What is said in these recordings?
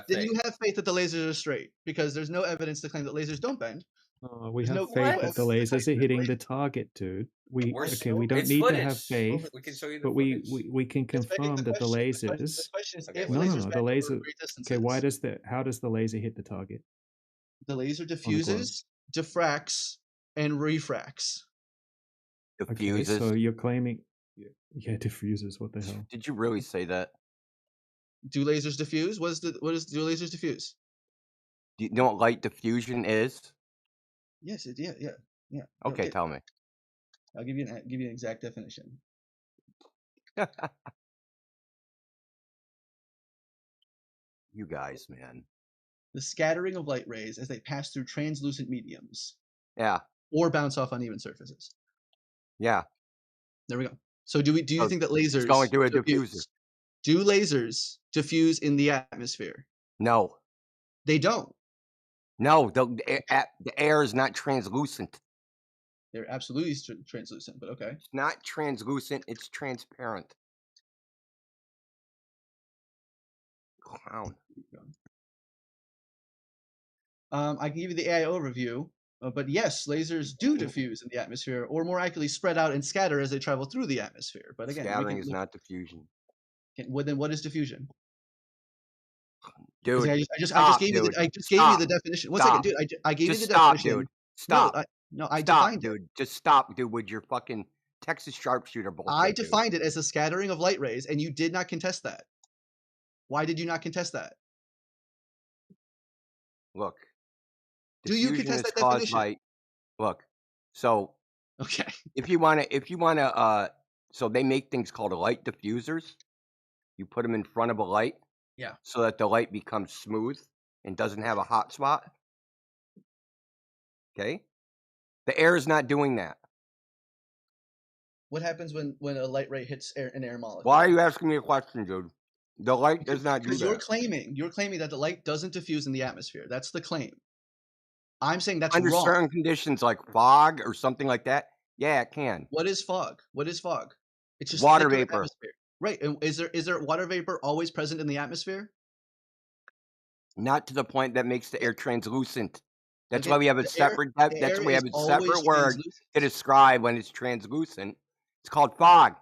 Then faith. you have faith that the lasers are straight because there's no evidence to claim that lasers don't bend. We There's have no faith that What? the evidence to claim lasers are that hitting the lasers target, dude. We no, don't It's need to have footage. faith, We can show you the but footage. we can it's begging confirm the that the question. The lasers. question is Okay, if wait. No, no, lasers no. The bend over laser. great Okay, distances. how does the laser hit the target The laser on a globe? diffuses, diffracts, and refracts. Okay, so Diffuses. you're claiming, yeah, diffusers. What the hell? Did you really say that? Do lasers diffuse? Do lasers diffuse? Do you know what light diffusion is? Yes, yeah. No, Okay, tell me. I'll give you an exact definition. You guys, man. The scattering of light rays as they pass through translucent mediums Yeah, or bounce off uneven surfaces. yeah. There we go. So do you So think that it's going lasers through a diffuser. diffuse? Do lasers diffuse in the atmosphere? No, They don't. no. The air is not translucent. They're absolutely translucent, but okay. It's not translucent. It's transparent. Clown. I can give you the AI overview, but yes, lasers do diffuse in the atmosphere, or more accurately, spread out and scatter as they travel through the atmosphere. But again, Scattering is not diffusion. Then what is diffusion? Dude, I just stop, gave you dude. the definition. One second, dude. I gave Just you the stop, definition. dude. Stop. I Stop, defined it. dude. Just stop, dude, with your fucking Texas sharpshooter bullshit. I dude. defined it as a scattering of light rays, and you did not contest that. Why did you not contest that? Look. Do you Diffusion contest is that caused definition? by. Look. So Okay. if you wanna, so they make things called light diffusers. You put them in front of a light. Yeah. So that the light becomes smooth and doesn't have a hot spot. Okay. The air is not doing that. What happens when a light ray hits an air molecule? Why are you asking me a question, dude? The light does not do Because that. you're claiming that the light doesn't diffuse in the atmosphere. That's the claim. I'm saying that's Under wrong. certain conditions like fog or something like that, yeah, it can. What is fog? What is fog? It's just Water thicker vapor. atmosphere. Right. And is there water vapor always present in the atmosphere? Not to the point that makes the air translucent. That's Again, why we have a separate the air that's why we is have a always separate word translucent. to describe when it's translucent. It's called fog.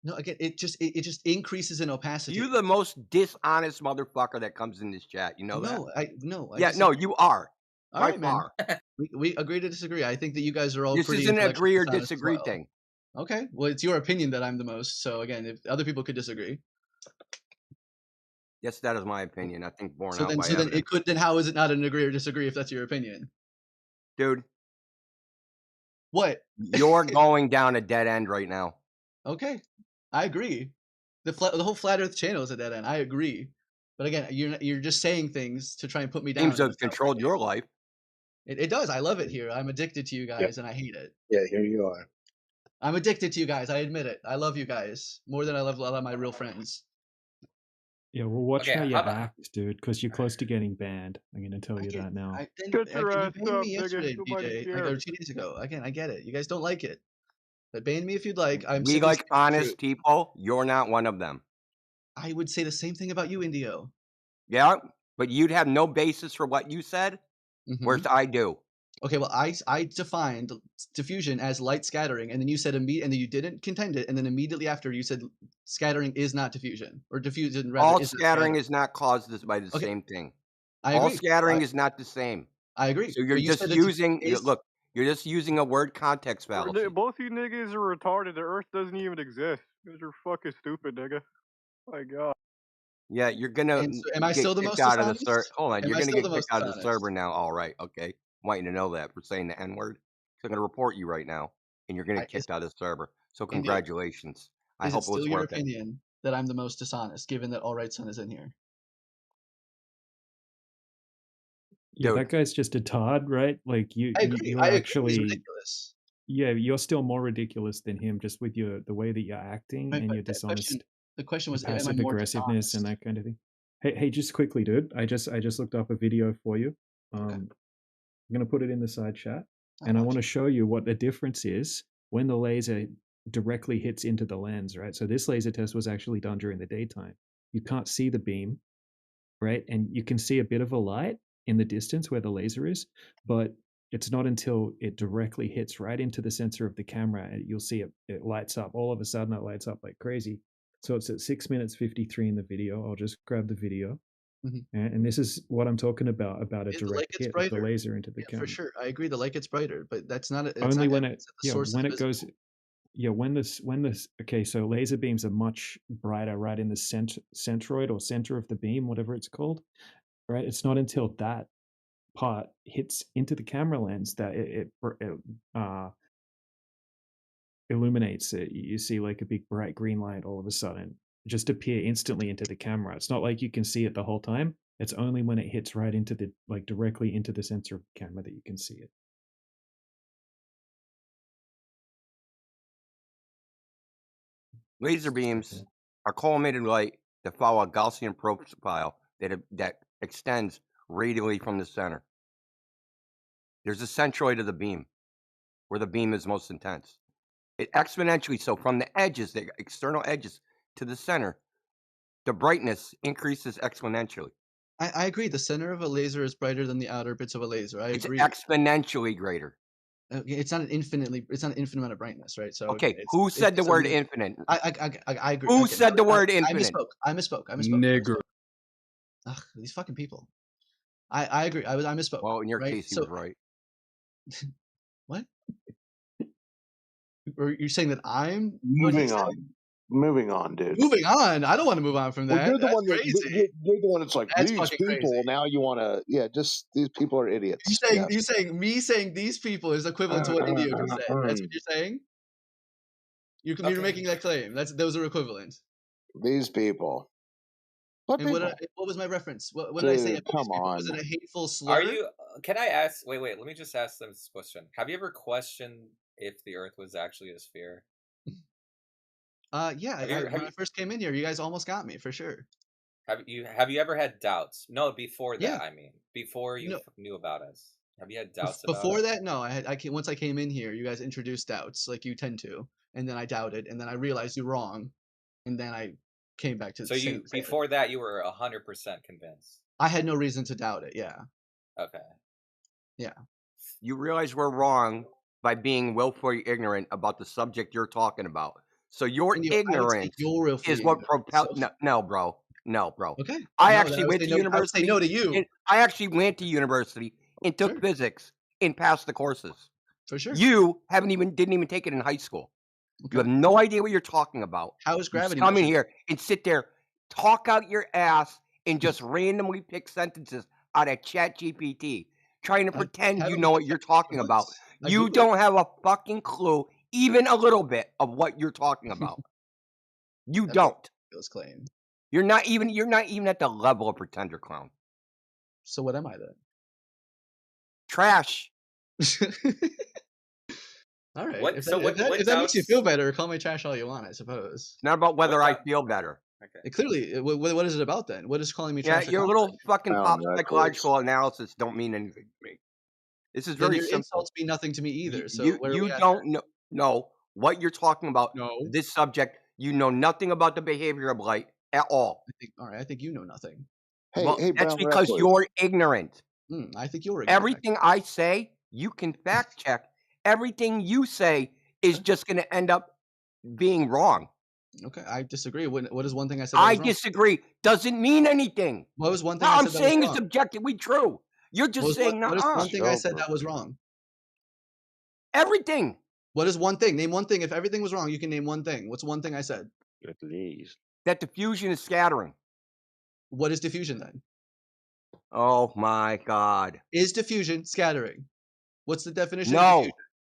No, again, it just increases in opacity. You the most dishonest motherfucker that comes in this chat. You know that? I No, you are. All By right, man. far. We agree to disagree. I think that you guys are all This pretty is an intellectually agree or dishonest as disagree well. thing. Okay. Well, it's your opinion that I'm the most. So again, if other people could disagree. Yes, that is my opinion. I think borne So out then by so then evidence. how is it not an agree or disagree if that's your opinion? Dude, What? you're going down a dead end right now. Okay. I agree. The whole flat earth channel is a dead end. I agree. But again, you're just saying things to try and put me down. Seems to have controlled your life. It does. I love it here. I'm addicted to you guys and I hate it. Yeah, here you are. I'm addicted to you guys. I admit it. I love you guys more than I love a lot of my real friends. Yeah, well, watch Okay, how you how about- act, dude, because you're close to getting banned. I'm gonna tell you that now. Get your You ass banned up, me nigga. yesterday, Nobody BJ, cares. or 2 days ago. Again, I get it. You guys don't like it. But ban me if you'd like. I'm We simply like stating the honest truth. people. You're not one of them. I would say the same thing about you, Indio. Yeah, but you'd have no basis for what you said, whereas I do. Okay, well, I defined diffusion as light scattering, and then you said and then you didn't contend it, and then immediately after you said scattering is not diffusion, or diffusion rather. All scattering is not caused by the same thing. I agree. All scattering is not the same. I agree. So you're just using look. You're just using a word context fallacy. Both you niggas are retarded. The Earth doesn't even exist. You guys are fucking stupid, nigga. My God. Yeah, you're gonna am I get still the kicked most out of the dishonest? server. Hold on, Am you're I gonna still get the kicked most out of the dishonest? server now. All right, okay. I want you to know that for saying the N word. So I'm gonna report you right now, and you're gonna get kicked out of the server. So congratulations. I hope it was still your worth it. opinion that I'm the most dishonest, given that All Right Son is in here? Yeah, Dude. that guy's just a tard, right? Like you actually, he's ridiculous. Yeah, you're still more ridiculous than him, just with the way that you're acting and your dishonest. The question was, passive am I more aggressiveness and dishonest? that kind of thing. Hey, just quickly, dude. I just looked up a video for you. I'm gonna put it in the side chat, and I want to show you what the difference is when the laser directly hits into the lens, right? So this laser test was actually done during the daytime. You can't see the beam, right? And you can see a bit of a light in the distance where the laser is, but it's not until it directly hits right into the sensor of the camera and you'll see it lights up. All of a sudden, it lights up like crazy. So it's at 6 minutes 53 in the video. I'll just grab the video. Mhm. And this is what I'm talking about a Yeah, the light direct gets hit of the brighter. laser into the Yeah, for camera. sure. I agree. The light gets brighter, but that's not. It's Only not when evidence that the source when is it goes, visible. okay, so laser beams are much brighter right in the centroid or center of the beam, whatever it's called, right? It's not until that part hits into the camera lens that it illuminates it. You see like a big bright green light all of a sudden just appear instantly into the camera. It's not like you can see it the whole time. It's only when it hits right into the like directly into the sensor of the camera that you can see it. Laser beams are collimated light that follow a Gaussian profile that extends radially from the center. There's a centroid of the beam where the beam is most intense. It exponentially, so from the edges, the external edges to the center, the brightness increases exponentially. I agree. The center of a laser is brighter than the outer bits of a laser. I It's agree. exponentially greater. It's not an infinite amount of brightness, right? So okay, who said the word infinite? I agree. Who said the word infinite? I misspoke. Nigger. Ugh, these fucking people. I agree. I misspoke. Well, in your right? case, he was right. What? Or you're saying that I'm moving on? Moving on, dude. Moving on. I don't want to move on from that. Well, you're the That's one that, crazy. you're the one that's like That's these fucking people. crazy. Now you want to, just these people are idiots. You're saying me saying these people is equivalent to what Indio just said. That's what you're saying. You're making that claim. Those are equivalent. These people. What was my reference? What did I say? Come on. Was it a hateful slur? Are you? Can I ask? Wait. Let me just ask them this question. Have you ever questioned if the Earth was actually a sphere? Yeah. When I first came in here, you guys almost got me for sure. Have you ever had doubts? No, before that. Yeah. I mean, before you knew about us. Have you had doubts before that? No, once I came in here, you guys introduced doubts like you tend to, and then I doubted, and then I realized you're wrong, and then I came back to. So before that you were 100% convinced. I had no reason to doubt it. Yeah. Okay. Yeah. You realize we're wrong by being willfully ignorant about the subject you're talking about. So your ignorance is what propelled. No, bro. Okay. I actually went to university. I would say no to you. I actually went to university and took physics and passed the courses. For sure. You didn't even take it in high school. Okay. You have no idea what you're talking about. How is gravity? Come in here and sit there, talk out your ass, and just randomly pick sentences out of ChatGPT, trying to pretend you know what you're talking about. You don't have a fucking clue, even a little bit, of what you're talking about. You don't. Claim. You're not even at the level of pretender clown. So what am I then? Trash. All right. If that makes you feel better, call me trash all you want, I suppose. It's not about whether I feel better. Okay. Clearly, what is it about then? What is calling me trash? Yeah, your little fucking pop psychological analysis don't mean anything to me. This is very simple. Insults mean nothing to me either. So you don't know what you're talking about. No. This subject. You know nothing about the behavior of light at all. I think you know nothing. Hey, that's because you're ignorant. I think you're ignorant. Everything I say, you can fact check. Everything you say is just going to end up being wrong. Okay, I disagree. What is one thing I said? I disagree. Doesn't mean anything. What was one thing I'm saying is objectively true. You're just saying what is one thing I said that was wrong? Everything. What is one thing? Name one thing. If everything was wrong, you can name one thing. What's one thing I said? That diffusion is scattering. What is diffusion then? Oh my God. Is diffusion scattering? What's the definition of diffusion?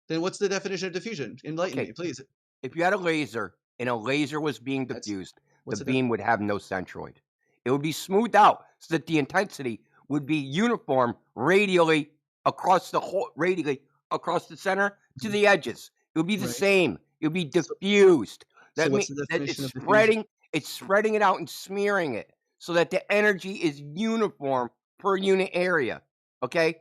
Then what's the definition of diffusion? Enlighten me, please. If you had a laser and a laser was being diffused, the beam would have no centroid. It would be smoothed out so that the intensity would be uniform radially across the center to the edges. It would be the same. It would be diffused. That means that it's spreading it out and smearing it so that the energy is uniform per unit area. Okay?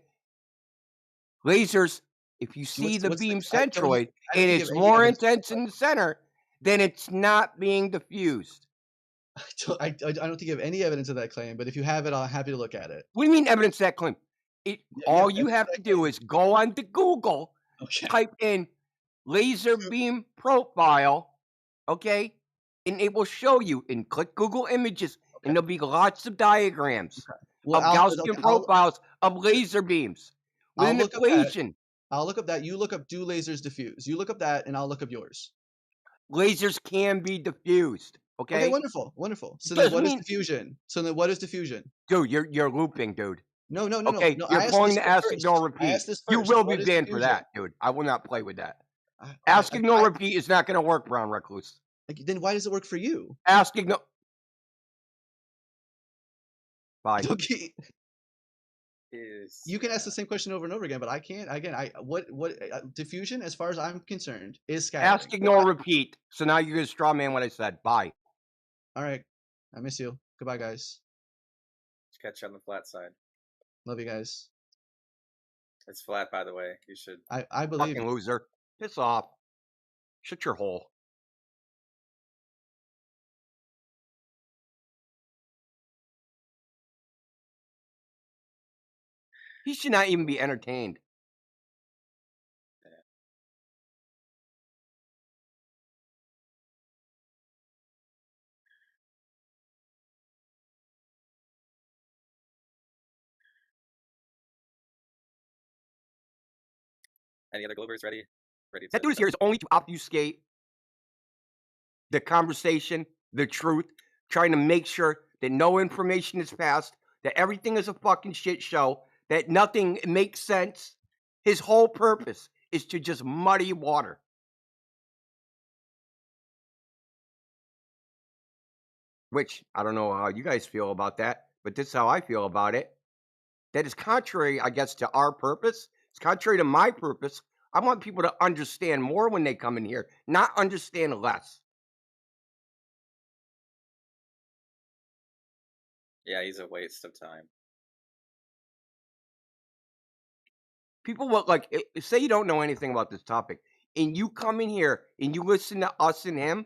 Lasers, if you see the beam centroid and it's more intense in the center, then it's not being diffused. I don't think you have any evidence of that claim, but if you have it, I'm happy to look at it. What do you mean evidence of that claim? All you evidence have of to that do claim. is go on to Google, Okay. type in laser beam profile, okay? And it will show you, and click Google Images, and there'll be lots of diagrams Well, of Gaussian profiles of laser beams with an look up that. equation. I'll look up that. You look up do lasers diffuse. You look up that, and I'll look up yours. Lasers can be diffused, Okay, okay? wonderful, wonderful. So then, Doesn't what is mean, diffusion? So then, what is diffusion? dude, you're looping, dude. No. Okay, No, you're I asked pulling this the ask, ignore, first. I repeat. asked this You first. will be What is banned for diffusion? that, dude. I will not play with that. I- Ask, I- ignore, I- repeat is not going to work, Brown Recluse. Then why does it work for you? Ask, ignore. Bye. Okay. Is You can ask the same question over and over again, but I can't. Again, what diffusion, as far as I'm concerned, is scattering. Ask, ignore, repeat. So now you're going to straw man what I said. Bye. All right. I miss you. Goodbye, guys. catch you on the flat side. Love you guys. It's flat, by the way. You should. I believe Fucking you. loser. Piss off. Shut your hole. He should not even be entertained. Any other Globers ready? Ready. That dude is here is only to obfuscate the conversation, the truth, trying to make sure that no information is passed, that everything is a fucking shit show, that nothing makes sense. His whole purpose is to just muddy water. Which, I don't know how you guys feel about that, but this is how I feel about it. That is contrary, I guess, to our purpose. It's contrary to my purpose. I want people to understand more when they come in here, not understand less. Yeah, he's a waste of time. People will, like, say you don't know anything about this topic, and you come in here and you listen to us and him,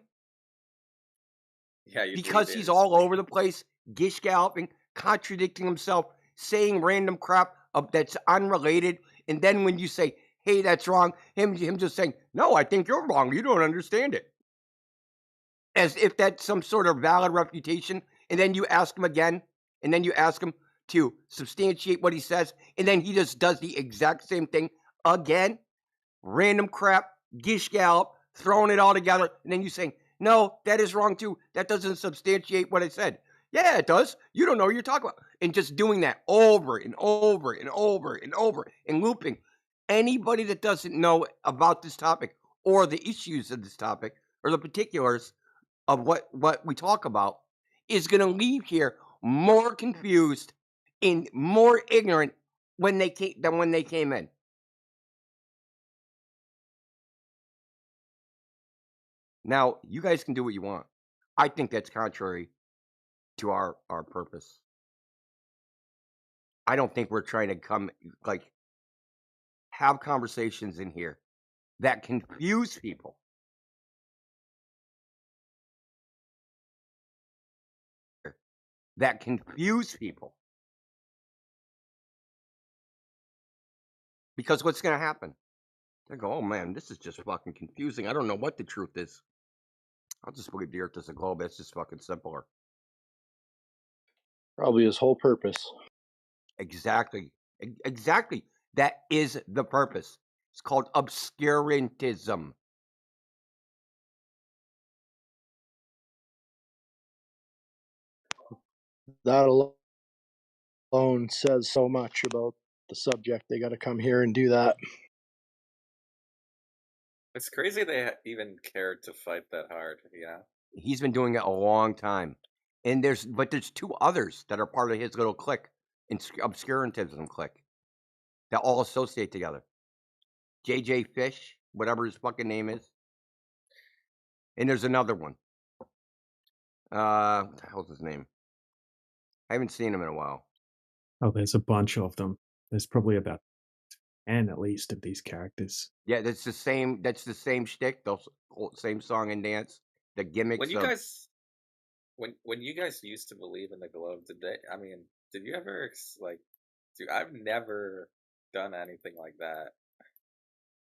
yeah, you because he's all over the place, gish galloping, contradicting himself, saying random crap that's unrelated, and then when you say, "Hey, that's wrong," him just saying, "No, I think you're wrong. You don't understand it," as if that's some sort of valid refutation. And then you ask him again, and then you ask him to substantiate what he says, and then he just does the exact same thing again. Random crap, gish gallop, throwing it all together, and then you saying, "No, that is wrong too. That doesn't substantiate what I said." Yeah, it does. You don't know what you're talking about. And just doing that over and over and over and over and looping. Anybody that doesn't know about this topic or the issues of this topic or the particulars of what we talk about is going to leave here more confused and more ignorant when they came in. Now, you guys can do what you want. I think that's contrary to our purpose. I don't think we're trying to come, like, have conversations in here that confuse people. That confuse people. Because what's going to happen? They go, "Oh man, this is just fucking confusing. I don't know what the truth is. I'll just believe the earth is a globe. It's just fucking simpler." Probably his whole purpose. Exactly. Exactly. That is the purpose. It's called obscurantism. That alone says so much about the subject. They got to come here and do that. It's crazy they even cared to fight that hard. Yeah. He's been doing it a long time. And there's two others that are part of his little clique, obscurantism clique, that all associate together. JJ Fish, whatever his fucking name is. And there's another one. What the hell's his name? I haven't seen him in a while. Oh, there's a bunch of them. There's probably about 10 at least of these characters. Yeah, that's the same shtick, the same song and dance. The gimmicks. When you guys when you guys used to believe in the globe, did they? I mean, did you ever like? Dude, I've never done anything like that.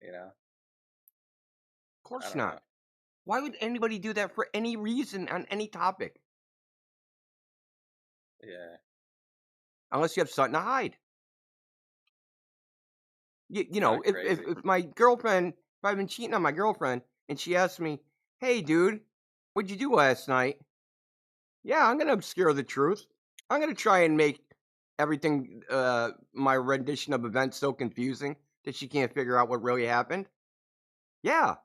You know, Of I course don't know. not. Why would anybody do that for any reason on any topic? Yeah. Unless you have something to hide. You know, Kinda crazy. if my girlfriend, if I've been cheating on my girlfriend and she asks me, hey, dude, what'd you do last night? Yeah, I'm going to obscure the truth. I'm going to try and make everything, my rendition of events so confusing that she can't figure out what really happened. Yeah.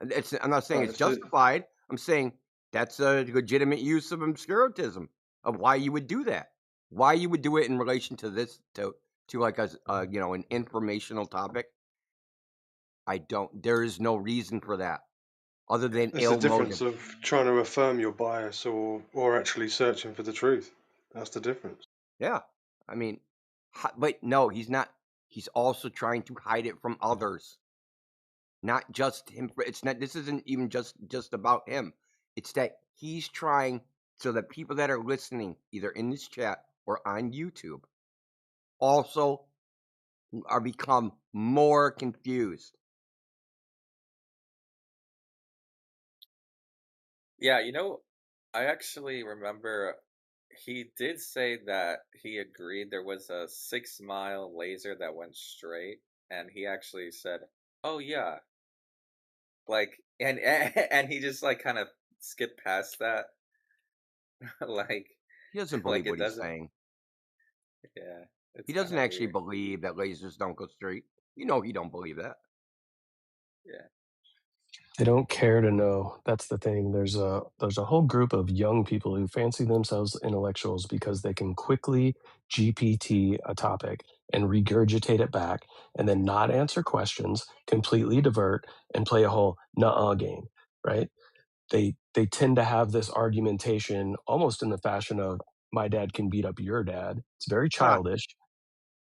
I'm not saying Right, it's so justified. I'm saying that's a legitimate use of obscurantism of why you would do that. Why you would do it in relation to this, to like a, you know, an informational topic. There is no reason for that other than it's the ill difference motive. of trying to affirm your bias or actually searching for the truth. That's the difference. Yeah. I mean, but no, he's not. He's also trying to hide it from others. Not just him. It's not. This isn't even just about him. It's that he's trying so that people that are listening, either in this chat or on YouTube, also are become more confused. Yeah, you know, I actually remember he did say that he agreed there was a 6-mile laser that went straight, and he actually said, "Oh yeah," like, and and he just like kind of skipped past that, like, He doesn't like believe it what he's doesn't. saying. Yeah, He it's kind doesn't of actually weird. believe that lasers don't go straight. You know, he don't believe that. Yeah. They don't care to know. That's the thing. There's a whole group of young people who fancy themselves intellectuals because they can quickly GPT a topic and regurgitate it back and then not answer questions, completely divert, and play a whole nuh-uh game, right? They tend to have this argumentation almost in the fashion of my dad can beat up your dad. It's very Ah, childish,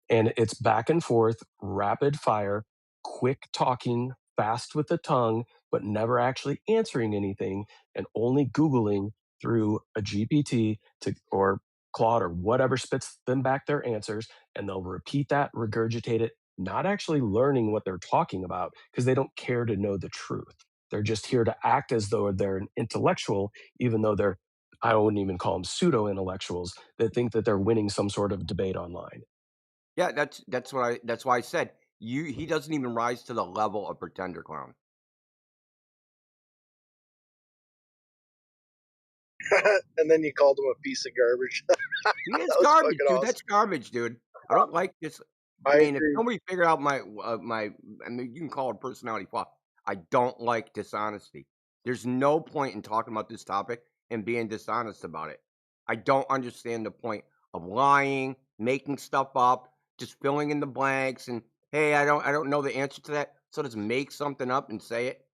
and it's back and forth, rapid fire, quick talking, fast with the tongue, but never actually answering anything and only Googling through a GPT to or Claude or whatever spits them back their answers, and they'll repeat that, regurgitate it, not actually learning what they're talking about because they don't care to know the truth. They're just here to act as though they're an intellectual, even though they're, I wouldn't even call them pseudo intellectuals that think that they're winning some sort of debate online. yeah, that's why I said he doesn't even rise to the level of pretender clown. And then you called him a piece of garbage. He is That was garbage, fucking dude. awesome. That's garbage, dude. I don't like this. I I mean, if agree. somebody figured out my I mean, you can call it personality flaw. I don't like dishonesty. There's no point in talking about this topic and being dishonest about it. I don't understand the point of lying, making stuff up, just filling in the blanks, and hey, I don't know the answer to that, so just make something up and say it.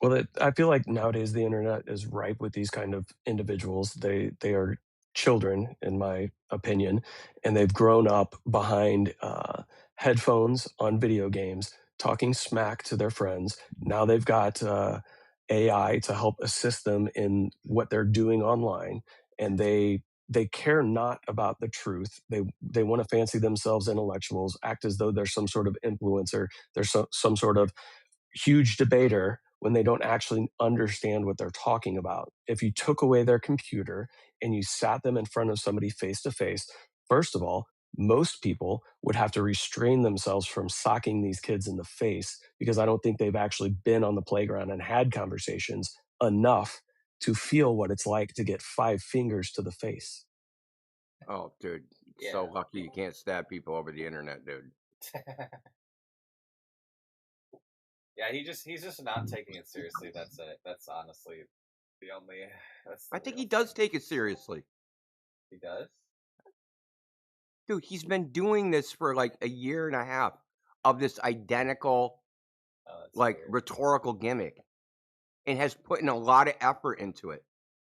Well, I feel like nowadays the internet is ripe with these kind of individuals. They are children, in my opinion, and they've grown up behind headphones on video games, talking smack to their friends. Now they've got AI to help assist them in what they're doing online, and they care not about the truth. They want to fancy themselves intellectuals, act as though they're some sort of influencer. They're some sort of huge debater when they don't actually understand what they're talking about. If you took away their computer and you sat them in front of somebody face to face, first of all, most people would have to restrain themselves from socking these kids in the face because I don't think they've actually been on the playground and had conversations enough to feel what it's like to get 5 fingers to the face. Oh, dude, so Yeah. lucky you can't stab people over the internet, dude. Yeah, he's just not taking it seriously. That's it. That's honestly the only. That's the I think real he does thing. take it seriously. He does. Dude, he's been doing this for like a year and a half of this identical, Oh, that's like, weird. rhetorical gimmick and has put in a lot of effort into it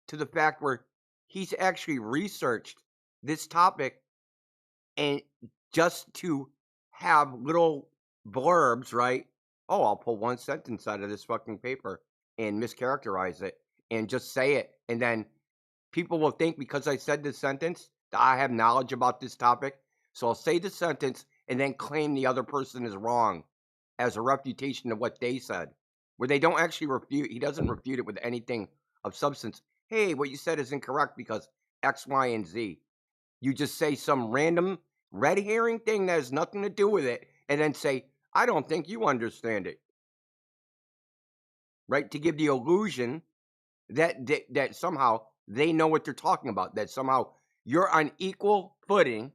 to the fact where he's actually researched this topic and just to have little blurbs, right? Oh, I'll pull one sentence out of this fucking paper and mischaracterize it and just say it. And then people will think because I said this sentence that I have knowledge about this topic. So I'll say the sentence and then claim the other person is wrong as a refutation of what they said, where they don't actually refute. He doesn't refute it with anything of substance. Hey, what you said is incorrect because X, Y, and Z. You just say some random red herring thing that has nothing to do with it and then say, I don't think you understand it. Right? To give the illusion that somehow they know what they're talking about, that somehow you're on equal footing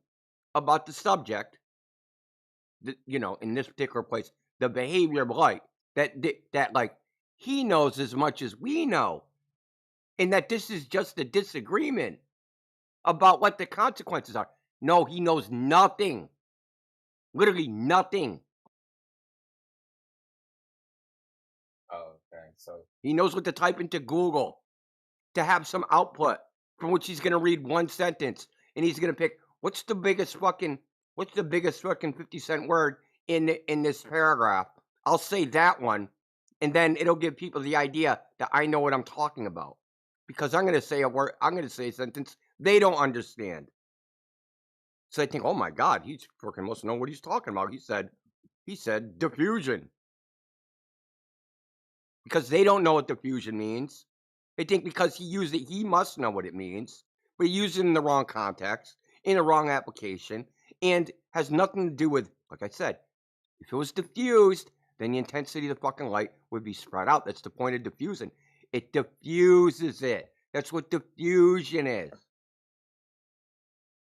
about the subject, in this particular place, the behavior of light, that like he knows as much as we know, and that this is just a disagreement about what the consequences are. No, he knows nothing. Literally nothing. Oh, okay. So He knows what to type into Google to have some output from which he's going to read one sentence, and he's going to pick what's the biggest fucking 50-cent word in this paragraph. I'll say that one, and then it'll give people the idea that I know what I'm talking about, because I'm going to say a word, I'm going to say a sentence they don't understand. So they think, oh my God, he's freaking must know what he's talking about. He said diffusion. Because they don't know what diffusion means. They think because he used it, he must know what it means. But he used it in the wrong context, in the wrong application, and has nothing to do with, like I said, if it was diffused, then the intensity of the fucking light would be spread out. That's the point of diffusion. It diffuses it. That's what diffusion is.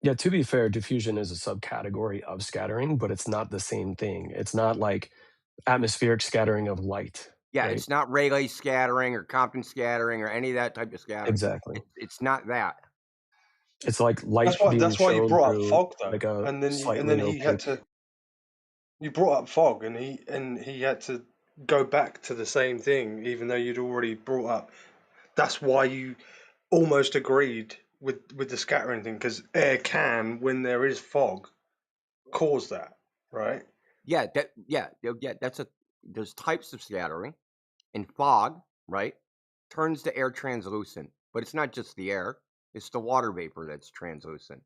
Yeah, to be fair, diffusion is a subcategory of scattering, but it's not the same thing. It's not like atmospheric scattering of light. Yeah, right? It's not Rayleigh scattering or Compton scattering or any of that type of scattering. Exactly. It's not that. It's like light being That's why you shown brought up through fog though, like a and then slightly he had opaque. to. You brought up fog, and he had to go back to the same thing, even though you'd already brought up. That's why you almost agreed with the scattering thing, because air can, when there is fog, cause that, right? Yeah, there's types of scattering, and fog, right, turns the air translucent. But it's not just the air, it's the water vapor that's translucent.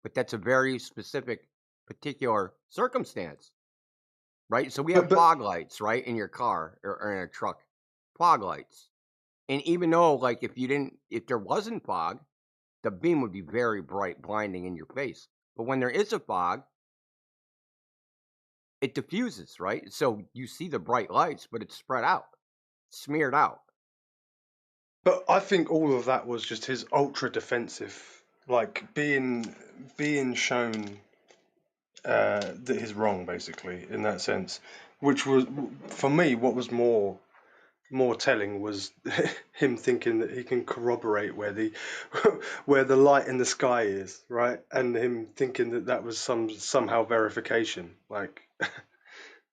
But that's a very specific, particular circumstance, right? So we have But fog lights, right, in your car or in a truck, fog lights. And even though, like, if there wasn't fog, the beam would be very bright, blinding in your face. But when there is a fog, it diffuses, right? So you see the bright lights, but it's spread out, smeared out. But I think all of that was just his ultra defensive, like being shown that he's wrong, basically, in that sense. Which was, for me, what was more telling was him thinking that he can corroborate where the where the light in the sky is, right? And him thinking that that was somehow verification, like.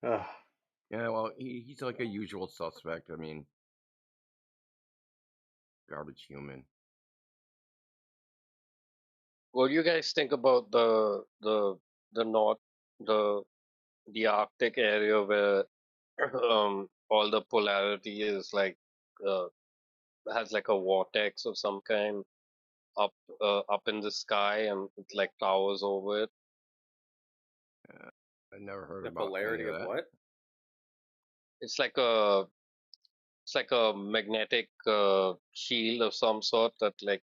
Yeah, well, he's like a usual suspect. I mean, garbage human. What do you guys think about the north, the Arctic area where all the polarity is like has like a vortex of some kind up in the sky, and it like towers over it? I never heard the about any polarity of of that. what? It's like a magnetic shield of some sort that like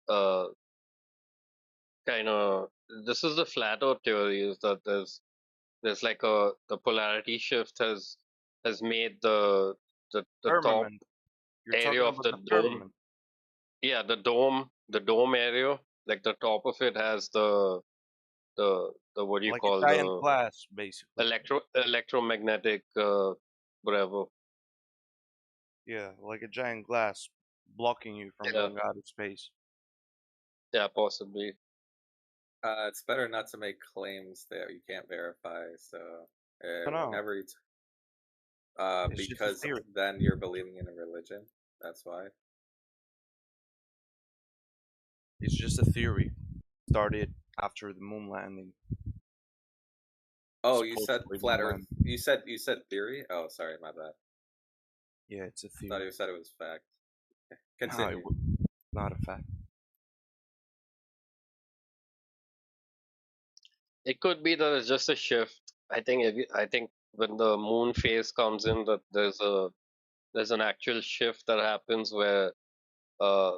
uh kind of, this is the flat earth theory, is that there's like the polarity shift has made the top Firmament. You're area talking of about the the dome. firmament. Yeah, the dome area, like the top of it has the what do you Like a call, giant the glass, basically. electromagnetic whatever. Yeah, like a giant glass blocking you from Yeah, going out of space. yeah, possibly. It's better not to make claims that you can't verify. So No, whenever you, it's just a because theory. then you're believing in a religion. That's why. It's just a theory. Started after the moon landing. Oh, you said Supposedly flat moon Earth. landing. You said theory. Oh, sorry, my bad. Yeah, it's a I thought theory. you said it was fact. Continue. Not a fact. It could be that it's just a shift. I think when the moon phase comes in, that there's an actual shift that happens where uh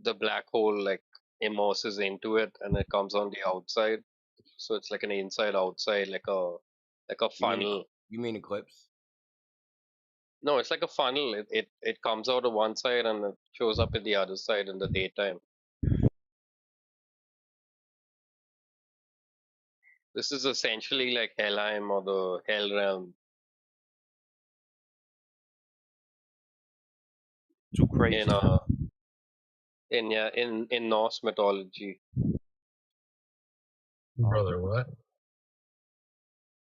the black hole like immerses into it and it comes on the outside. So it's like an inside outside, like a funnel. You mean eclipse? No, it's like a funnel. It comes out of one side and it shows up in the other side in the daytime. This is essentially like Helheim or the Hell realm. Too crazy. In Norse mythology. Brother, what?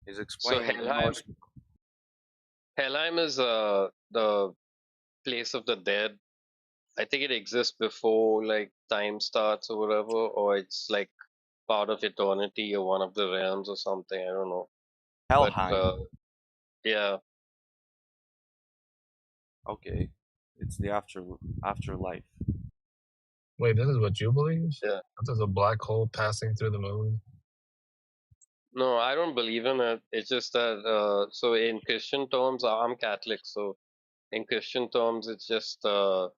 He's So explaining. Helheim is the place of the dead. I think it exists before like time starts or whatever, or it's like part of eternity or one of the realms or something. I don't know. Helheim. But yeah. Okay, it's the afterlife. Wait, this is what you believe? Yeah. There's a black hole passing through the moon. No, I don't believe in it. It's just that so in Christian terms, I'm Catholic, so in Christian terms, it's just what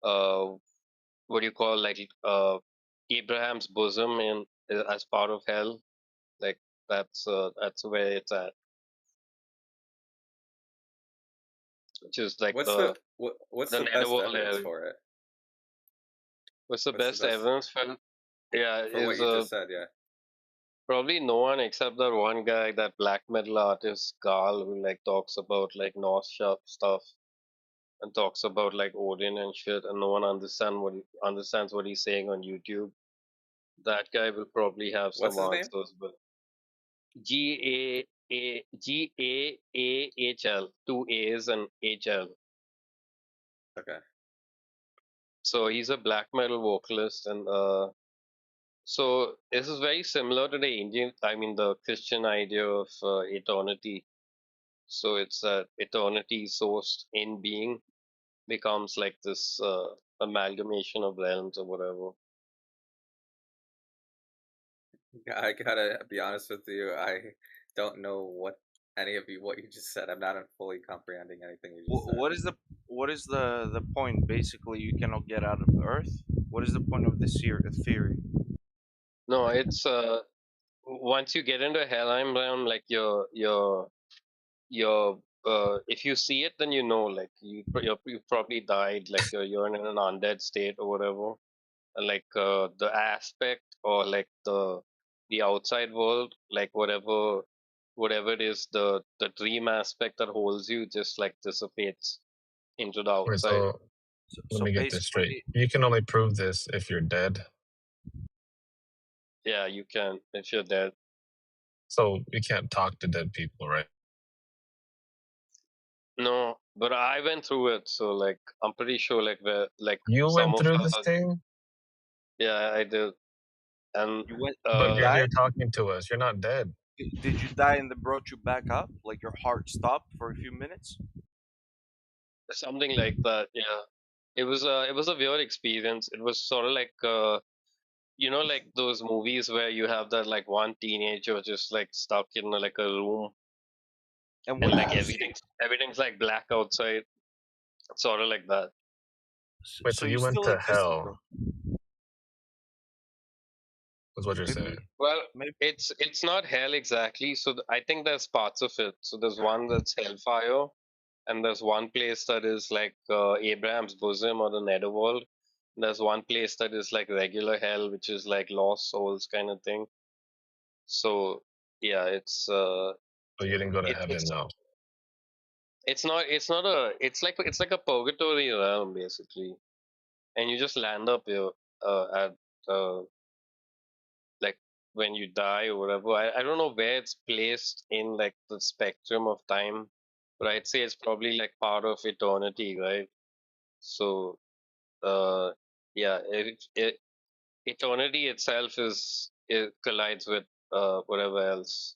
do you call like Abraham's bosom in as part of hell. Like that's where it's at. Which is like What's the best netherworld evidence area. for it? What's the best evidence for it? Yeah, for what you just said, yeah. Probably no one except that one guy, that black metal artist Carl, who like talks about like Norse stuff and talks about like Odin and shit, and no one understands what he's saying on YouTube. That guy will probably have some What's his name? answers, but Gaal, 2 A's and HL. Okay. So he's a black metal vocalist, and so this is very similar to the Christian idea of eternity. So it's that eternity sourced in being becomes like this amalgamation of realms or whatever. I gotta be honest with you. I don't know what you just said. I'm not fully comprehending anything you just said. What is the point? Basically, you cannot get out of Earth. What is the point of this theory? No, it's once you get into Helheim realm, like your if you see it, then you know, like you probably died, like you're in an undead state or whatever, and like the aspect or like the outside world, like whatever it is, the dream aspect that holds you just like dissipates into the Wait, outside. so let me get this straight. You can only prove this if you're dead. Yeah, you can if you're dead. So you can't talk to dead people, right? No, but I went through it, so like I'm pretty sure like You some went of through us this thing? Yeah, I did. And but you're here talking to us. You're not dead. Did you die and they brought you back up? Like your heart stopped for a few minutes? Something like that, yeah. It was a weird experience. It was sort of like like those movies where you have that like one teenager just like stuck in like a room and like everything's like black outside. Sort of like that. Wait, so you went to hell? Is what you're saying? Well, it's not hell exactly. So I think there's parts of it. So there's one that's hellfire, and there's one place that is like Abraham's bosom or the netherworld. There's one place that is like regular hell, which is like lost souls kind of thing. So yeah, it's So you didn't go to heaven, no. It's not it's like a purgatory realm basically, and you just land up here at like when you die or whatever. I don't know where it's placed in like the spectrum of time, but I'd say it's probably like part of eternity, right? So yeah, eternity itself it collides with whatever else.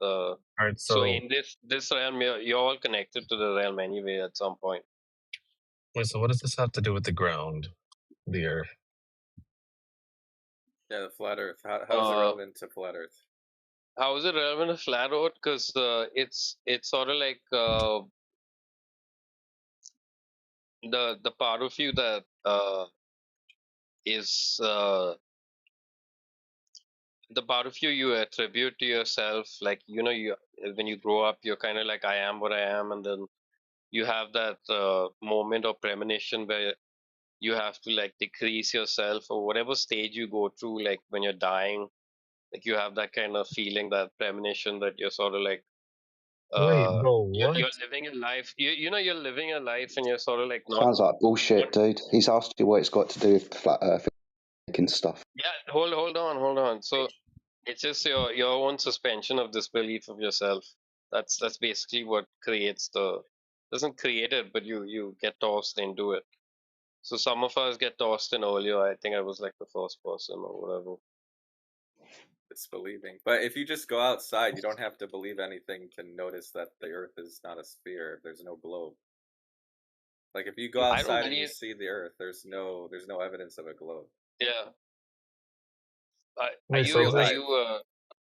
All right, so in this realm, you're all connected to the realm anyway at some point. Wait, so what does this have to do with the ground, the earth? Yeah, the flat Earth. How is it relevant to flat Earth? How is it relevant to flat Earth? Because it's sort of like the part of you that is the part of you attribute to yourself. Like you when you grow up, you're kind of like, I am what I am, and then you have that moment of premonition where you have to like decrease yourself, or whatever stage you go through, like when you're dying, like you have that kind of feeling, that premonition that you're sort of like Wait, bro, what? you're living a life. You're living a life, and you're sort of like not. Sounds like bullshit, dude. He's asked you what it's got to do with flat Earth and stuff. Yeah, hold on. So it's just your own suspension of disbelief of yourself. That's basically what creates doesn't create it, but you get tossed into it. So some of us get tossed in earlier. I think I was like the first person or whatever. It's believing. But if you just go outside, you don't have to believe anything to notice that the Earth is not a sphere. There's no globe. Like if you go I don't outside and you believe. see the Earth, there's no evidence of a globe. Yeah. Are Wait, you? so Real Are life. you?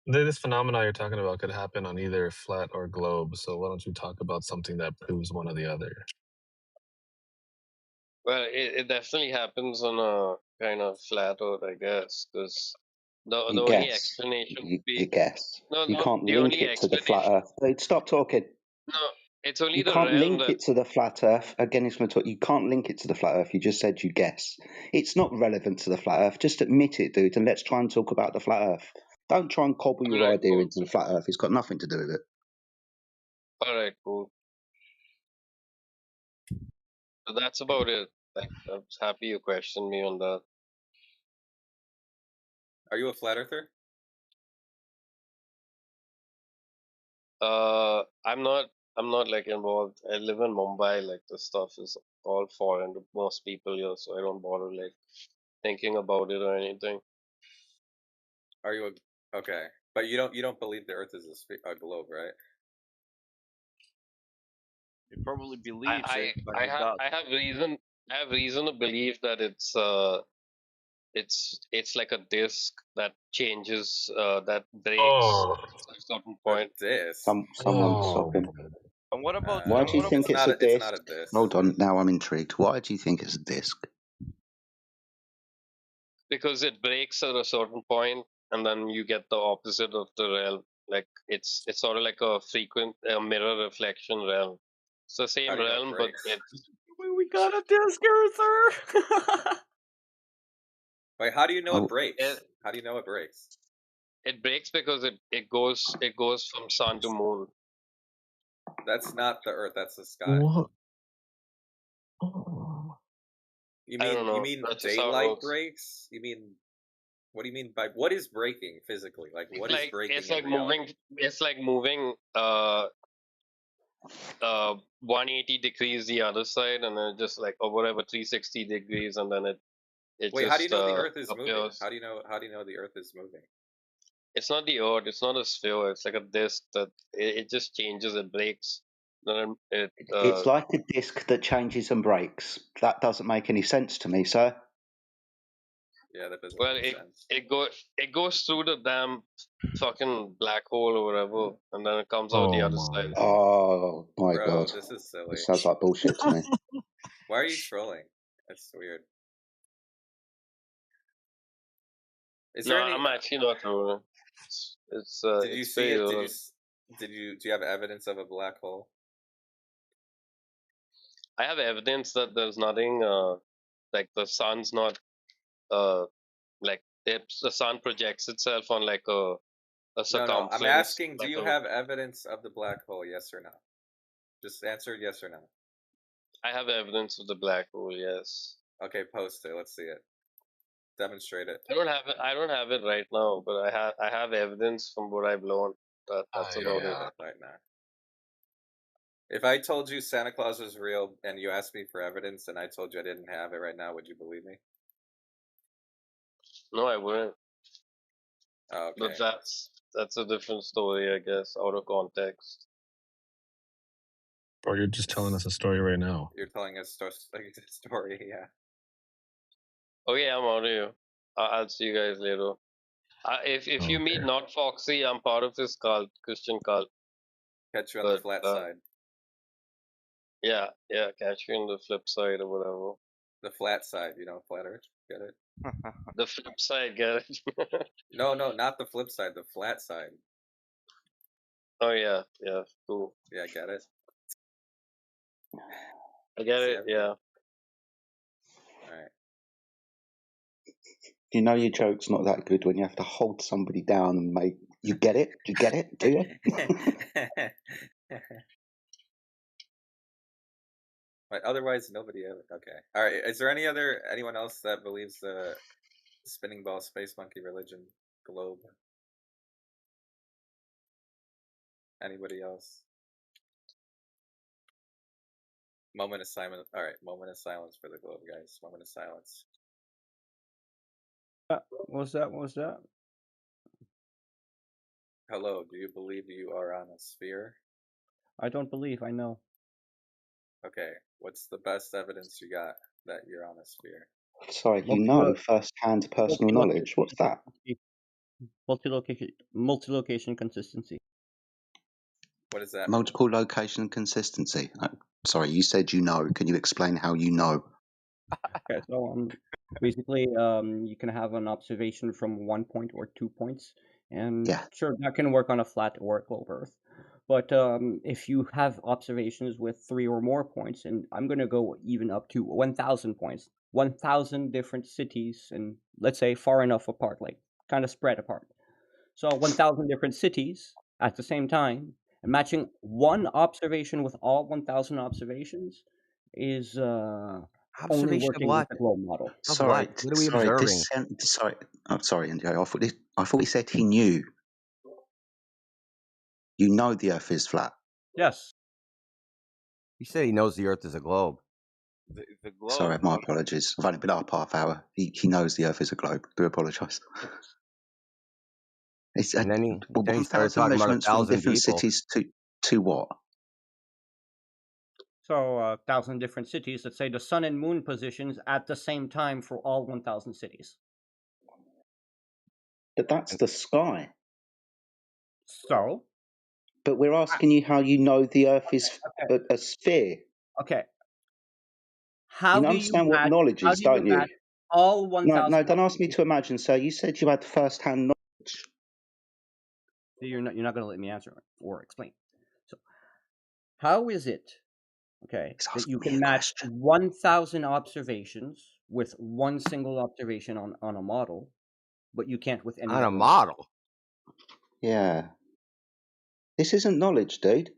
this phenomena you're talking about could happen on either flat or globe. So why don't you talk about something that proves one or the other? Well, it definitely happens on a kind of flat Earth, I guess, because the You only guess. explanation would You be guess. no, You not can't the link only it to the flat explanation. Earth. Dude, stop talking. No, it's only You the can't realm link that. it to the flat Earth. Again, it's going to talk. You can't link it to the flat Earth. You just said you guess. It's not relevant to the flat Earth. Just admit it, dude, and let's try and talk about the flat Earth. Don't try and cobble your Alright, idea cool. into the flat Earth. It's got nothing to do with it. Alright, cool. So that's about it. Like, I'm happy you questioned me on that. Are you a flat earther? I'm not. I'm not like involved. I live in Mumbai. Like the stuff is all foreign to most people here, so I don't bother like thinking about it or anything. Are you okay? But you don't believe the Earth is a globe, right? He probably believes I it, but I he have does. I have reason to believe that it's like a disc that changes that breaks Oh, at a certain A point. disc. Someone stop him. And what about Why do you think It's it's not a it's disc? not a disc. Hold on, now I'm intrigued. Why do you think it's a disc? Because it breaks at a certain point, and then you get the opposite of the realm. Like it's sort of like a mirror reflection realm. It's the How same do you know it realm, but breaks? We got a disc earther. Wait, how do you know it Oh, breaks? How do you know it breaks? it breaks because it goes from sun to moon. That's not the Earth. That's the sky. what? Oh. You I don't mean know. That's just how it daylight works. breaks? You mean what do you mean by what is breaking physically? Like what is breaking It's in like reality? moving. It's like moving 180 degrees the other side, and then just like, or whatever, 360 degrees, and then it Wait, how do you just know the Earth is moving? appears. How do you know the Earth is moving? It's not the Earth. It's not a sphere. It's like a disc that it just changes. It breaks. Then it's like a disc that changes and breaks. That doesn't make any sense to me, sir. Yeah, that doesn't well, make sense. it goes through the damn fucking black hole or whatever, and then it comes out the Oh other my. side. Oh my Bro, god. this is silly. This sounds like bullshit to me. Why are you trolling? That's weird. Is No, there any I'm actually not true. did you It's see it? pretty. Do you have evidence of a black hole? I have evidence that there's nothing. Like the sun's not. Like the sun projects itself on like a No, circumference. I'm asking, do Like you have evidence of the black hole? Yes or no? Just answer yes or no. I have evidence of the black hole. Yes. Okay, post it. Let's see it. Demonstrate it. I don't have it. I don't have it right now, but I have evidence from what I've learned. That's Show about me it. that right now. If I told you Santa Claus was real and you asked me for evidence and I told you I didn't have it right now, would you believe me? No, I wouldn't. Oh, okay. But that's a different story, I guess, out of context. Or you're just telling us a story right now. You're telling us a story, yeah. Okay, I'm out of here. I'll see you guys later. If you meet not Foxy, I'm part of his cult, Christian cult. Catch you on the flat side. Yeah, catch you on the flip side or whatever. The flat side, flat Earth. Get it? The flip side, get it? No, not the flip side. The flat side. Oh yeah, cool. Yeah, get it. I get it. Yeah. All right. You know your joke's not that good when you have to hold somebody down and make you get it. You get it, do you? But otherwise, nobody ever. Okay. All right. Is there anyone else that believes the spinning ball space monkey religion globe? Anybody else? Moment of silence. All right. Moment of silence for the globe, guys. Moment of silence. What was that? Hello. Do you believe you are on a sphere? I don't believe. I know. Okay. What's the best evidence you got that you're on a sphere? Sorry, you know first-hand personal knowledge. What's that? Multi-location consistency. What is that? Multiple location consistency. Sorry, you said you know. Can you explain how you know? Okay, so basically, you can have an observation from 1 point or 2 points, and sure, that can work on a flat or a globe Earth. But if you have observations with 3 or more points, and I'm going to go even up to 1,000 points, 1,000 different cities, and let's say far enough apart, like kind of spread apart. So 1,000 different cities at the same time, and matching one observation with all 1,000 observations is only working with the globe model. Sorry, I'm sorry, Indio. I thought he said he knew. You know the Earth is flat. Yes. He said he knows the Earth is a globe. The globe. Sorry, my apologies. I've only been up half hour. He knows the Earth is a globe. Do apologise. And then he started 1,000 talking about measurements from 1,000 different people. cities to what? So 1,000 different cities. Let's say the sun and moon positions at the same time for all 1,000 cities. But that's the sky. So? But we're asking you how you know the Earth is a sphere. Okay. How you do understand you what match, knowledge how is, do you don't you? match all 1,000? No, don't ask me to imagine, sir. You said you had first-hand knowledge. You're not going to let me answer or explain. So, how is it, that you can match 1,000 observations with one single observation on a model, but you can't with any on a other model? Yeah. This isn't knowledge, dude.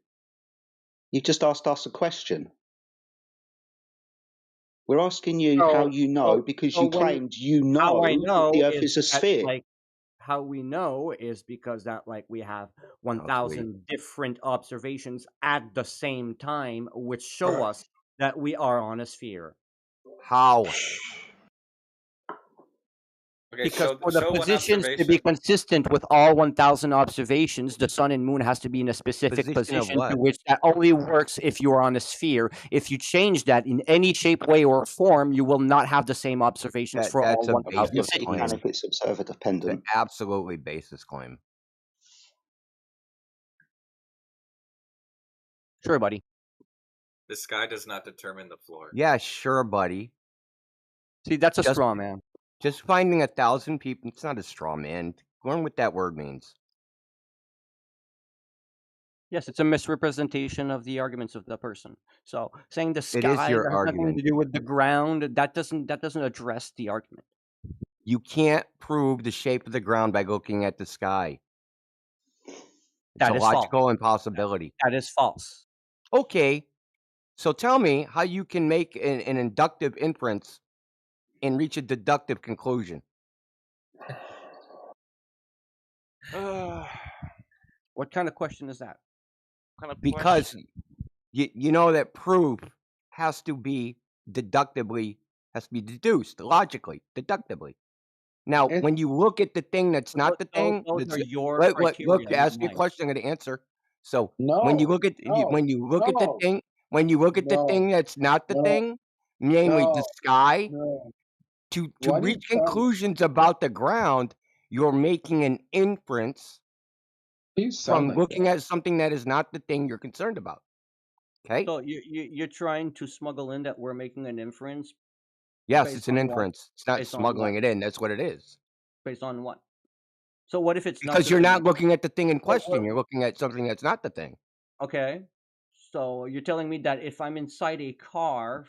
You've just asked us a question. We're asking you how you know because you claimed you know, how I know the Earth is a sphere. How we know is because that we have 1,000 different observations at the same time, which show us that we are on a sphere. How? Okay, Because show for the one positions to be observation. consistent with all 1,000 observations, the sun and moon has to be in a specific Position of position what? to which that only works if you are on a sphere. If you change that in any shape, way, or form, you will not have the same observations for all That's a 1,000 basis cities. claim. If it's observer dependent. It's an absolutely basis claim. Sure, buddy. The sky does not determine the floor. Yeah, sure, buddy. See, that's a straw man. Just finding 1,000 people, it's not a straw man. Learn what that word means. Yes, it's a misrepresentation of the arguments of the person. So saying the sky It is your has nothing argument. to do with the ground, that doesn't address the argument. You can't prove the shape of the ground by looking at the sky. It's That a is logical false. impossibility. That is false. Okay, so tell me how you can make an inductive inference and reach a deductive conclusion. What kind of question is that? Because you know that proof has to be deduced logically, deductively. Now, when you look at the thing that's not the thing, those are your look, criteria, ask me a not question, I'm going to answer. So No, when you look at the thing, when you look at the No, thing that's not the no, thing, namely the no, sky, no. to What reach he's trying conclusions about the ground, you're making an inference You sound from like looking that. at something that is not the thing you're concerned about. Okay? So you're trying to smuggle in that we're making an inference Yes, based it's an on what? inference. It's not Based on what? smuggling it in. That's what it is. Based on what? So what if it's not Because the you're thing? not looking at the thing in What, question. You're looking at something that's not the thing. okay. So you're telling me that if I'm inside a car,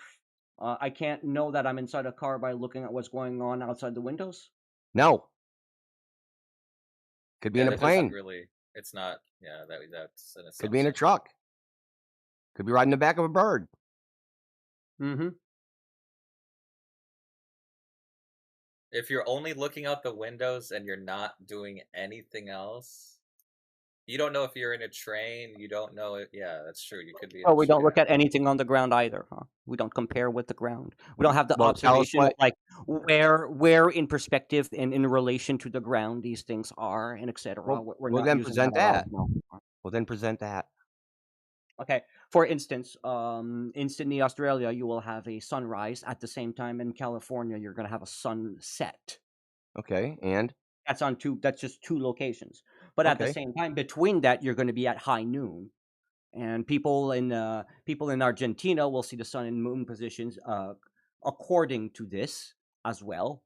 I can't know that I'm inside a car by looking at what's going on outside the windows? No. Could be in a That doesn't plane. really. It's not. Yeah, that's an Could be in a assumption. truck. Could be riding the back of a bird. Mm-hmm. If you're only looking out the windows and you're not doing anything else, you don't know if you're in a train. You don't know it. Yeah, that's true. You could be in Oh, a we don't look train. at anything on the ground either, huh? We don't compare with the ground. We don't have the Well, tell us observation of what. like where in perspective and in relation to the ground these things are and etc. Well, We're well not then using present that at all. that. No. Well, then present that. Okay. For instance, in Sydney, Australia, you will have a sunrise at the same time. In California, you're going to have a sunset. Okay, and That's on two. That's just two locations. But at the okay, same time, between that, you're going to be at high noon, and people in Argentina will see the sun and moon positions according to this as well.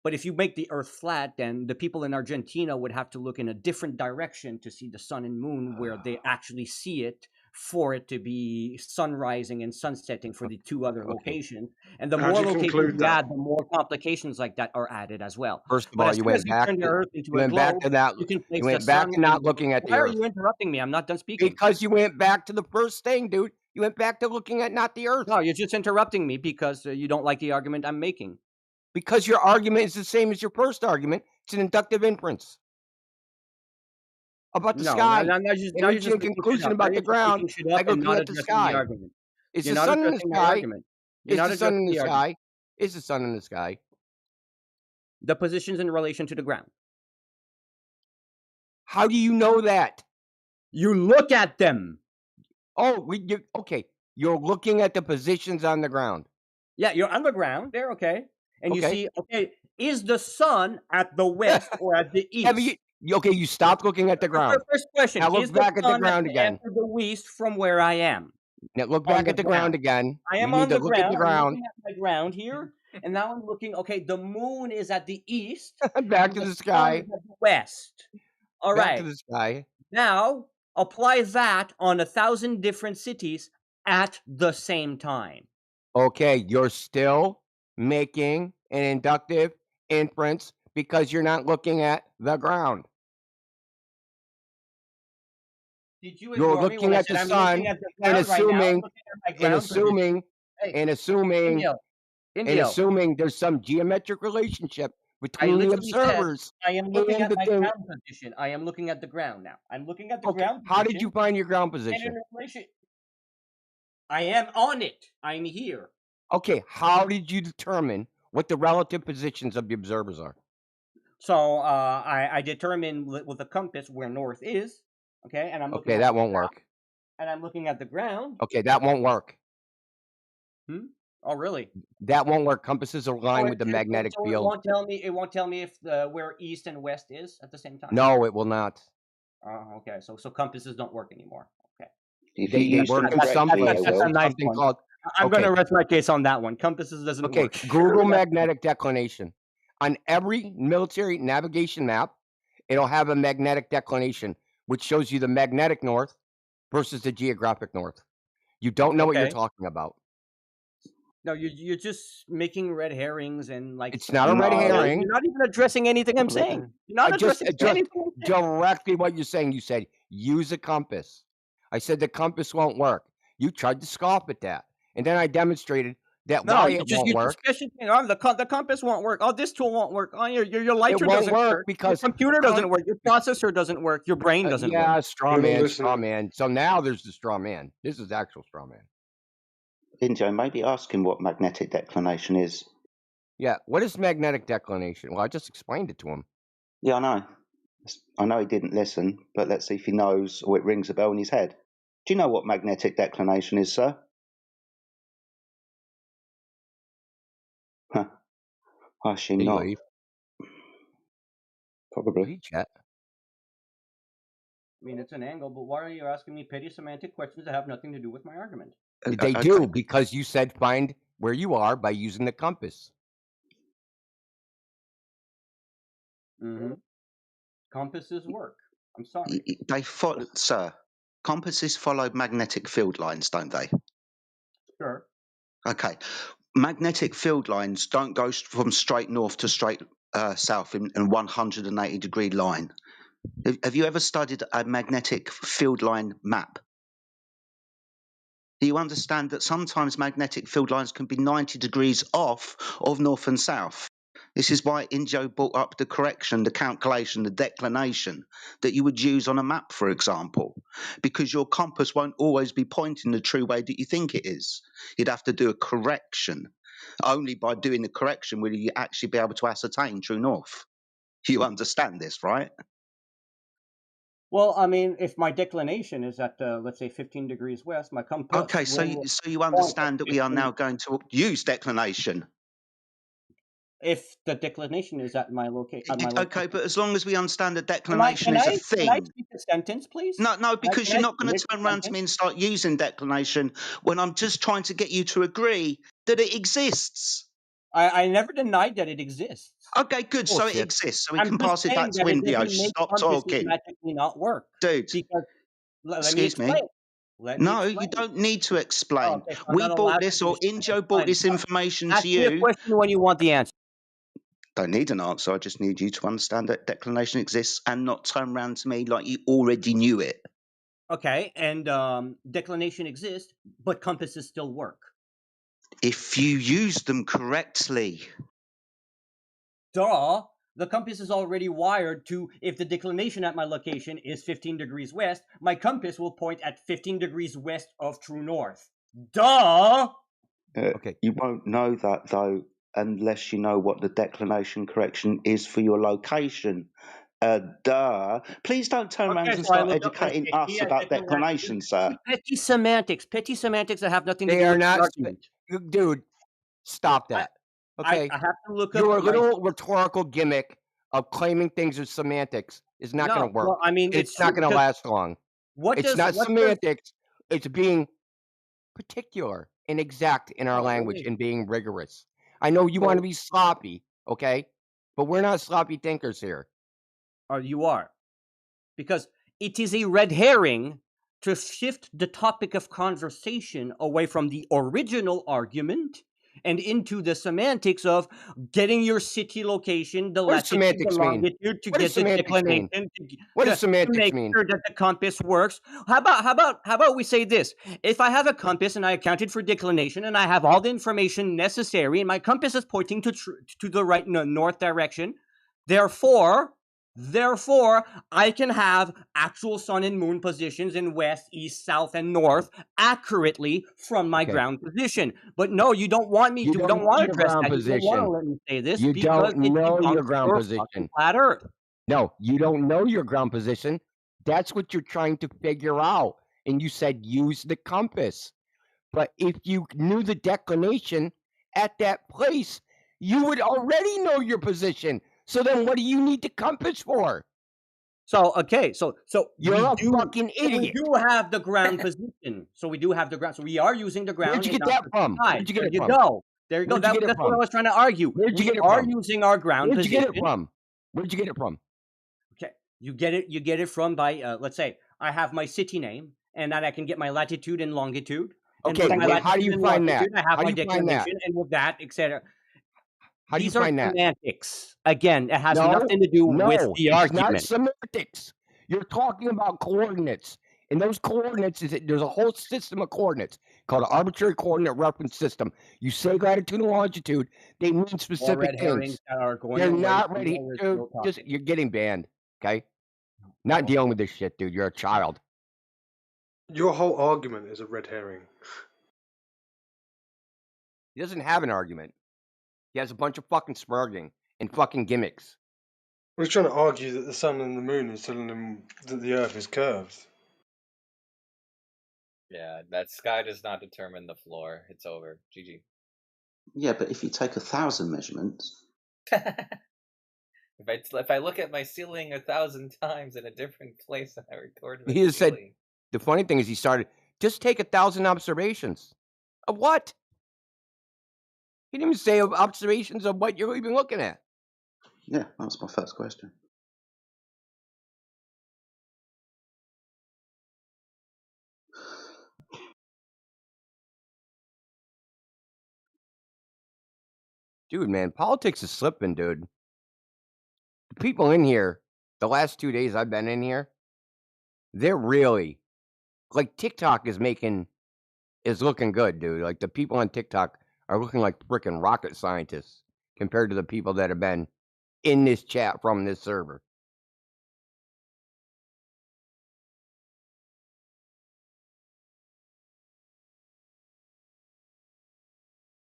But if you make the Earth flat, then the people in Argentina would have to look in a different direction to see the sun and moon where they actually see it for it to be sun rising and sun setting for the two other okay. locations. And the How more do you locations conclude you that? add, the more complications like that are added as well. First of But all, as you soon as went you back turn the to Earth into you a went back globe, to that. you can You place the went back sun to not in. looking at Why the are Earth you interrupting me? I'm not done speaking. because you went back to the first thing, dude. You went back to looking at not the Earth No, you're just interrupting me because you don't like the argument I'm making. because your argument is the same as your first argument. It's an inductive inference about the No, sky now and you're just reaching a making shit conclusion up. Now about you're the just ground making shit by up and looking not at the addressing the sky. argument. Is You're the not sun in the addressing my sky? argument. You're Is not the sun addressing in the the argument. sky? Is the sun in the sky? The positions in relation to the ground. How do you know that? You look at them. Oh, okay. You're looking at the positions on the ground. Yeah, you're on the ground. They're okay. And you Okay. see, okay, is the sun at the west or at the Yeah, but east? you stopped looking at the ground. First question, Now look is the back at the sun at ground the again. end of the west from where I am? Now look On back the at the ground ground. again. I We am need on to the look at the ground. I'm ground. looking at my ground here. And now I'm looking, okay, the moon is at the east. Back and to the sun sky. is at the west. All Back to right. the sky. Now, apply that on 1,000 different cities at the same time. Okay, you're still making an inductive inference because you're not looking at the ground. Did you You're ignore me when looking I at said the I'm sun looking at the and ground right now? I'm assuming looking at my ground position. Hey, and Indio. assuming there's some geometric relationship I between the literally said observers I am looking and at the my thing. ground position. I am looking at the ground now. I'm looking at the Okay, ground how position. did you find your ground And position? in relation, I am on it. I'm here. Okay, how did you determine what the relative positions of the observers are? So I determine with the compass where north is. Okay, and I'm looking Okay, at that the won't ground, work. and I'm looking at the ground. Okay, that won't work. Oh, really? That won't work. Compasses are aligned with the magnetic So field. it won't tell me if where east and west is at the same time. No, it will not. Oh, okay. So compasses don't work anymore. Okay. If you They use work them in some correctly, places. they That's a will. nice Something one. called. I'm Okay. going to rest my case on that one. Compasses doesn't Okay, work. Google magnetic declination. On every military navigation map, it'll have a magnetic declination, which shows you the magnetic north versus the geographic north. You don't know what you're Okay. talking about. No, you're just making red herrings and like. It's not a red herring. You're not even addressing anything I'm saying. You're I not just addressing addressed anything I'm saying. directly what you're saying. You said use a compass. I said the compass won't work. You tried to scoff at that, and then I demonstrated that No, why you it just won't work. the compass won't work. Oh, this tool won't work. Oh, your lighter won't doesn't work work. because Your computer doesn't work. Your processor doesn't work. Your brain doesn't yeah, work. straw man. So now there's the straw man. This is actual straw man. Indio, maybe ask him what magnetic declination is. Yeah, what is magnetic declination? Well, I just explained it to him. Yeah, I know. I know he didn't listen, but let's see if he knows or it rings a bell in his head. Do you know what magnetic declination is, sir? Huh. I assume Did he not. leave? Probably. Did he chat? I mean, it's an angle, but why are you asking me petty semantic questions that have nothing to do with my argument? They do, because you said find where you are by using the compass. Mm-hmm. Compasses work. I'm sorry. They follow, sir. Compasses follow magnetic field lines, don't they? Sure. Okay. Magnetic field lines don't go from straight north to straight south in a 180-degree line. Have you ever studied a magnetic field line map? Do you understand that sometimes magnetic field lines can be 90 degrees off of north and south? This is why Indio brought up the correction, the calculation, the declination that you would use on a map, for example, because your compass won't always be pointing the true way that you think it is. You'd have to do a correction. Only by doing the correction will you actually be able to ascertain true north. You understand this, right? Well, I mean, if my declination is at, let's say, 15 degrees west, my compass Okay, so will you point understand at that we are 15. now going to use declination. If the declination is at my location. Okay, but as long as we understand that Can I declination is a thing. speak a sentence, please? No, because Can you're I not going to finish a turn around to sentence? me and start using declination when I'm just trying to get you to agree that it exists. I never denied that it exists. Okay, good. So it Bullshit. exists. So we I'm can just pass it back saying to that it Indio. doesn't make Stop compasses talking. magically not work. Dude, Because let me excuse me. explain. Let me No, explain. you don't need to explain. Oh, okay, so I'm We not brought allowed to this, or explain. Indio brought Fine. this information Ask to me a you. question when you want the answer. Don't need an answer. I just need you to understand that declination exists and not turn around to me like you already knew it. Okay, and declination exists, but compasses still work. If you use them correctly. Duh. The compass is already wired to, if the declination at my location is 15 degrees west, my compass will point at 15 degrees west of true north. Duh! Okay. You won't know that, though, unless you know what the declination correction is for your location. Duh. Please don't turn around Okay, and so I start looked up educating 50 us as about declination. declination, sir. Petty semantics that have nothing to They do are with the not. argument. Dude, stop that. Okay. I have to look up Your little rhetorical gimmick of claiming things are semantics is not going to work. Well, I mean, It's not going to last long. It's not semantics. It's being particular and exact in our language really? and being rigorous. I know you want to be sloppy, okay? But we're not sloppy thinkers here. You are. Because it is a red herring to shift the topic of conversation away from the original argument and into the semantics of getting your city location, the What does latitude, the semantics mean? longitude to What does get the semantics mean? declination, What does to semantics make mean? sure that the compass works. How about we say this? If I have a compass and I accounted for declination and I have all the information necessary and my compass is pointing to the right north direction, therefore, I can have actual sun and moon positions in west, east, south, and north accurately from my ground position. But no, you don't want me You to. don't Don't want know to your address ground that. You don't want to position. let me say this You because don't it know debunks your ground your position. fucking flat Earth. No, you don't know your ground position. That's what you're trying to figure out. And you said use the compass. But if you knew the declination at that place, you would already know your position. So then what do you need the compass for? So okay, so you're a fucking idiot. We do have the ground position. So we do have the ground. So we are using the ground. Where'd you get that from? Where'd you get it from? Go. There you go. Where'd you get it That's what I from? was trying to argue. Where'd you We get it are from? using our ground Where'd you position. get it from? Where'd you get it from? Okay, you get it from by let's say I have my city name, and then I can get my latitude and longitude. And Okay, with my well, how do latitude you and find that? longitude, I have How my do you find that? declination, and with that, etc. How do you These are find that? semantics. Again, it has No, nothing to do with no, the it's argument. not semantics. You're talking about coordinates. And those coordinates, there's a whole system of coordinates called an arbitrary coordinate reference system. You say latitude and longitude, they mean More specific red herrings things. that are going They're away not from ready. what we're Dude, still talking. you're getting banned, okay? Not dealing with this shit, dude. You're a child. Your whole argument is a red herring. He doesn't have an argument. He has a bunch of fucking smirking and fucking gimmicks. We're trying to argue that the sun and the moon is telling him that the earth is curved. Yeah, that sky does not determine the floor. It's over. GG. Yeah, but if you take 1,000 measurements, If I look at my ceiling 1,000 times in a different place and I record my He just said, ceiling. the funny thing is he started, just take 1,000 observations. Of what? He didn't even say observations of what you're even looking at. yeah, that was my first question. Dude, man, politics is slipping, dude. The people in here, the last 2 days I've been in here, they're really, like, TikTok is looking good, dude. Like, the people on TikTok are looking like freaking rocket scientists compared to the people that have been in this chat from this server.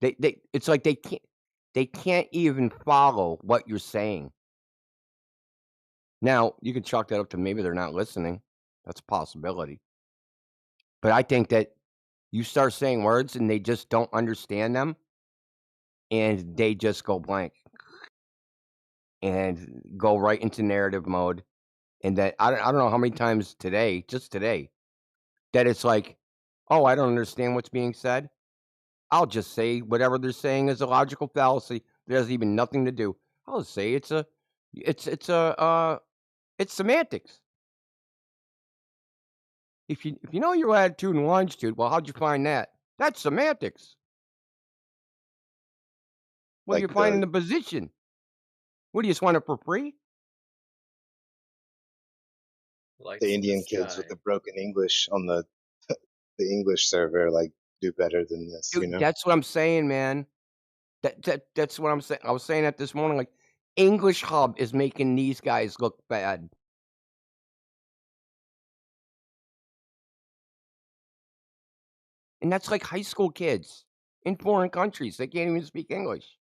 It's like they can't even follow what you're saying. Now, you can chalk that up to maybe they're not listening. That's a possibility. But I think that you start saying words and they just don't understand them and they just go blank and go right into narrative mode. And that I don't know how many times today, just today, that it's like, oh, I don't understand what's being said. I'll just say whatever they're saying is a logical fallacy. That has even nothing to do. I'll just say it's semantics. If you know your latitude and longitude, well, how'd you find that? That's semantics. Well, Like you're finding the position. What do you just want it for free? Lights the in the Indian kids sky. with the broken English on the English server like do better than this, you Dude, know? that's what I'm saying, man. That's what I'm saying. I was saying that this morning. Like, English Hub is making these guys look bad. And that's like high school kids in foreign countries. They can't even speak English.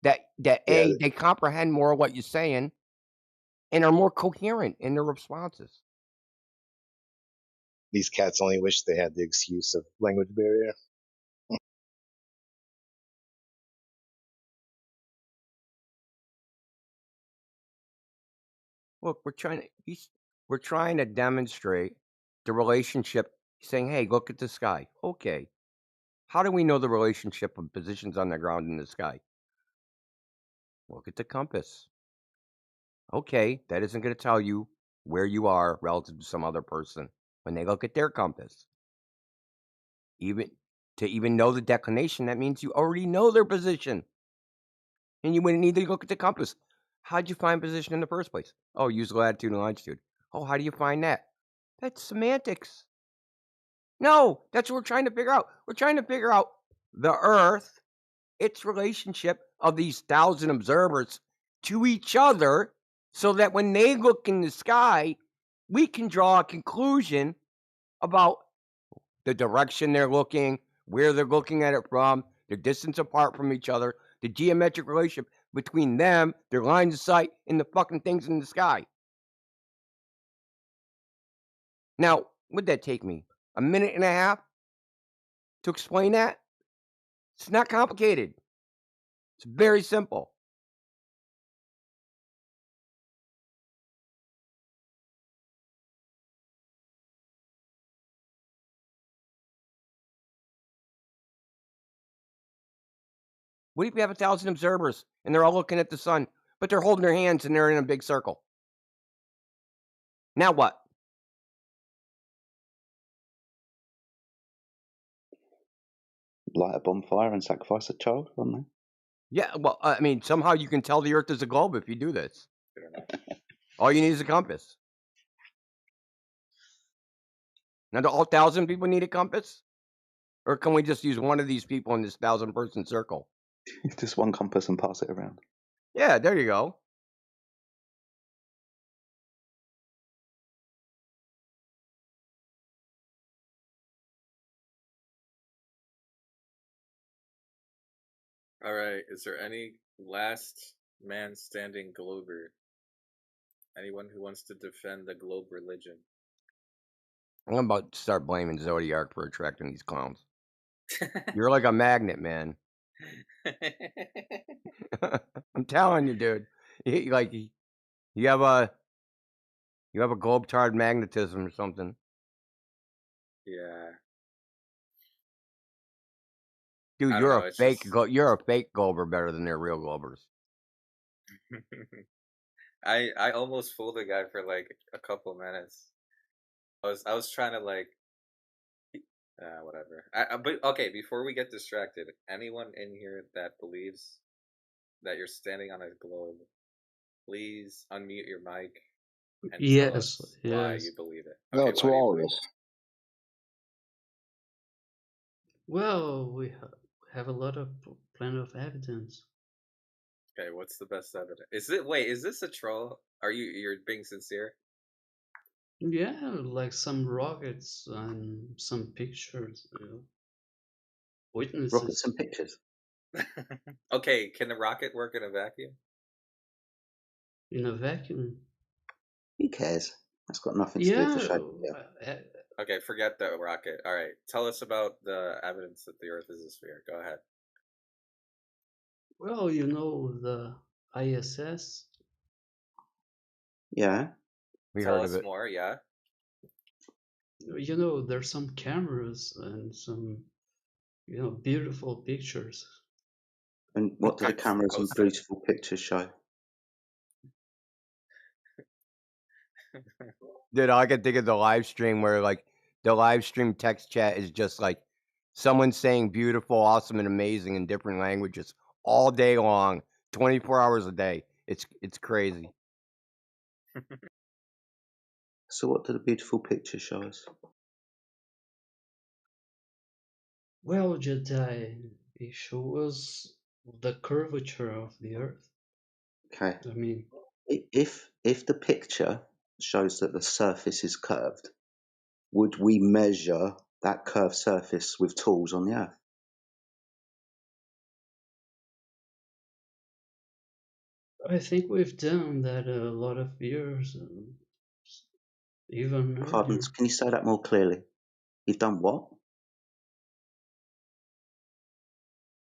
That Yeah, they comprehend more of what you're saying and are more coherent in their responses. these cats only wish they had the excuse of language barrier. Look, we're trying to demonstrate the relationship, saying, hey, look at the sky. Okay. How do we know the relationship of positions on the ground in the sky? Look at the compass. Okay, that isn't going to tell you where you are relative to some other person when they look at their compass. Even know the declination, that means you already know their position. And you wouldn't need to look at the compass. How'd you find position in the first place? Oh, use latitude and longitude. Oh, how do you find that? That's semantics. No, that's what we're trying to figure out. We're trying to figure out the Earth, its relationship of these 1,000 observers to each other, so that when they look in the sky, we can draw a conclusion about the direction they're looking, where they're looking at it from, their distance apart from each other, the geometric relationship between them, their lines of sight, and the fucking things in the sky. Now, would that take me? A minute and a half to explain that? It's not complicated. It's very simple. What if you have 1,000 observers and they're all looking at the sun, but they're holding their hands and they're in a big circle? Now what? Light a bonfire and sacrifice a child, wouldn't they? Yeah, well, I mean, somehow you can tell the Earth is a globe if you do this. All you need is a compass. Now, do all 1,000 people need a compass? Or can we just use one of these people in this 1,000-person circle? Just one compass and pass it around. Yeah, there you go. All right. Is there any last man standing glober? Anyone who wants to defend the globe religion? I'm about to start blaming Zodiac for attracting these clowns. You're like a magnet, man. I'm telling you, dude. You have a globe-tard magnetism or something. Yeah. Dude, I don't you're know. a It's fake just you're a fake Glober better than they're real Globers. I almost fooled a guy for like a couple minutes. I was trying to like whatever. But okay, before we get distracted, anyone in here that believes that you're standing on a globe, please unmute your mic and tell Yes, us why yes. you believe it. No, Okay, it's why do you believe walrus. it? Well, we have a lot of plenty of evidence. Okay, what's the best evidence? Is this a troll? You're being sincere? Yeah, like some rockets and some pictures, Rockets witnesses and pictures. Okay, can a rocket work in a vacuum? in a vacuum. Who cares? That's got nothing to do with the Yeah, shape. Yeah. Okay, forget the rocket. All right, tell us about the evidence that the Earth is a sphere. Go ahead. well, the ISS. Yeah. We Tell heard of us it. more. Yeah. There's some cameras and some, beautiful pictures. And what do the cameras and Post it. beautiful pictures show? Dude, all I can think of the live stream where like the live stream text chat is just like someone saying beautiful, awesome, and amazing in different languages all day long, 24 hours a day. It's crazy. So what do the beautiful pictures show us? Well, Jedi, it shows the curvature of the Earth. Okay. I mean, If the picture shows that the surface is curved, would we measure that curved surface with tools on the Earth? I think we've done that a lot of years, even Pardon, earlier. can you say that more clearly? You've done what?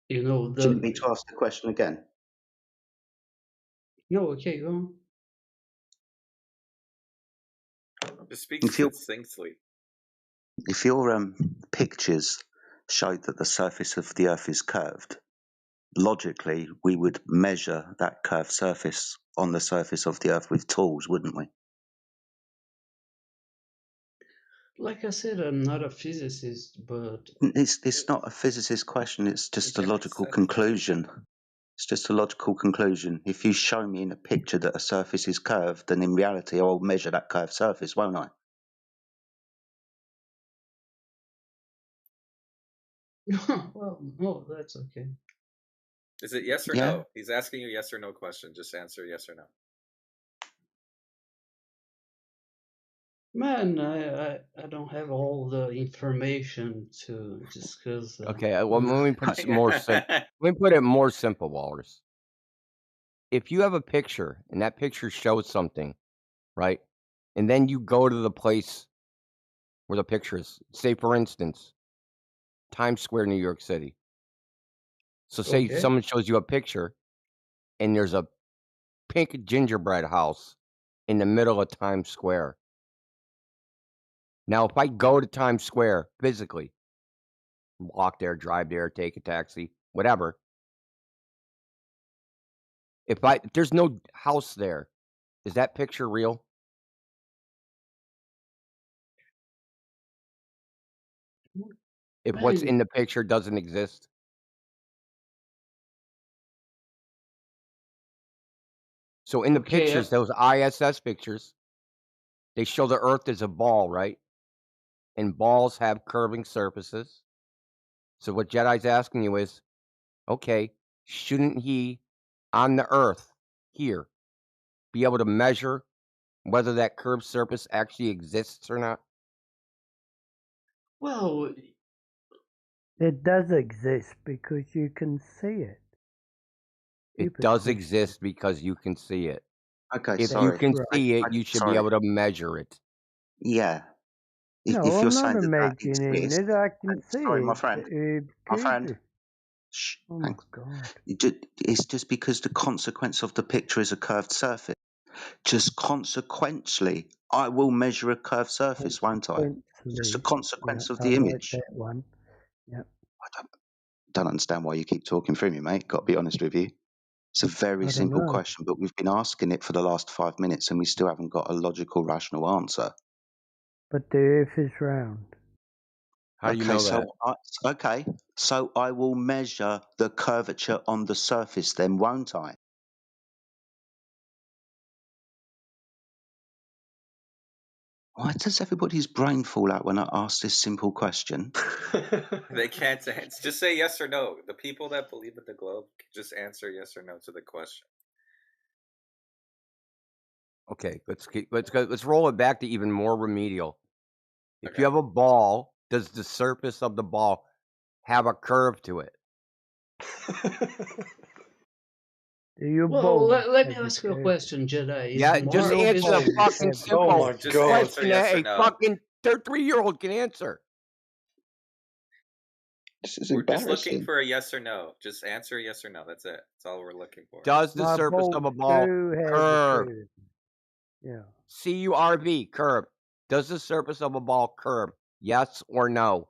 Do you need me to ask the question again? No, okay, go on. Just speak If your succinctly. pictures showed that the surface of the Earth is curved, logically we would measure that curved surface on the surface of the Earth with tools, wouldn't we? Like I said, I'm not a physicist, but It's not a physicist question. It's just a logical conclusion. It's just a logical conclusion. If you show me in a picture that a surface is curved, then in reality I'll measure that curved surface, won't I? well, no, that's okay. Is it yes or Yeah. no? He's asking you yes or no question. Just answer yes or no. Man, I don't have all the information to discuss. Okay, well, let me put it more simple. Let me put it more simple, Walrus. If you have a picture and that picture shows something, right, and then you go to the place where the picture is, say for instance, Times Square, New York City. So say Okay. someone shows you a picture and there's a pink gingerbread house in the middle of Times Square. Now, if I go to Times Square physically, walk there, drive there, take a taxi, whatever. If there's no house there, is that picture real? If what's in the picture doesn't exist? So in the pictures, those ISS pictures, they show the Earth as a ball, right? And balls have curving surfaces. So what Jedi's asking you is, okay, shouldn't he, on the Earth here, be able to measure whether that curved surface actually exists or not? Well, it does exist because you can see it. It does exist because you can see it. Okay, If sorry. you can see it, you should be sorry. able to measure it. Yeah. No, I'm not saying that imagining exists, it. I can see sorry, my it. friend, my friend. Shh, Oh my God. It's just because the consequence of the picture is a curved surface. Just consequentially, I will measure a curved surface, won't I? Just a consequence of I the like image. that one. Yep. I don't understand why you keep talking through me, mate. Got to be honest with you. It's a very I don't simple know. question, but we've been asking it for the last 5 minutes and we still haven't got a logical, rational answer. But the Earth is round. How do you know that? So I will measure the curvature on the surface then, won't I? Why does everybody's brain fall out when I ask this simple question? They can't answer. Just say yes or no. The people that believe in the globe can just answer yes or no to the question. Okay, let's roll it back to even more remedial. If you have a ball, does the surface of the ball have a curve to it? Well, let me ask you a question, Jedi. Yeah, just answer the fucking simple question that a fucking 3-year-old can answer. This is We're just looking embarrassing. for a yes or no. Just answer yes or no. That's it. That's all we're looking for. Does the surface of a ball curve? Yeah. C-U-R-V, curve. Does the surface of a ball curve? Yes or no?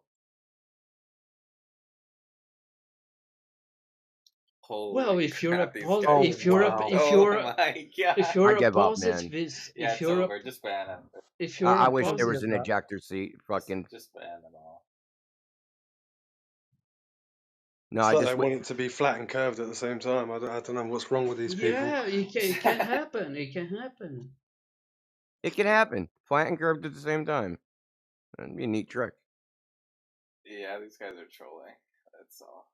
Well, if you're a if you're a positivist, if you're a just ban him. if you're I a wish there was positive, an ejector seat. Fucking. Just ban them all. No, it's I like just they want it to be flat and curved at the same time. I don't know what's wrong with these people. yeah, it can happen. It can happen. It can happen. Flat and curved at the same time. That'd be a neat trick. Yeah, these guys are trolling. That's all.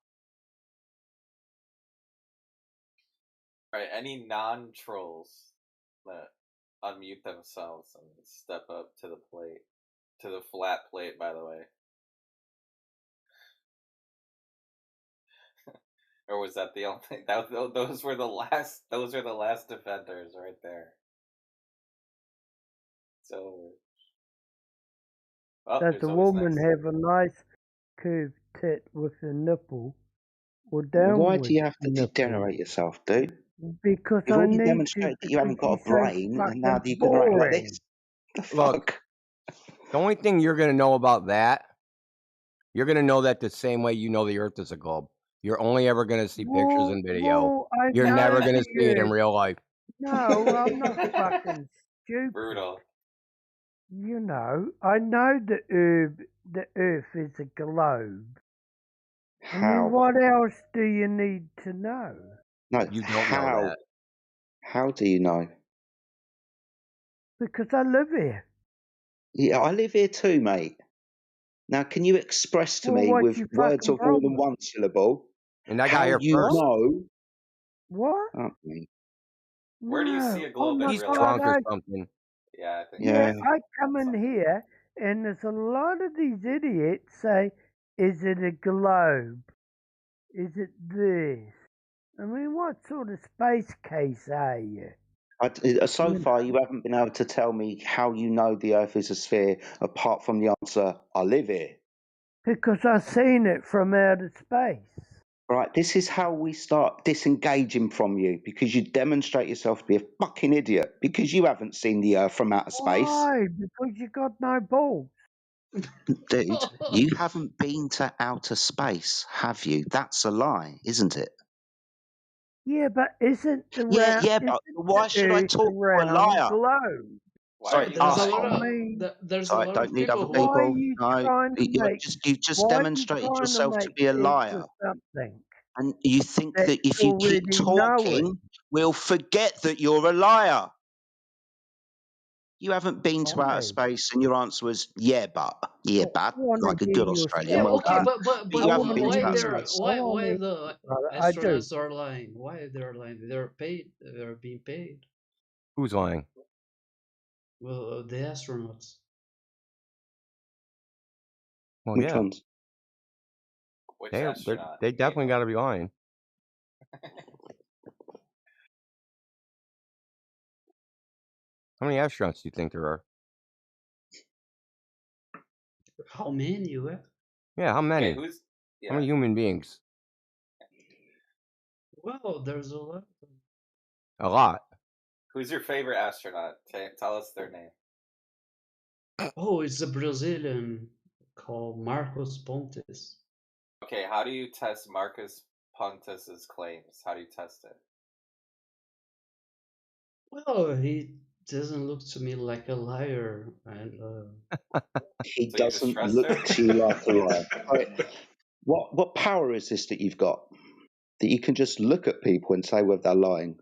Alright, any non-trolls that unmute themselves and step up to the plate. To the flat plate, by the way. Or was that the only those were the last defenders right there. It's over. Oh, Does there's the always woman next. have a nice curved tit with a nipple or Why downward do you have to nipple? degenerate yourself, dude? Because You've I already need to, demonstrated that you haven't because got a you're so brain, and now fucking you're going to act like boring. this. The fuck? Look, the only thing you're going to know about that, you're going to know that the same way you know the Earth is a globe. You're only ever going to see pictures and video. You're never going to see it in real life. No, I'm not fucking stupid. Brutal. You know, I know the Earth is a globe. I mean, what else do you need to know? No, you don't know that. How do you know? Because I live here. Yeah, I live here too, mate. Now, can you express to me what's with your words fucking of more than problem? one syllable And I got here you first. know? What? Where do you see a globe in He's real drunk life? or something. Yeah, I think. Yeah, I come in here and there's a lot of these idiots say, is it a globe? Is it this? I mean, what sort of space case are you? So far, you haven't been able to tell me how you know the Earth is a sphere, apart from the answer, I live here. Because I've seen it from outer space. Right, this is how we start disengaging from you, because you demonstrate yourself to be a fucking idiot, because you haven't seen the Earth from outer space. Why? Because you got no balls. Dude, you haven't been to outer space, have you? That's a lie, isn't it? Yeah, but isn't the but why should I talk to a liar? Globe? Sorry, There's a lot of there's a lot don't of need people other who. Why are people. you No, trying to make? you just Why are you demonstrated trying yourself to to make be a sense liar. of something? And you think that that if you keep already know talking, we'll forget that you're a liar. You haven't been to outer space, and your answer was, yeah, but. Like a good Australian. Yeah, Well okay, done. but you haven't been why to outer they're space. why the I do. astronauts are lying? Why they're lying? They're paid. They're being paid. Who's lying? Well, the astronauts. Well, Which yeah. ones? Which They astronaut? definitely got to be lying. How many astronauts do you think there are? How many? What? Yeah, how many? Okay, who's How many human beings? Well, there's a lot. A lot. Who's your favorite astronaut? Tell us their name. Oh, it's a Brazilian called Marcos Pontes. Okay, how do you test Marcus Pontus's claims? How do you test it? Well, he doesn't look to me like a liar, and He So you just doesn't trust look him? to you like a liar. Right. What power is this that you've got? That you can just look at people and say whether they're lying?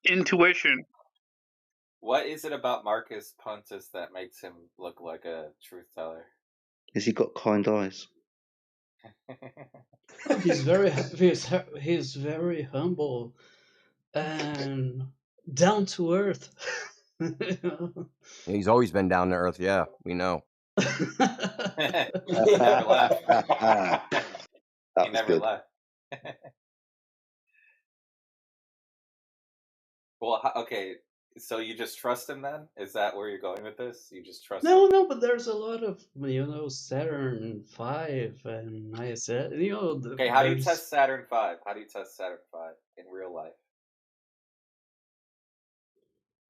Intuition. What is it about Marcus Pontus that makes him look like a truth teller? Has he got kind eyes? he's very humble and down to earth. He's always been down to earth. Yeah, we know. He never left. That He was never good. left. Well, okay, so you just trust him then? Is that where you're going with this? You just trust him? No, but there's a lot of Saturn V and ISS. Okay, how do you test Saturn V? How do you test Saturn V in real life?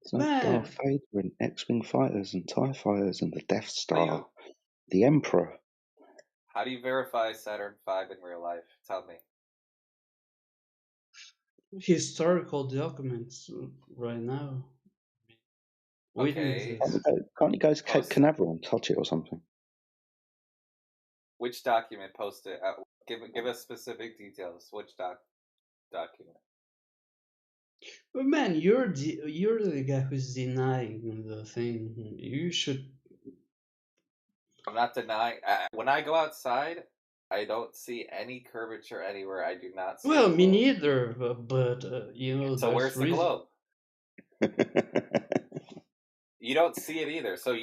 It's like Darth Vader and X-wing fighters and TIE fighters and the Death Star, the Emperor. How do you verify Saturn V in real life? Tell me. Historical documents right now. Okay. Can't you go to Cape Canaveral and touch it or something? Which document? Post it. Give us specific details. Which document? But man, you're the guy who's denying the thing. You should. I'm not denying. When I go outside, I don't see any curvature anywhere. I do not see. Well, me neither. But So where's the globe? You don't see it either. So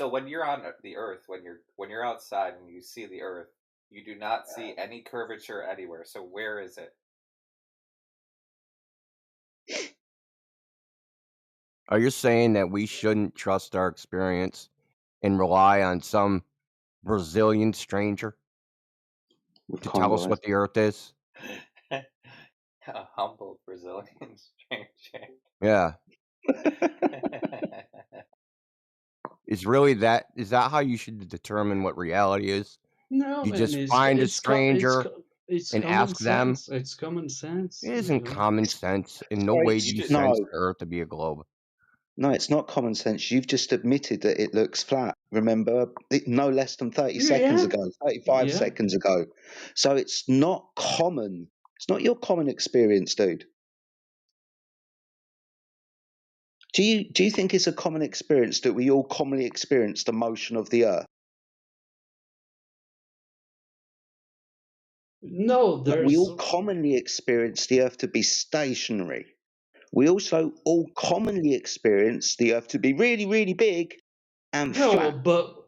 when you're on the Earth, when you're outside and you see the Earth, you do not see any curvature anywhere. So where is it? Are you saying that we shouldn't trust our experience and rely on some Brazilian stranger to tell us what the Earth is? A humble Brazilian stranger. Yeah. Is that how you should determine what reality is? No, you man, just find a stranger it's and common ask them. sense. It's common sense. It isn't common sense. In no Sorry, way do you no. sense the Earth to be a globe. No, it's not common sense. You've just admitted that it looks flat. Remember, no less than 30 seconds ago, 35 seconds ago. So it's not common. It's not your common experience, dude. Do you think it's a common experience that we all commonly experience the motion of the Earth? No, we all commonly experience the Earth to be stationary. We also all commonly experience the Earth to be really, really big and flat. But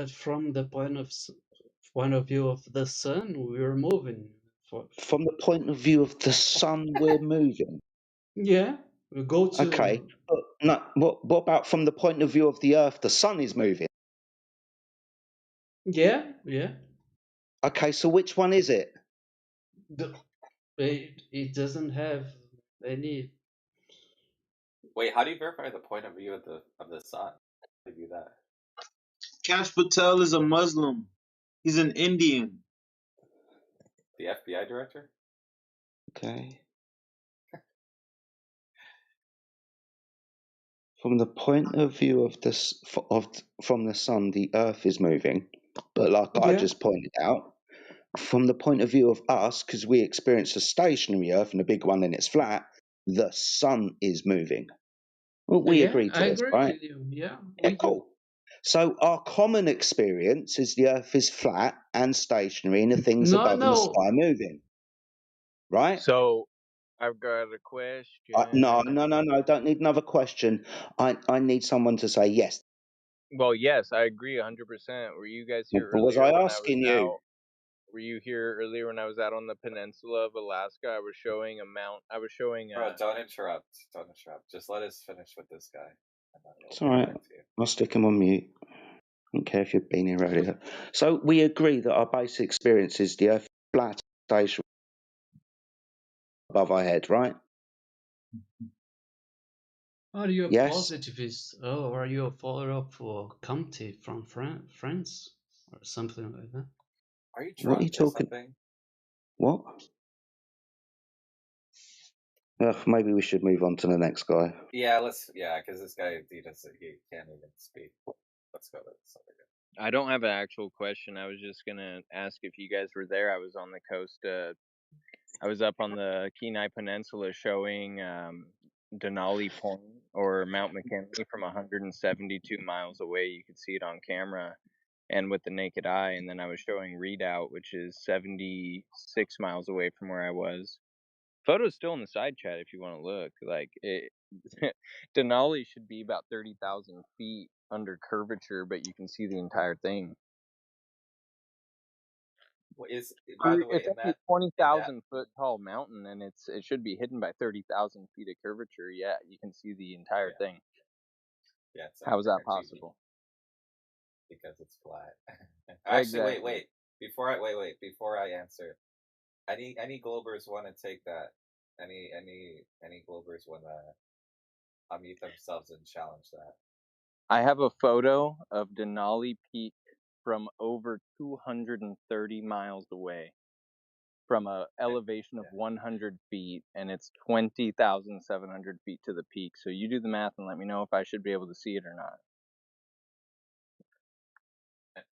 from the point of view of the sun, we're moving. From the point of view of the sun, we're moving. Yeah, we go to. Okay, but no. What about from the point of view of the Earth? The sun is moving. Yeah. Okay, so which one is it? It doesn't have any. Wait, how do you verify the point of view of the sun? How do you do that? Kash Patel is a Muslim. He's an Indian. The FBI director? Okay. From the point of view of this, from the sun, the Earth is moving, but like I just pointed out, from the point of view of us, because we experience a stationary Earth and a big one and it's flat, the sun is moving. Well, we agreed to this, right? With you. Yeah. Cool. So our common experience is the Earth is flat and stationary, and the things above in the sky moving, right? So I've got a question. No. Don't need another question. I need someone to say yes. Well, yes, I agree 100%. Were you guys here Was earlier I when asking I was you? out? were you here earlier when I was out on the peninsula of Alaska? I was showing a mount. I was showing. Bro, don't interrupt. Don't interrupt. Just let us finish with this guy. It's all right. I'll stick him on mute. I don't care if you've been here earlier. So we agree that our basic experience is the Earth flat station above our head, right? Are you a Yes. positivist? Oh, are you a follower of Comte from France or something like that? Are you What are you drunk or talking? something? What? Ugh, maybe we should move on to the next guy. Yeah, because this guy, he can't even speak. Let's go to this other guy. I don't have an actual question. I was just gonna ask if you guys were there. I was on the coast. I was up on the Kenai Peninsula showing Denali Point or Mount McKinley from 172 miles away. You could see it on camera and with the naked eye. And then I was showing Redoubt, which is 76 miles away from where I was. Photo's still in the side chat if you want to look. Like it, Denali should be about 30,000 feet under curvature, but you can see the entire thing. By the way, It's only 20,000 foot tall mountain, and it should be hidden by 30,000 feet of curvature. Yeah, you can see the entire thing. Yeah. It's How is that possible? Because it's flat. Actually, Exactly. wait. Before I answer, any Globers want to take that? Any Globers want to unmute themselves and challenge that? I have a photo of Denali Peak from over 230 miles away, from a elevation of 100 feet, and it's 20,700 feet to the peak. So you do the math and let me know if I should be able to see it or not.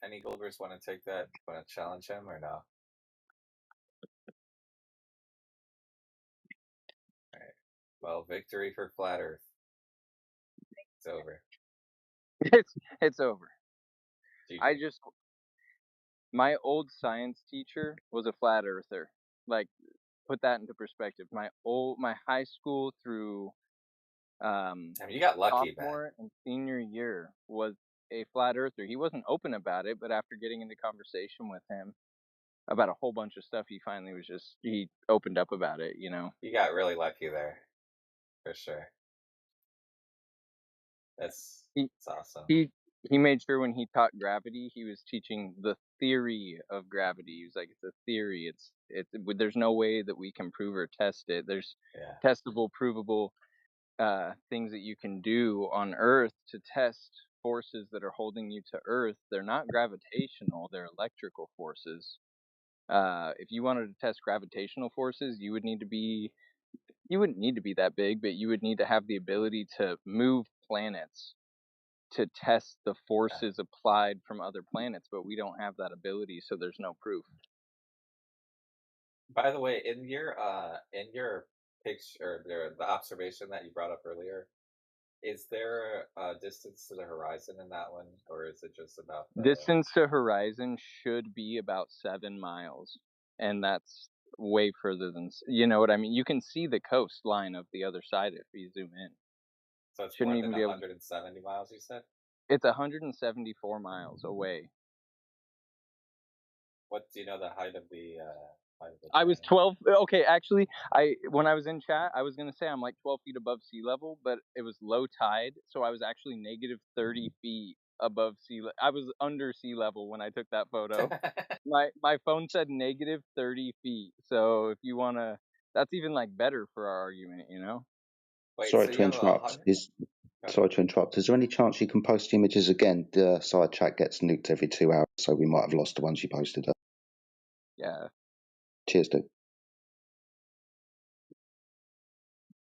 Any Globers want to take that? Want to challenge him or no? All right. Well, victory for Flat Earth. It's over. It's over. My old science teacher was a flat earther. Like, put that into perspective. My high school through you got lucky, sophomore and senior year was a flat earther. He wasn't open about it, but after getting into conversation with him about a whole bunch of stuff, he finally he opened up about it, you know. You got really lucky there, for sure. That's awesome. He made sure when he taught gravity, he was teaching the theory of gravity. He was like, it's a theory. There's no way that we can prove or test it. There's testable, provable things that you can do on Earth to test forces that are holding you to Earth. They're not gravitational, they're electrical forces. If you wanted to test gravitational forces, you wouldn't need to be that big, but you would need to have the ability to move planets to test the forces applied from other planets, but we don't have that ability, so there's no proof. By the way, in your picture, the observation that you brought up earlier, is there a distance to the horizon in that one, or is it just about distance to horizon should be about 7 miles, and that's way further than, you know what I mean? You can see the coastline of the other side if you zoom in. So it's more than 170 miles, you said? It's 174 miles away. What do you know the height of the I was 12. Okay, actually, when I was in chat, I was gonna say I'm like 12 feet above sea level, but it was low tide, so I was actually negative 30 feet above sea level. I was under sea level when I took that photo. my phone said negative 30 feet. So if you wanna, that's even like better for our argument, you know. Sorry to interrupt. Sorry to interrupt. Is there any chance you can post images again? The side chat gets nuked every 2 hours, so we might have lost the ones you posted. Yeah. Cheers, dude.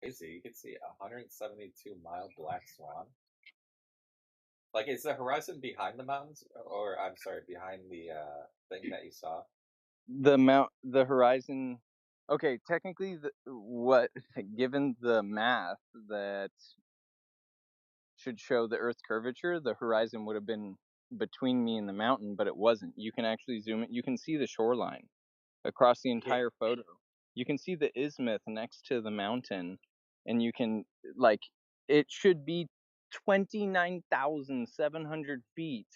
Crazy. You can see 172-mile black swan. Like, is the horizon behind the mountains, or I'm sorry, behind the thing that you saw? The horizon. Okay, technically, given the math that should show the Earth's curvature, the horizon would have been between me and the mountain, but it wasn't. You can actually zoom it. You can see the shoreline across the entire photo. You can see the isthmus next to the mountain, and you can, like, it should be 29,700 feet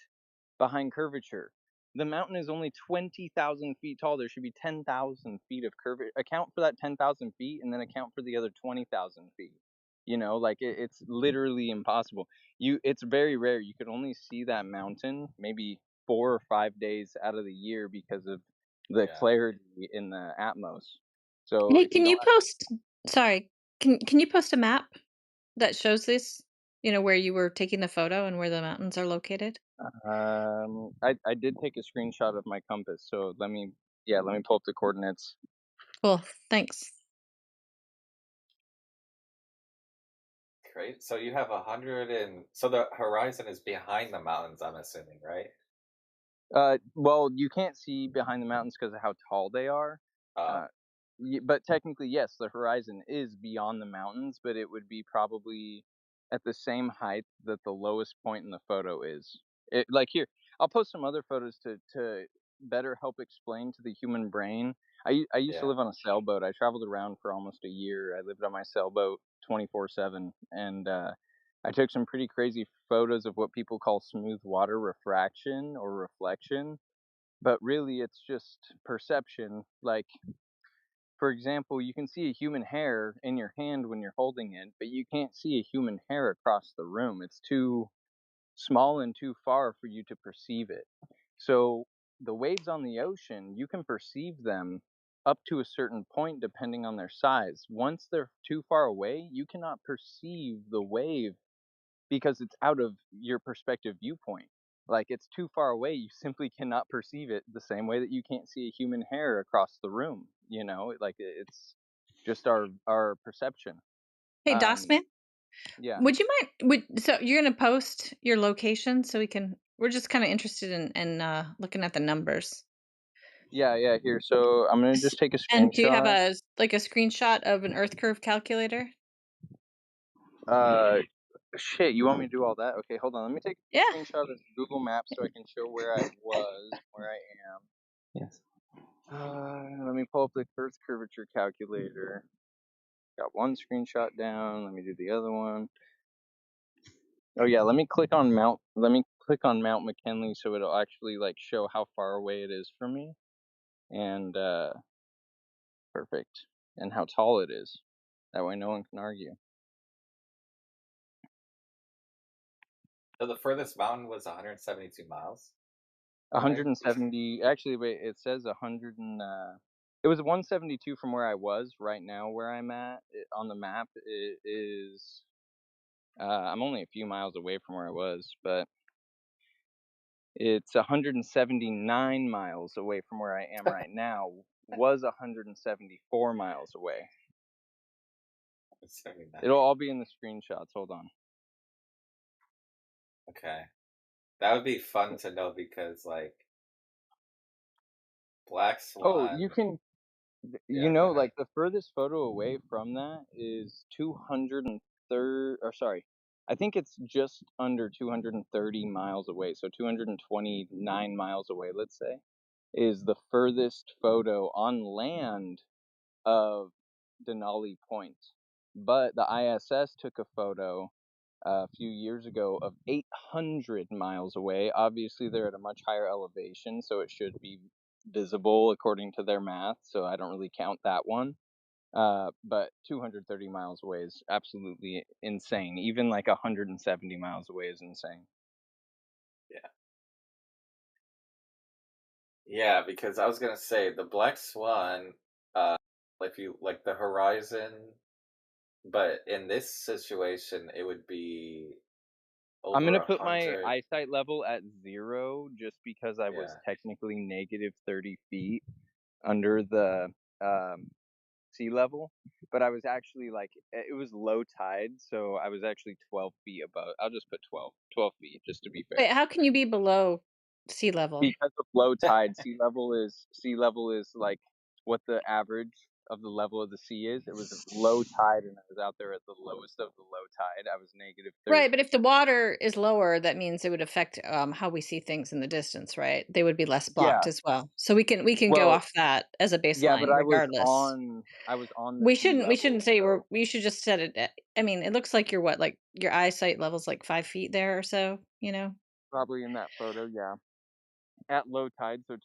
behind curvature. The mountain is only 20,000 feet tall. There should be 10,000 feet of curvature. Account for that 10,000 feet, and then account for the other 20,000 feet. You know, like it's literally impossible. It's very rare. You could only see that mountain maybe 4 or 5 days out of the year because of the clarity in the Atmos. So Hey, if you can don't you post? Sorry, can you post a map that shows this? You know, where you were taking the photo and where the mountains are located. I did take a screenshot of my compass, so let me pull up the coordinates. Cool, thanks. Great. So you have 100 and so the horizon is behind the mountains, I'm assuming, right? Well, you can't see behind the mountains because of how tall they are. But technically, yes, the horizon is beyond the mountains, but it would be probably at the same height that the lowest point in the photo is. Like here, I'll post some other photos to better help explain to the human brain. I used to live on a sailboat. I traveled around for almost a year. I lived on my sailboat 24/7, and I took some pretty crazy photos of what people call smooth water refraction or reflection, but really it's just perception. Like, for example, you can see a human hair in your hand when you're holding it, but you can't see a human hair across the room. It's too small and too far for you to perceive it. So the waves on the ocean, you can perceive them up to a certain point depending on their size. Once they're too far away, you cannot perceive the wave because it's out of your perspective viewpoint. Like, it's too far away, you simply cannot perceive it the same way that you can't see a human hair across the room, you know? Like, it's just our perception. Hey, Dossman, Yeah. would you mind? So you're gonna post your location so we can? We're just kind of interested in looking at the numbers. Yeah, here. So I'm gonna just take a And do you have screenshot. a screenshot of an Earth curve calculator? Shit, you want me to do all that? Okay, hold on. Let me take a Yeah. screenshot of Google Maps so I can show where I was, where I am. Yes. Let me pull up the Earth curvature calculator. Got one screenshot down. Let me do the other one. Oh yeah, let me click on Mount McKinley so it'll actually like show how far away it is from me. And perfect. And how tall it is. That way no one can argue. So the furthest mountain was 172 miles. 170. Actually, wait. It says 100 and. It was 172 from where I was. Right now, where I'm at on the map, it is. I'm only a few miles away from where I was, but it's 179 miles away from where I am right now. Was 174 miles away. It'll all be in the screenshots. Hold on. Okay. That would be fun to know because, like, Black Swan. Oh, you can. Yeah, know, go ahead. like the furthest photo away from that is 230. Or sorry, I think it's just under 230 miles away. So 229 miles away, let's say, is the furthest photo on land of Denali Point. But the ISS took a photo a few years ago of 800 miles away. Obviously, they're at a much higher elevation, so it should be visible according to their math. So I don't really count that one. But 230 miles away is absolutely insane. Even like 170 miles away is insane. Yeah. Yeah, because I was gonna say the Black Swan, if you like the horizon, but in this situation it would be I'm over gonna put my 100. eyesight level at 0 just because I was Yeah. technically negative 30 feet under the sea level, but I was actually like, it was low tide, so I was actually 12 feet above. I'll just put 12 feet just to be fair. Wait, how can you be below sea level? Because of low tide, sea level is like what the average of the level of the sea is. It was low tide, and I was out there at the lowest of the low tide. I was negative 30. Right, but if the water is lower, that means it would affect how we see things in the distance, right? They would be less blocked Yeah. as well. So we can go Well, off that as a yeah, but baseline, regardless. I was on the We sea level. shouldn't say we should just set it at, I mean, it looks like you're what, like your eyesight level's like 5 feet there or so, you know? Probably in that photo, yeah. at low tide, so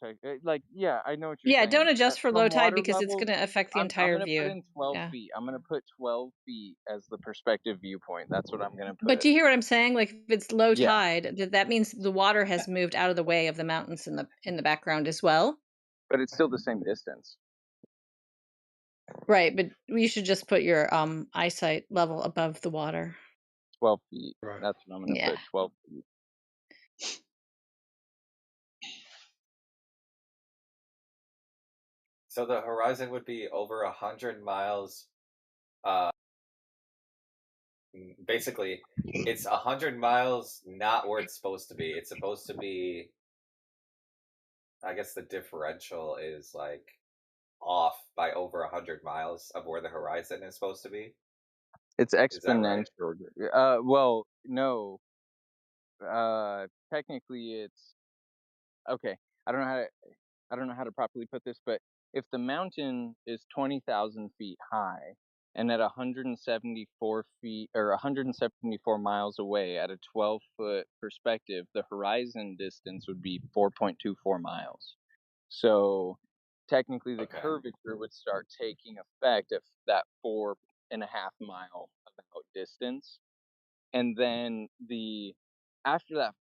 like, yeah, I know what you're Yeah, saying. don't adjust for low From tide water because it's levels, gonna affect the I'm entire gonna put view. in 12 Yeah. feet. I'm gonna put 12 feet as the perspective viewpoint. That's what I'm gonna But put. do you hear what I'm saying? Like, if it's low Yeah, tide, that means the water has moved out of the way of the mountains in the background as well. but it's still the same distance. Right, but you should just put your eyesight level above the water. 12 feet. Right. That's what I'm gonna Yeah. put. 12 feet. So the horizon would be over 100 miles. Basically, it's 100 miles not where it's supposed to be. It's supposed to be, I guess the differential is like off by over 100 miles of where the horizon is supposed to be. It's Is that right? exponential. Well, no. Technically, it's okay. I don't know how to properly put this, but if the mountain is 20,000 feet high and at 174 feet or 174 miles away at a 12-foot perspective, the horizon distance would be 4.24 miles. So technically, the curvature would start taking effect at that 4.5 mile about distance, and then after that,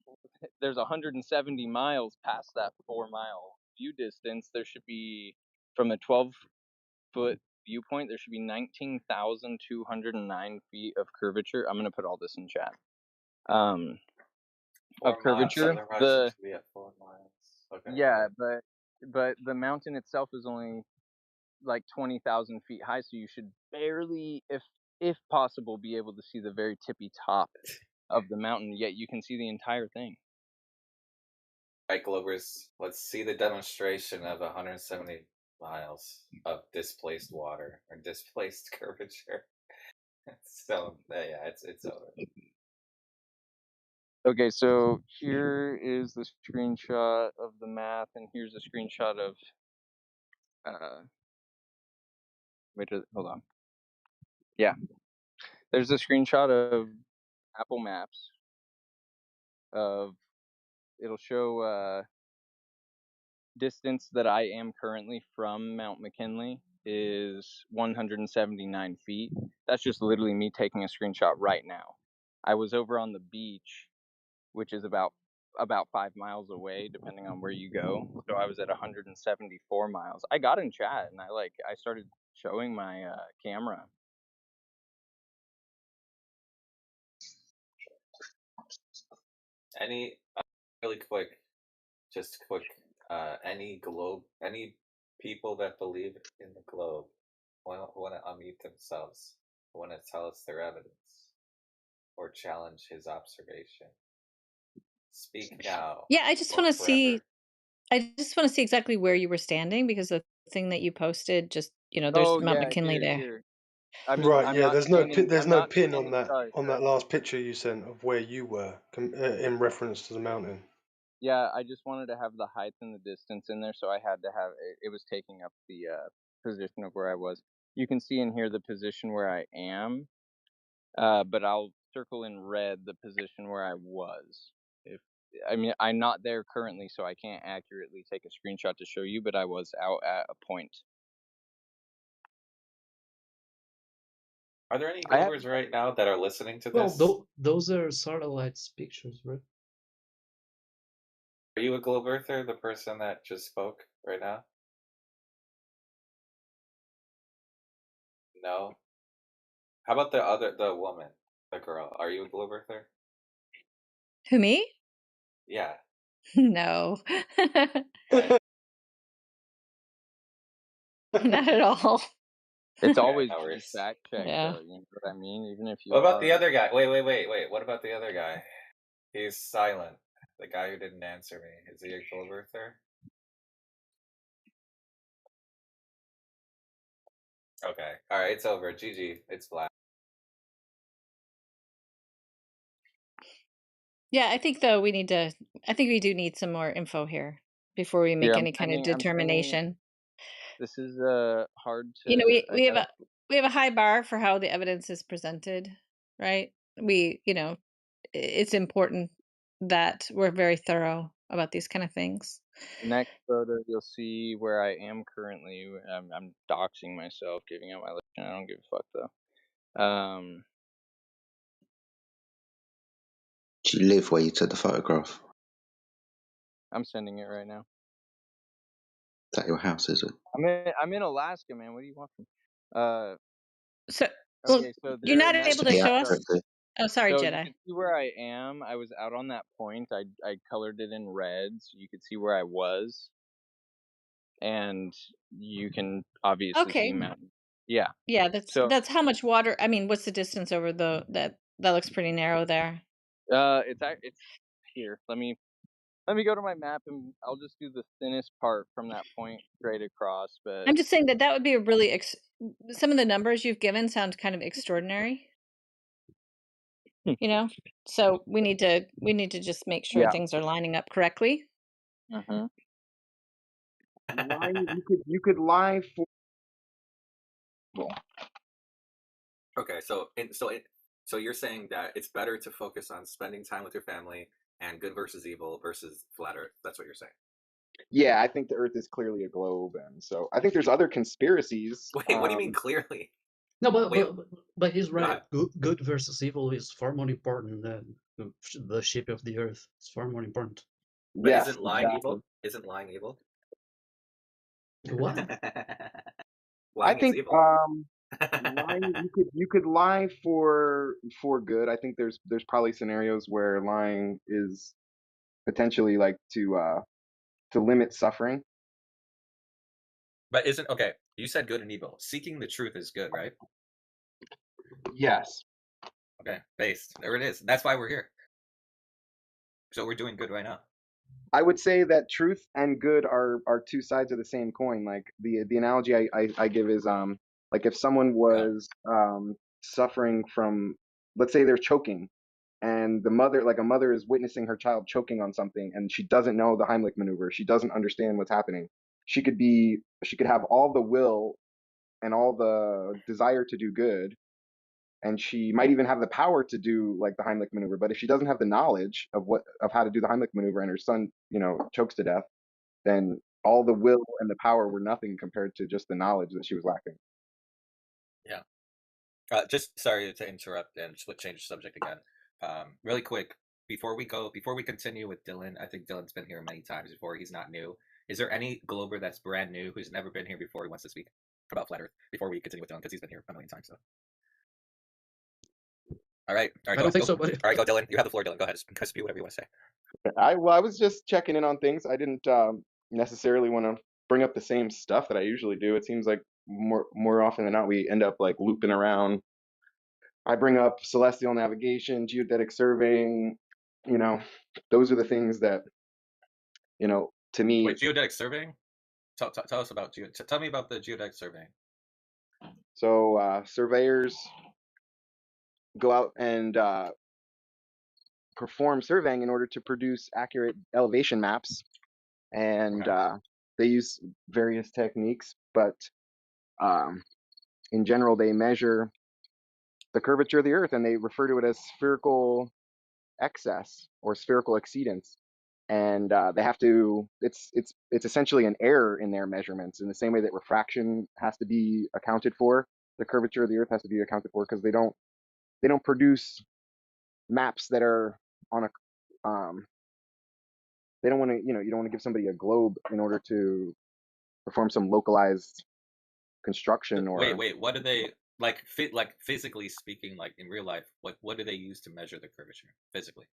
there's 170 miles past that 4 mile view distance. There should be, from a 12-foot viewpoint, there should be 19,209 feet of curvature. I'm gonna put all this in chat. 4 Of miles. So curvature. the horizon should be at 4 miles. Okay. Yeah, but the mountain itself is only like 20,000 feet high, so you should barely, if possible, be able to see the very tippy top of the mountain. Yet you can see the entire thing. All right, Globers, let's see the demonstration of 170 miles of displaced water or displaced curvature. So yeah, it's over. Okay, so here is the screenshot of the math, and here's a screenshot of wait, hold on. Yeah, there's a screenshot of Apple Maps of, it'll show distance that I am currently from Mount McKinley is 179 feet. That's just literally me taking a screenshot right now. I was over on the beach, which is about 5 miles away, depending on where you go. So I was at 174 miles. I got in chat and I started showing my camera. Any really quick, just quick. Any people that believe in the globe want to unmute themselves, want to tell us their evidence, or challenge his observation. Speak now. Yeah, I just or want to forever. see. I just want to see exactly where you were standing because the thing that you posted, just there's Oh Mount yeah, McKinley there. here. I mean, Right. I'm Yeah. not There's no standing. there's I'm no not pin standing. Sorry. on that last picture you sent of where you were in reference to the mountain. Yeah, I just wanted to have the height and the distance in there, so I had to have it. It was taking up the position of where I was. You can see in here the position where I am, but I'll circle in red the position where I was. I'm not there currently, so I can't accurately take a screenshot to show you, but I was out at a point. Are there any Globers right now that are listening to this? Well, those are satellites pictures, right? Are you a globe earther, the person that just spoke right now? No. How about the woman, the girl? Are you a globe earther? Who, me? Yeah. No. Not at all. It's Okay, always no good to worries. fact check, Yeah. though. You know what I mean? Even if you What about are. the other guy? Wait. What about the other guy? He's silent. The guy who didn't answer me. Is he a globe earther? Okay. All right. It's over. GG. It's black. Yeah, I think though I think we do need some more info here before we make Here, any kind of determination. This is hard You know, to. we have a high bar for how the evidence is presented, right? It's important that we're very thorough about these kind of things. Next photo, you'll see where I am currently. I'm doxing myself, giving out my location. I don't give a fuck though. Do you live where you took the photograph? I'm sending it right now. Is that your house, is it? I'm in Alaska, man. What do you want from? So, well, Okay, so you're there. not Next, able to show us. Oh, sorry, so you Jedi. can see where I am. I was out on that point. I colored it in red, so you could see where I was, and you can obviously see Okay. mountain. Yeah. Yeah, So that's how much water. I mean, what's the distance over that looks pretty narrow there. it's here. Let me go to my map, and I'll just do the thinnest part from that point straight across. But I'm just saying that would be a really some of the numbers you've given sound kind of extraordinary. You know, so we need to just make sure yeah. things are lining up correctly. Uh-huh. You could lie for. Okay, so you're saying that it's better to focus on spending time with your family and good versus evil versus flat Earth. That's what you're saying. Yeah, I think the Earth is clearly a globe, and so I think there's other conspiracies. Wait, what do you mean clearly? No, Wait, but he's go right. ahead. Good versus evil is far more important than the shape of the Earth. It's far more important. But Yes, isn't lying exactly. evil? Isn't lying evil? What? I Lying is think evil. lying you could lie for good. I think there's probably scenarios where lying is potentially like to limit suffering. But isn't okay? You said good and evil. Seeking the truth is good, right? Yes. Okay, based. There it is. That's why we're here. So we're doing good right now. I would say that truth and good are two sides of the same coin. Like the analogy I give is like if someone was suffering from, let's say they're choking, and a mother is witnessing her child choking on something, and she doesn't know the Heimlich maneuver. She doesn't understand what's happening. She could have all the will and all the desire to do good, and she might even have the power to do like the Heimlich maneuver. But if she doesn't have the knowledge of how to do the Heimlich maneuver, and her son, chokes to death, then all the will and the power were nothing compared to just the knowledge that she was lacking. Yeah. Just sorry to interrupt and change the subject again. Really quick, before we continue with Dylan, I think Dylan's been here many times before. He's not new. Is there any Glober that's brand new who's never been here before who wants to speak about Flat Earth before we continue with Dylan, because he's been here a million times? So. All right. I don't think so, buddy. All right, go Dylan. You have the floor, Dylan. Go ahead. Speak whatever you want to say. I was just checking in on things. I didn't necessarily want to bring up the same stuff that I usually do. It seems like more often than not we end up like looping around. I bring up celestial navigation, geodetic surveying. Those are the things that to me. Wait, geodetic surveying? Tell us about tell me about the geodetic surveying. So surveyors go out and perform surveying in order to produce accurate elevation maps, and they use various techniques, but in general they measure the curvature of the Earth, and they refer to it as spherical excess or spherical exceedance. And they have to. It's essentially an error in their measurements, in the same way that refraction has to be accounted for. The curvature of the Earth has to be accounted for, because they don't produce maps that are on a they don't want to, you don't want to give somebody a globe in order to perform some localized construction. Or wait, what do they like physically speaking, like in real life, what do they use to measure the curvature physically?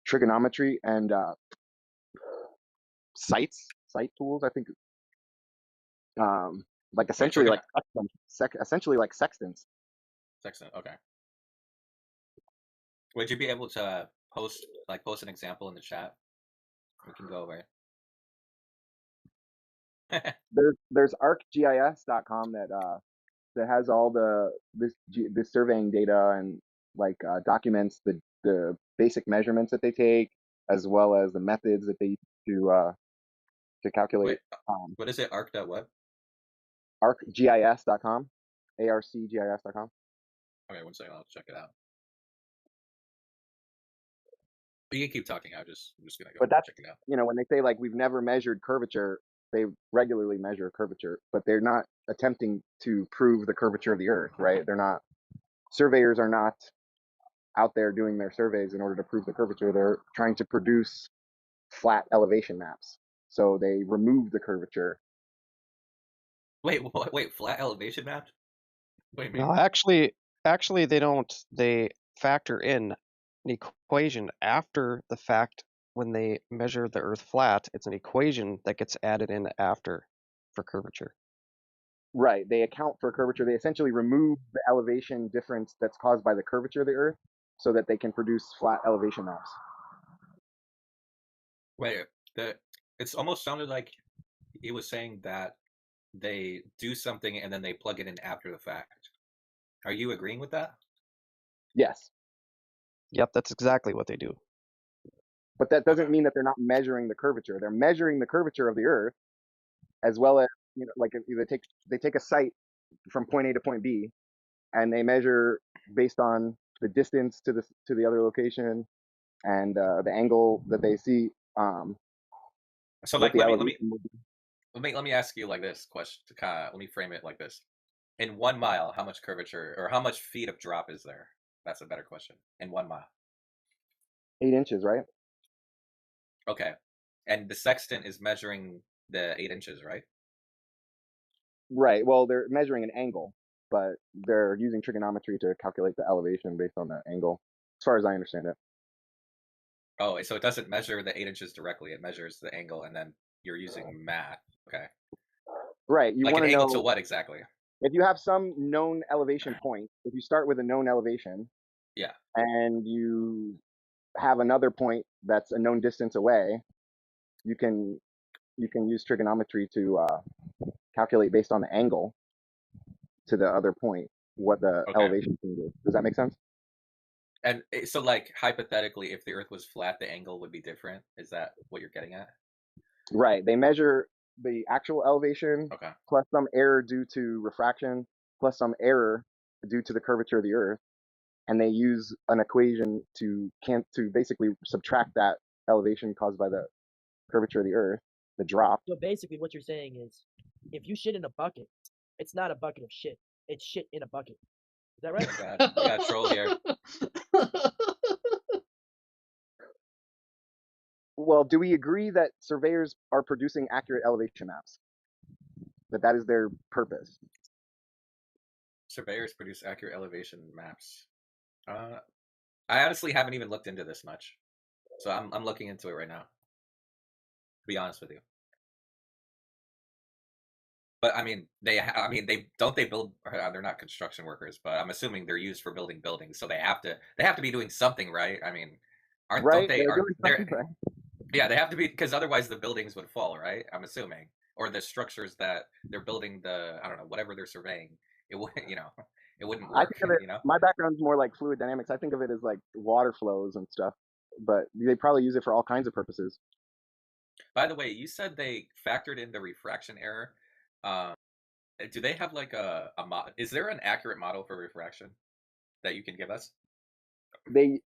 Trigonometry and site tools, I think. Like essentially essentially like sextants. Sextant, okay. Would you be able to post an example in the chat? We can go over it. There's arcgis.com that has all this surveying data, and documents the basic measurements that they take, as well as the methods that they use to calculate. Wait, what is it? Arc.what? Arcgis.com. arcgis.com. Okay, one second. I'll check it out. You can keep talking. I'm just gonna go But that's, check it out. when they say like we've never measured curvature, they regularly measure curvature, but they're not attempting to prove the curvature of the Earth, right? They're not, surveyors are not out there doing their surveys in order to prove the curvature. They're trying to produce flat elevation maps. So they remove the curvature. Wait, what? Wait, flat elevation maps? What do you mean? No, actually, they don't. They factor in an equation after the fact when they measure the Earth flat. It's an equation that gets added in after for curvature. Right. They account for curvature. They essentially remove the elevation difference that's caused by the curvature of the Earth so that they can produce flat elevation maps. Wait, it's almost sounded like he was saying that they do something and then they plug it in after the fact. Are you agreeing with that? Yes. Yep, that's exactly what they do. But that doesn't mean that they're not measuring the curvature. They're measuring the curvature of the Earth as well as, like if they take a site from point A to point B and they measure based on the distance to the other location and the angle that they see. So what like the let me elevation will be. let me ask you like this question to kind of let me frame it like this. In 1 mile, how much curvature or how much feet of drop is there? That's a better question. In 1 mile. 8 inches, right? Okay. And the sextant is measuring the 8 inches, right? Right. Well, they're measuring an angle, but they're using trigonometry to calculate the elevation based on that angle, as far as I understand it. Oh, so it doesn't measure the 8 inches directly. It measures the angle, and then you're using math. Okay. Right. You Like want an to angle to know what exactly? if you have some known elevation point. If you start with a known elevation Yeah. and you have another point that's a known distance away, you can use trigonometry to calculate based on the angle to the other point what the Okay. elevation change is. Does that make sense? And so, like, hypothetically, if the Earth was flat, the angle would be different. Is that what you're getting at? Right. They measure the actual elevation Okay. plus some error due to refraction plus some error due to the curvature of the Earth, and they use an equation to basically subtract that elevation caused by the curvature of the Earth, the drop. So basically, what you're saying is, if you shit in a bucket, it's not a bucket of shit. It's shit in a bucket. Is that right? God, we got a troll here. Well, do we agree that surveyors are producing accurate elevation maps? That is their purpose. Surveyors produce accurate elevation maps. I honestly haven't even looked into this much, so I'm looking into it right now. To be honest with you. But I mean, they build. They're not construction workers, but I'm assuming they're used for building buildings, so they have to be doing something, right? I mean, don't they? Yeah, they have to be, because otherwise the buildings would fall, right? I'm assuming, or the structures that they're building, I don't know, whatever they're surveying, it would it wouldn't I work. think of it, my background's more like fluid dynamics. I think of it as like water flows and stuff, but they probably use it for all kinds of purposes. By the way, you said they factored in the refraction error. Do they have like a model? Is there an accurate model for refraction that you can give us? They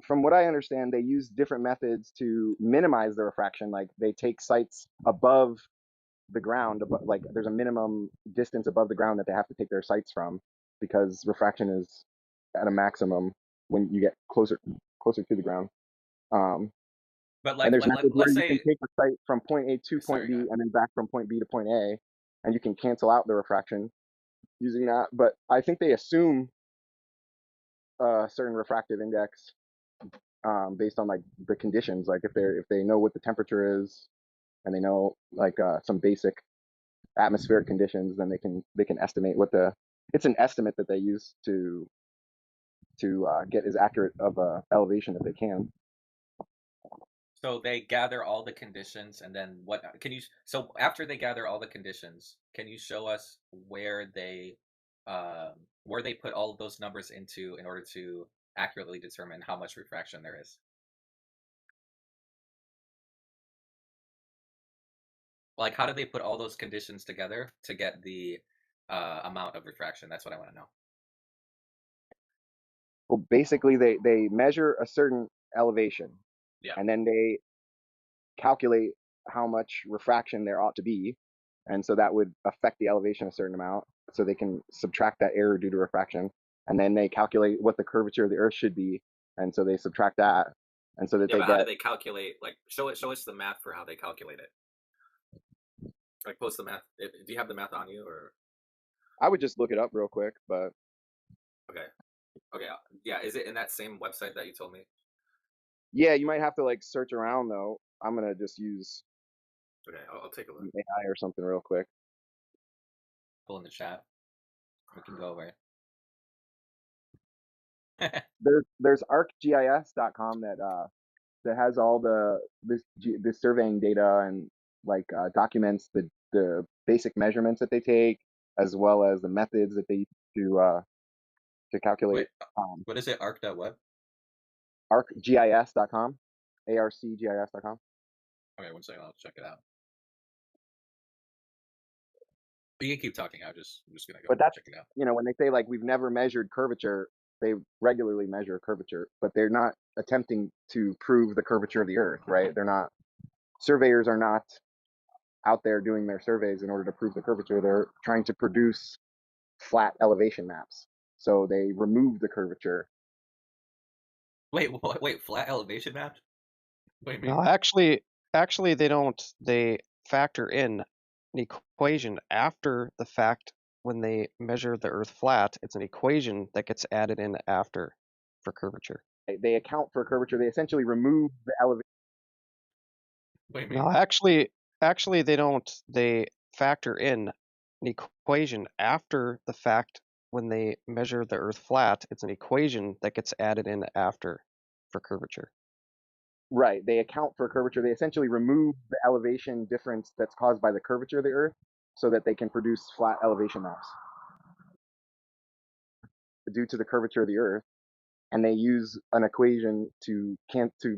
from what I understand, they use different methods to minimize the refraction. Like they take sites above the ground, like there's a minimum distance above the ground that they have to take their sites from, because refraction is at a maximum when you get closer to the ground. But and like, there's methods where let's you can say, take a site from point A to point B and then back from point B to point A, and you can cancel out the refraction using that. But I think they assume a certain refractive index based on like the conditions. Like if they know what the temperature is and they know like some basic atmospheric conditions, then they can estimate what it's an estimate that they use to get as accurate of a elevation as they can. so they gather all the conditions, and then so after they gather all the conditions, can you show us where they put all of those numbers into in order to accurately determine how much refraction there is? Like, how do they put all those conditions together to get the amount of refraction? That's what I want to know. Well, basically, they measure a certain elevation, Yeah. and then they calculate how much refraction there ought to be, and so that would affect the elevation a certain amount. So they can subtract that error due to refraction, and then they calculate what the curvature of the Earth should be, and so they subtract that, and so that Yeah, they but how do get. they calculate? Like, show us the math for how they calculate it. Like, post the math. Do you have the math on you, or? I would just look it up real quick, but Okay. Okay. Yeah. Is it in that same website that you told me? yeah, you might have to like search around though. I'm gonna just use Okay, I'll take a look. AI or something real quick. Pull in the chat. We can go over it. There's arcgis.com that has all this surveying data and like documents the basic measurements that they take as well as the methods that they use to calculate. Wait, what is it? Arc.web? Arcgis.com, arcgis.com. Okay, 1 second. I'll check it out. You can keep talking. I'm just gonna go But that's check it out. when they say like we've never measured curvature, they regularly measure curvature, but they're not attempting to prove the curvature of the Earth, right? Surveyors are not out there doing their surveys in order to prove the curvature. They're trying to produce flat elevation maps. So they remove the curvature. Wait, what? Wait, flat elevation map? What do you mean? No, actually, they don't. They factor in an equation after the fact when they measure the Earth flat. It's an equation that gets added in after for curvature. They account for curvature. They essentially remove the elevation. What do you mean? No, actually, they don't. They factor in an equation after the fact when they measure the Earth flat. It's an equation that gets added in after for curvature. Right. They account for curvature. They essentially remove the elevation difference that's caused by the curvature of the Earth so that they can produce flat elevation maps due to the curvature of the Earth. And they use an equation to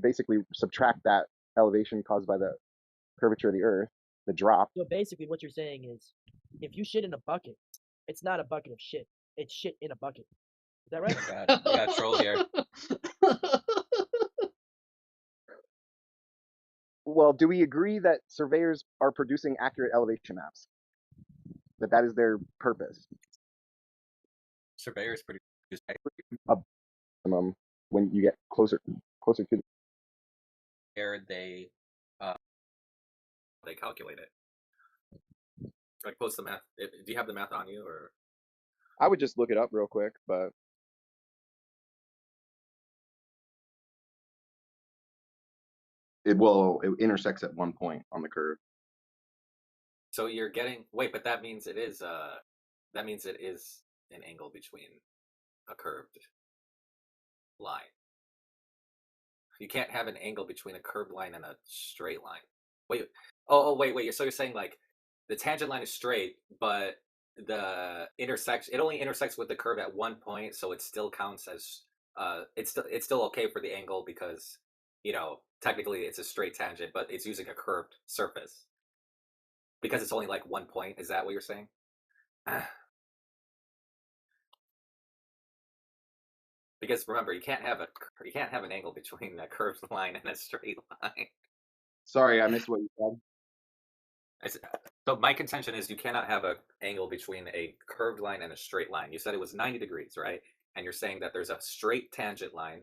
basically subtract that elevation caused by the curvature of the Earth, the drop. So basically, what you're saying is, if you shit in a bucket, it's not a bucket of shit. It's shit in a bucket. Is that right? Oh my God, we got a troll here. Well, do we agree that surveyors are producing accurate elevation maps? That is their purpose. Surveyors produce A maximum when you get closer to the where they calculate it. Like, post the math. Do you have the math on you, or? I would just look it up real quick, but it intersects at one point on the curve. So you're getting but that means it is an angle between a curved line. You can't have an angle between a curved line and a straight line. Wait. Wait. So you're saying like the tangent line is straight, but it only intersects with the curve at one point, so it still counts as it's still okay for the angle because technically it's a straight tangent, but it's using a curved surface because it's only like 1 point. Is that what you're saying? Because remember, you can't have an angle between a curved line and a straight line. Sorry, I missed what you said. So my contention is you cannot have an angle between a curved line and a straight line. You said it was 90 degrees, right? And you're saying that there's a straight tangent line,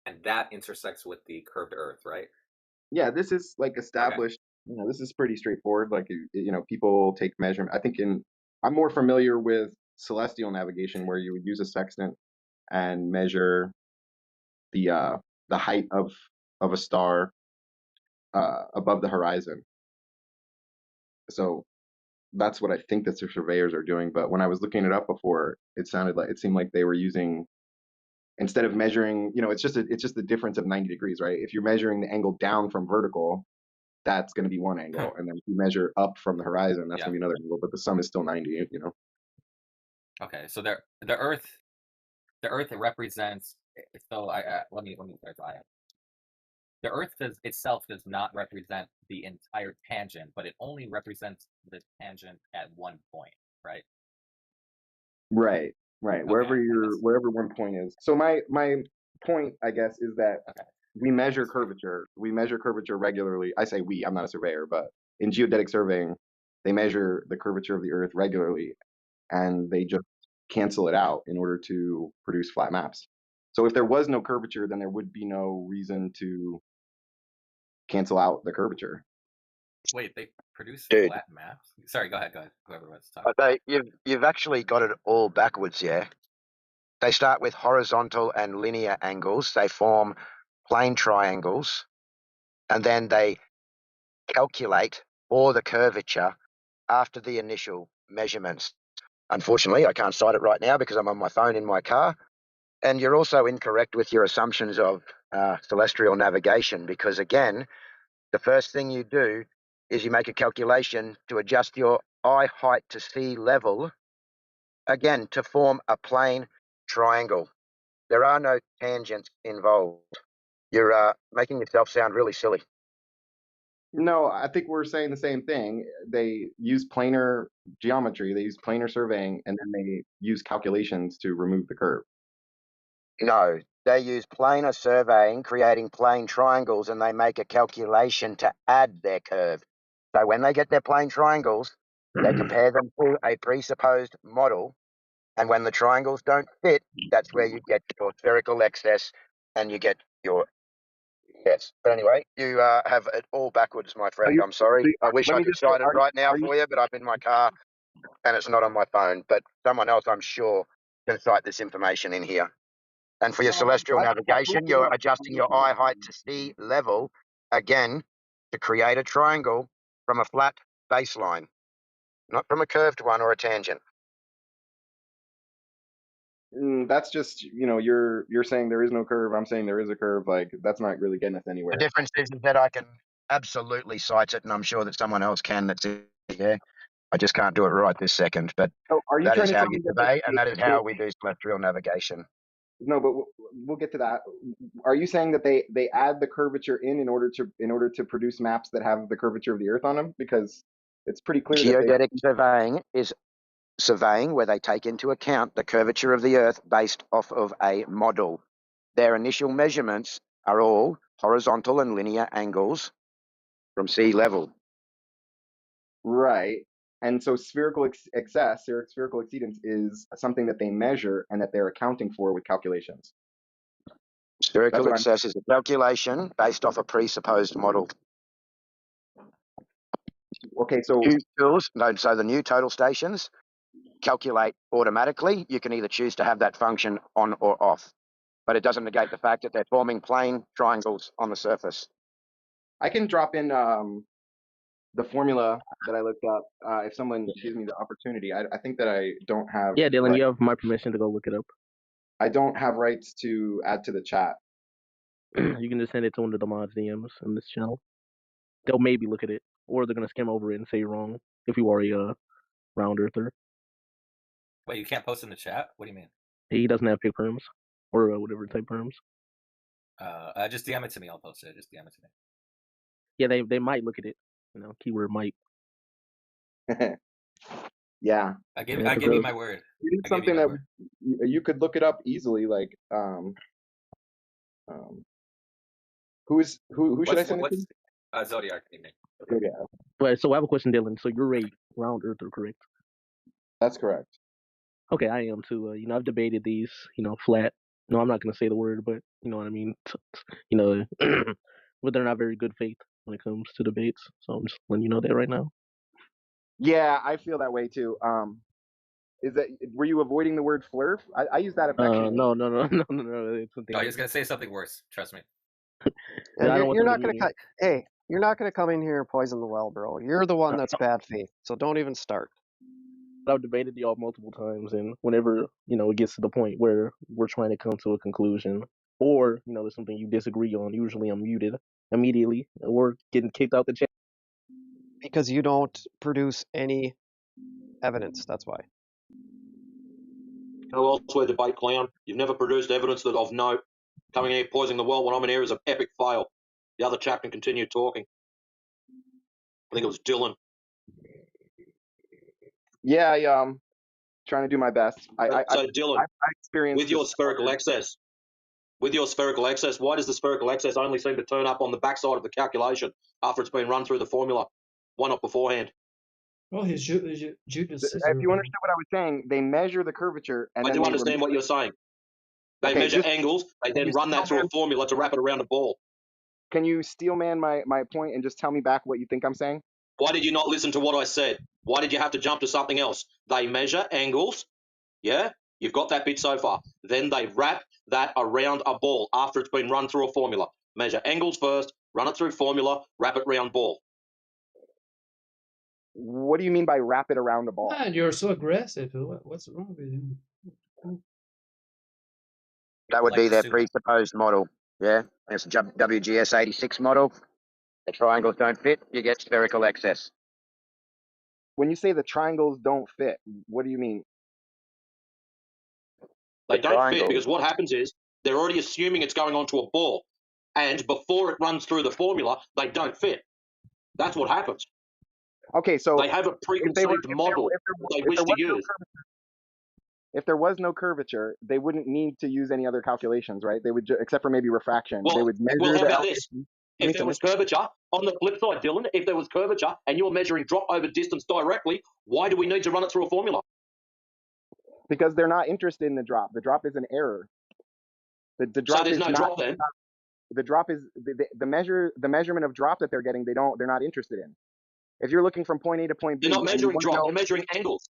and that intersects with the curved Earth, right? Yeah, this is like established. Okay. This is pretty straightforward. Like people take measurement. I think I'm more familiar with celestial navigation, where you would use a sextant and measure the height of a star above the horizon. So that's what I think that the surveyors are doing. But when I was looking it up before, it seemed like they were using, instead of measuring, it's just the difference of 90 degrees, right? If you're measuring the angle down from vertical, that's going to be one angle, and then if you measure up from the horizon, that's going to be another angle. But the sum is still 90. Okay, so the Earth represents. So let me clarify it. The Earth itself does not represent the entire tangent, but it only represents the tangent at one point, right? Right. Right, wherever one point is. So my point, I guess, is that we measure curvature. We measure curvature regularly. I say we. I'm not a surveyor, but in geodetic surveying, they measure the curvature of the Earth regularly, and they just cancel it out in order to produce flat maps. So if there was no curvature, then there would be no reason to cancel out the curvature. Wait, they produce Dude. flat maps? Sorry, go ahead. Whoever wants to talk. But you've actually got it all backwards, yeah? They start with horizontal and linear angles. They form plane triangles, and then they calculate all the curvature after the initial measurements. Unfortunately, I can't cite it right now because I'm on my phone in my car. And you're also incorrect with your assumptions of celestial navigation because, again, the first thing you do is you make a calculation to adjust your eye height to sea level, again, to form a plane triangle. There are no tangents involved. You're making yourself sound really silly. No, I think we're saying the same thing. They use planar geometry, they use planar surveying, and then they use calculations to remove the curve. No, they use planar surveying, creating plane triangles, and they make a calculation to add their curve. So when they get their plane triangles, they compare them to a presupposed model, and when the triangles don't fit, that's where you get your spherical excess and you get your yes. But anyway, you have it all backwards, my friend. I'm sorry. I wish I could cite it right now for you, but I'm in my car and it's not on my phone. But someone else, I'm sure, can cite this information in here. And for your celestial navigation, you're adjusting your eye height to sea level, again, to create a triangle from a flat baseline, not from a curved one or a tangent. That's just, you're saying there is no curve. I'm saying there is a curve. Like, that's not really getting us anywhere. The difference is that I can absolutely cite it, and I'm sure that someone else can that's there. I just can't do it right this second, but that is how you survey, and that is how we do celestial navigation. No, but we'll get to that. Are you saying that they add the curvature in order to produce maps that have the curvature of the Earth on them? Because it's pretty clear Geodetic surveying is surveying where they take into account the curvature of the Earth based off of a model. Their initial measurements are all horizontal and linear angles from sea level. Right. And so spherical excess, or spherical exceedance, is something that they measure and that they're accounting for with calculations. Spherical excess is a calculation based off a presupposed model. Okay, so so the new total stations calculate automatically. You can either choose to have that function on or off, but it doesn't negate the fact that they're forming plane triangles on the surface. I can drop in the formula that I looked up if someone gives me the opportunity. I think that I don't have. Yeah, Dylan, you have my permission to go look it up. I don't have rights to add to the chat. You can just send it to one of the mods DMs on this channel. They'll maybe look at it, or they're gonna skim over it and say you're wrong if you are a round earther. Wait, you can't post in the chat? What do you mean? He doesn't have pick perms or whatever type perms. Just DM it to me. I'll post it. Just DM it to me. Yeah, they might look at it. Keyword might. Yeah. I gave you my word. It's something that you could look it up easily. Like, who should I send it to? Zodiac. Yeah. Right, so I have a question, Dylan. So you're a round earther, correct? That's correct. Okay, I am too. I've debated these, flat. No, I'm not gonna say the word, but you know what I mean. But they're not very good faith when it comes to debates. So I'm just letting you know that right now. Yeah, I feel that way too. Were you avoiding the word flirf? I use that affectionately. No. It's something. No, he's gonna say something worse. Trust me. You're not gonna you're not gonna come in here and poison the well, bro. You're the one that's bad faith. So don't even start. I've debated y'all multiple times, and whenever it gets to the point where we're trying to come to a conclusion, or there's something you disagree on, usually I'm muted immediately, or getting kicked out the chat because you don't produce any evidence. That's why. No elsewhere debate, clown. You've never produced evidence that of note. Coming here poisoning the well when I'm in here is an epic fail. The other chap can continue talking. I think it was Dylan. Yeah, I trying to do my best. So Dylan, I experienced with your this spherical access, why does the spherical access only seem to turn up on the backside of the calculation after it's been run through the formula? Why not beforehand? Oh, his Julius Caesar. If you understood what I was saying, they measure the curvature and I then do they understand what you're saying. They Okay, measure just angles, they can then you run that through a formula to wrap it around a ball. Can you steel man my point and just tell me back what you think I'm saying? Why did you not listen to what I said? Why did you have to jump to something else? They measure angles, yeah? You've got that bit so far. Then they wrap that around a ball after it's been run through a formula. Measure angles first, run it through formula, wrap it round ball. What do you mean by wrap it around a ball? Man, you're so aggressive. What's wrong with you? That would Like be the their sumo. presupposed model. Yeah, it's a WGS 86 model. The triangles don't fit, you get spherical excess. When you say the triangles don't fit, what do you mean? They don't fit because what happens is they're already assuming it's going onto a ball. And before it runs through the formula, they don't fit. That's what happens. Okay, so they have a preconceived model they wish to use. If there was no curvature, they wouldn't need to use any other calculations, right? They would, except for maybe refraction. They would measure how the about this? If there was curvature, on the flip side, Dylan, if there was curvature and you're measuring drop over distance directly, why do we need to run it through a formula? Because they're not interested in the drop. The drop is an error. The drop so there's is no not, drop then? The drop is the measurement of drop that they're getting. They're not interested in. If you're looking from point A to point B, they're not measuring drop. They're measuring angles.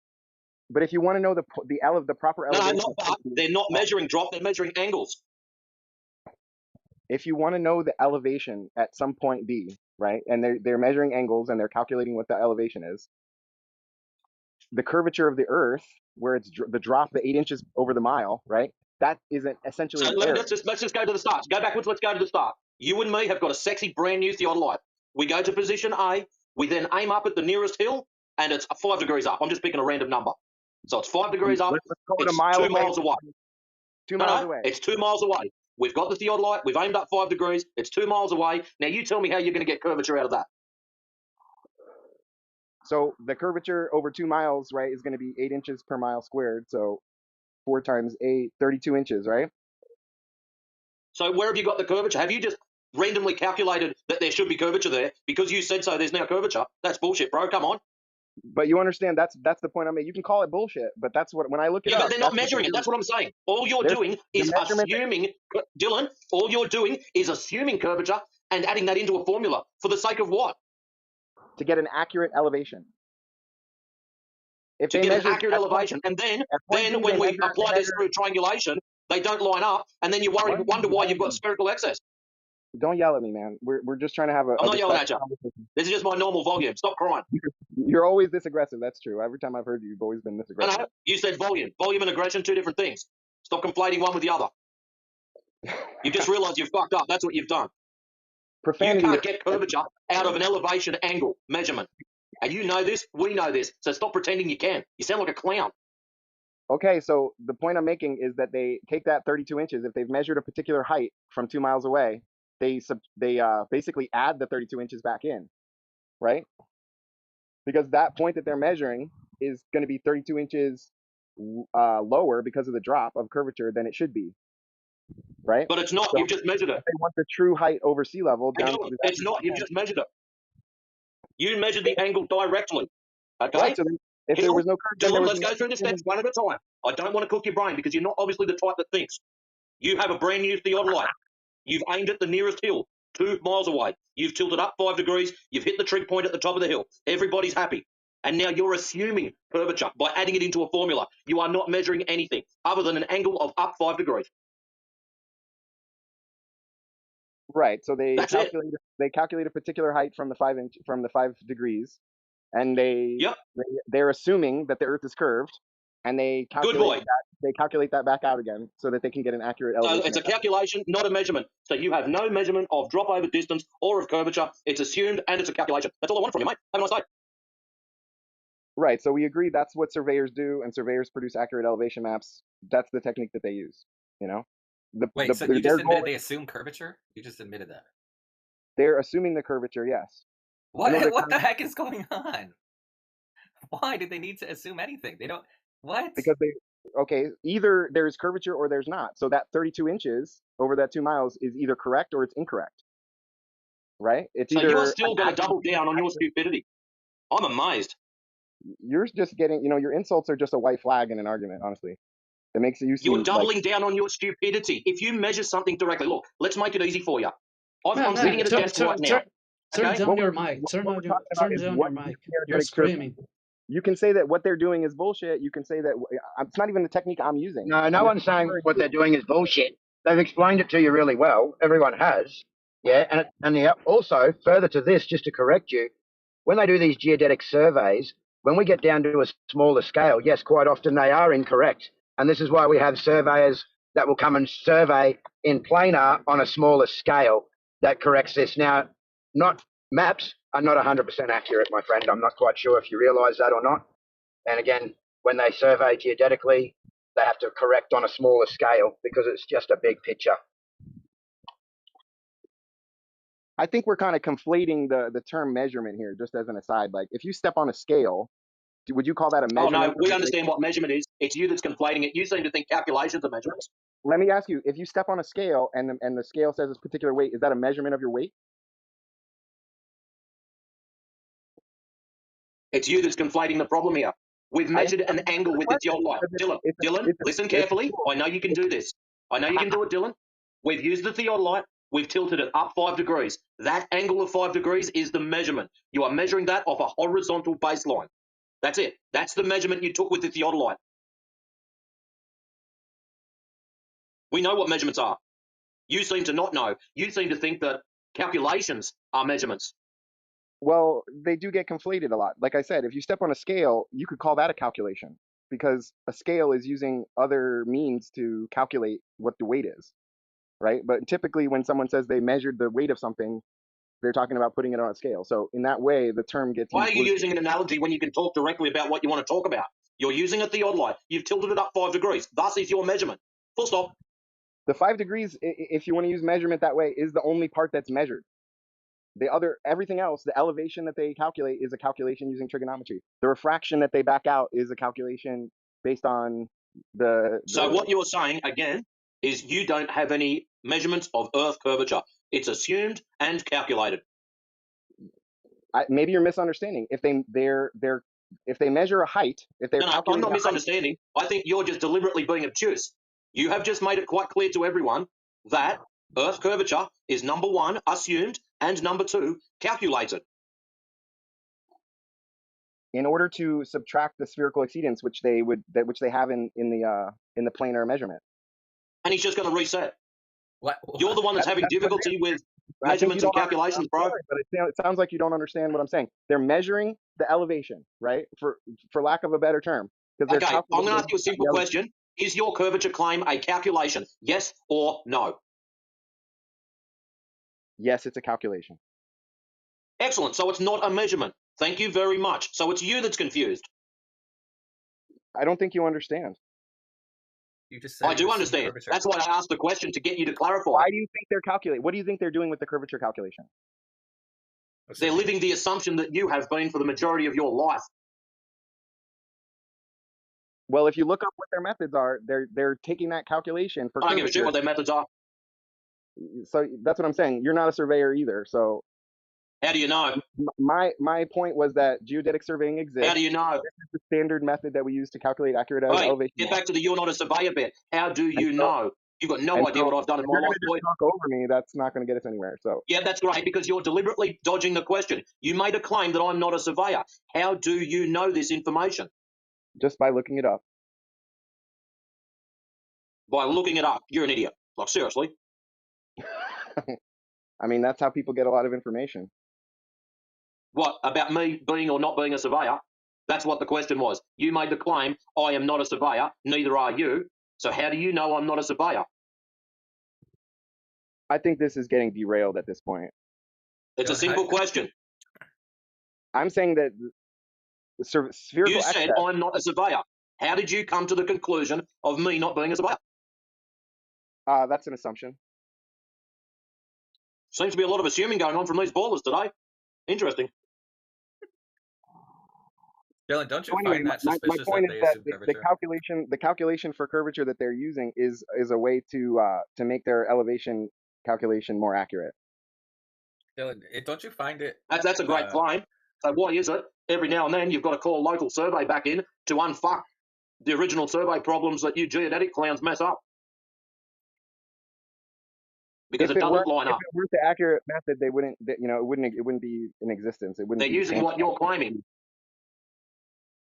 But if you want to know the proper elevation, they're not measuring drop. They're measuring angles. If you want to know the elevation at some point B, right, and they're measuring angles and they're calculating what the elevation is, the curvature of the Earth, where it's the drop, the 8 inches over the mile, right? That isn't essentially So an error. let's just go to the start. Go backwards. Let's go to the start. You and me have got a sexy brand new theodolite. We go to position A. We then aim up at the nearest hill, and it's 5 degrees up. I'm just picking a random number. So it's 5 degrees up. Let's call it It's a mile 2 miles away. 2 miles away. It's 2 miles away. We've got the theodolite. We've aimed up 5 degrees. It's 2 miles away. Now you tell me how you're going to get curvature out of that. So the curvature over 2 miles, right, is going to be 8 inches per mile squared. So 4 times 8, 32 inches, right? So where have you got the curvature? Have you just randomly calculated that there should be curvature there because you said so? There's now curvature. That's bullshit, bro. Come on. But you understand that's the point I'm making. You can call it bullshit, but that's what when I look it up. Yeah, but they're not measuring it. That's what I'm saying. All you're doing is assuming, Dylan. All you're doing is assuming curvature and adding that into a formula for the sake of what? To get an accurate elevation. To get an accurate elevation, and then when we apply this through triangulation, they don't line up, and then you wonder why you've got spherical excess. Don't yell at me, man. We're just trying to have a. I'm not yelling at you. This is just my normal volume. Stop crying. You're always this aggressive. That's true. Every time I've heard you, you've always been this aggressive. No, you said volume. Volume and aggression, two different things. Stop conflating one with the other. You just realised you've fucked up. That's what you've done. Profanity. You can't get curvature out of an elevation angle measurement. And you know this, we know this, so stop pretending you can. You sound like a clown. Okay, so the point I'm making is that they take that 32 inches. If they've measured a particular height from 2 miles away, they basically add the 32 inches back in, right? Because that point that they're measuring is going to be 32 inches lower because of the drop of curvature than it should be, right? But it's not. So you've just measured it. They want the true height over sea level. It's not. You've just measured it. You measured the angle directly. Okay? Right, so then, if there was no curve, Dylan, let's go through the steps one at a time. I don't want to cook your brain because you're not obviously the type that thinks. You have a brand new theodolite. You've aimed at the nearest hill, 2 miles away. You've tilted up 5 degrees. You've hit the trig point at the top of the hill. Everybody's happy. And now you're assuming curvature by adding it into a formula. You are not measuring anything other than an angle of up 5 degrees. Right. So they calculate a particular height from the 5 degrees, and they're assuming that the Earth is curved, and they calculate that back out again so that they can get an accurate elevation. So it's a calculation, not a measurement. So you have no measurement of drop over distance or of curvature. It's assumed and it's a calculation. That's all I want from you, mate. Have a nice day. Right. So we agree that's what surveyors do, and surveyors produce accurate elevation maps. That's the technique that they use. You know. Wait, so you just admitted they assume curvature? You just admitted that. They're assuming the curvature, yes. What the heck is going on? Why did they need to assume anything? They don't. What? Because either there's curvature or there's not. So that 32 inches over that 2 miles is either correct or it's incorrect, right? It's So you are either still going to double down on your stupidity. I'm amazed. you're just getting, your insults are just a white flag in an argument, honestly. It makes you You're seem like doubling down on your stupidity. If you measure something directly, look, let's make it easy for you. I'm sitting at a desk right now. Turn Okay? down your mic. Turn down your mic. You're screaming. You can say that what they're doing is bullshit. You can say that it's not even the technique I'm using. No one's saying what they're doing is bullshit. They've explained it to you really well. Everyone has. Yeah, and also, further to this, just to correct you, when they do these geodetic surveys, when we get down to a smaller scale, yes, quite often they are incorrect. And this is why we have surveyors that will come and survey in planar on a smaller scale that corrects this. Now, maps are not 100% accurate, my friend. I'm not quite sure if you realise that or not. And again, when they survey geodetically, they have to correct on a smaller scale because it's just a big picture. I think we're kind of conflating the term measurement here, just as an aside. Like, if you step on a scale, would you call that a Oh, measurement? no, we understand what measurement is. It's you that's conflating it. You seem to think calculations are measurements. Let me ask you, if you step on a scale and the scale says it's particular weight, is that a measurement of your weight? It's you that's conflating the problem here. We've measured an angle with the theodolite. Dylan, listen carefully. I know you can do this. I know you can do it, Dylan. We've used the theodolite. We've tilted it up 5 degrees. That angle of 5 degrees is the measurement. You are measuring that off a horizontal baseline. That's it. That's the measurement you took with the theodolite. We know what measurements are. You seem to not know. You seem to think that calculations are measurements. Well, they do get conflated a lot. Like I said, if you step on a scale, you could call that a calculation because a scale is using other means to calculate what the weight is, right? But typically when someone says they measured the weight of something, they're talking about putting it on a scale. So in that way, the term gets Why are used you loosely. using an analogy when you can talk directly about what you want to talk about? You're using a theodolite. You've tilted it up 5 degrees. Thus is your measurement. Full stop. The 5 degrees, if you want to use measurement that way, is the only part that's measured. Everything else, the elevation that they calculate is a calculation using trigonometry. The refraction that they back out is a calculation based on So what you're saying, again, is you don't have any measurements of Earth curvature. It's assumed and calculated. Maybe you're misunderstanding. If they measure a height, if they're No, I'm not misunderstanding. I think you're just deliberately being obtuse. You have just made it quite clear to everyone that Earth curvature is number 1, assumed, and number 2, calculated. In order to subtract the spherical exceedance, which they have in the planar measurement. And he's just going to reset. What? You're the one that's having difficulty with measurements and calculations, bro. But it sounds like you don't understand what I'm saying. They're measuring the elevation, right? For lack of a better term. Okay, I'm going to ask you a simple question. Is your curvature claim a calculation? Yes or no? Yes, it's a calculation. Excellent. So it's not a measurement. Thank you very much. So it's you that's confused. I don't think you understand. You just said I do understand. That's why I asked the question, to get you to clarify. Why do you think they're calculating? What do you think they're doing with the curvature calculation? They're living the assumption that you have been for the majority of your life. Well, if you look up what their methods are, they're taking that calculation for I don't give a shit what their methods are. So that's what I'm saying. You're not a surveyor either. So how do you know? My point was that geodetic surveying exists. How do you know? This is the standard method that we use to calculate accurate elevation. Get back to the "you're not a surveyor" bit. How do you know? You've got no idea what I've done in my life, boy. Talk over me. That's not going to get us anywhere. So yeah, that's great, because you're deliberately dodging the question. You made a claim that I'm not a surveyor. How do you know this information? Just by looking it up. By looking it up. You're an idiot. Like, seriously. I mean, that's how people get a lot of information. What, about me being or not being a surveyor? That's what the question was. You made the claim, I am not a surveyor, neither are you. So how do you know I'm not a surveyor? I think this is getting derailed at this point. It's a simple question. I'm saying that spherical You said I'm not a surveyor. How did you come to the conclusion of me not being a surveyor? That's an assumption. Seems to be a lot of assuming going on from these ballers today. Interesting. Dylan, don't you So anyway, find that my suspicious point that is they that assume the curvature? calculation for curvature that they're using is a way to make their elevation calculation more accurate. Dylan, don't you find it? That's a great claim. So why is it every now and then you've got to call a local survey back in to unfuck the original survey problems that you geodetic clowns mess up? Because it doesn't line If up. it were the accurate method, they wouldn't. It wouldn't be in existence. It wouldn't They're be using what you're claiming.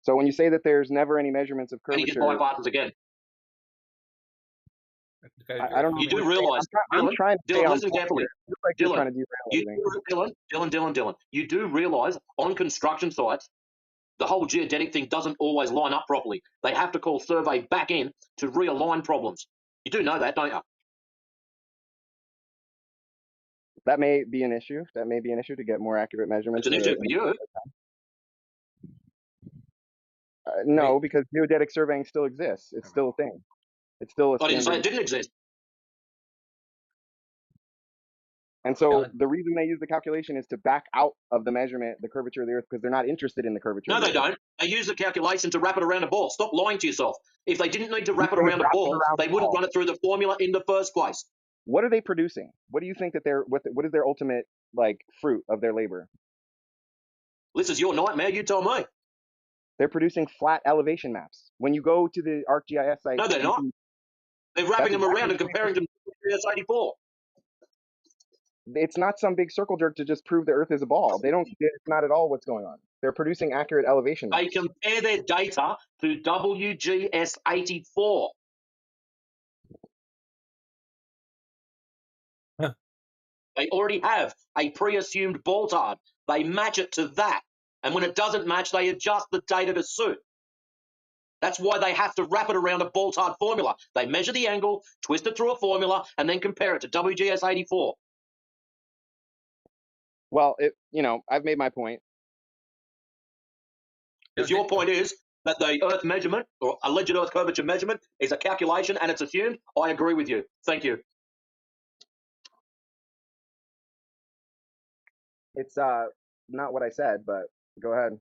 So when you say that there's never any measurements of And he just curvature, bypasses again. I don't know. You do realise, I'm Dylan, trying to stay Dylan, on listen point carefully. here. It's like you're Dylan, trying to derail everything. Dylan, you do realise on construction sites, the whole geodetic thing doesn't always line up properly. They have to call survey back in to realign problems. You do know that, don't you? That may be an issue. That may be an issue to get more accurate measurements. It's an issue for you. No, because geodetic surveying still exists. It's still a thing. It's still a I didn't say standard. it didn't exist. And so the reason they use the calculation is to back out of the measurement the curvature of the Earth because they're not interested in the curvature. No, of the they Earth. don't. They use the calculation to wrap it around a ball. Stop lying to yourself. If they didn't need to wrap it around a ball, they wouldn't run it through the formula in the first place. What are they producing? What do you think that what is their ultimate fruit of their labor? This is your nightmare. You tell me. They're producing flat elevation maps. When you go to the ArcGIS site, No, they're not. They're wrapping them around and comparing them to GS84. It's not some big circle jerk to just prove the Earth is a ball. They don't. It's not at all what's going on. They're producing accurate elevation maps. They compare their data to WGS84. They already have a pre-assumed boltard. They match it to that. And when it doesn't match, they adjust the data to suit. That's why they have to wrap it around a boltard formula. They measure the angle, twist it through a formula, and then compare it to WGS84. Well, I've made my point. If your point is that the Earth measurement or alleged Earth curvature measurement is a calculation and it's assumed, I agree with you. Thank you. It's not what I said, but go ahead.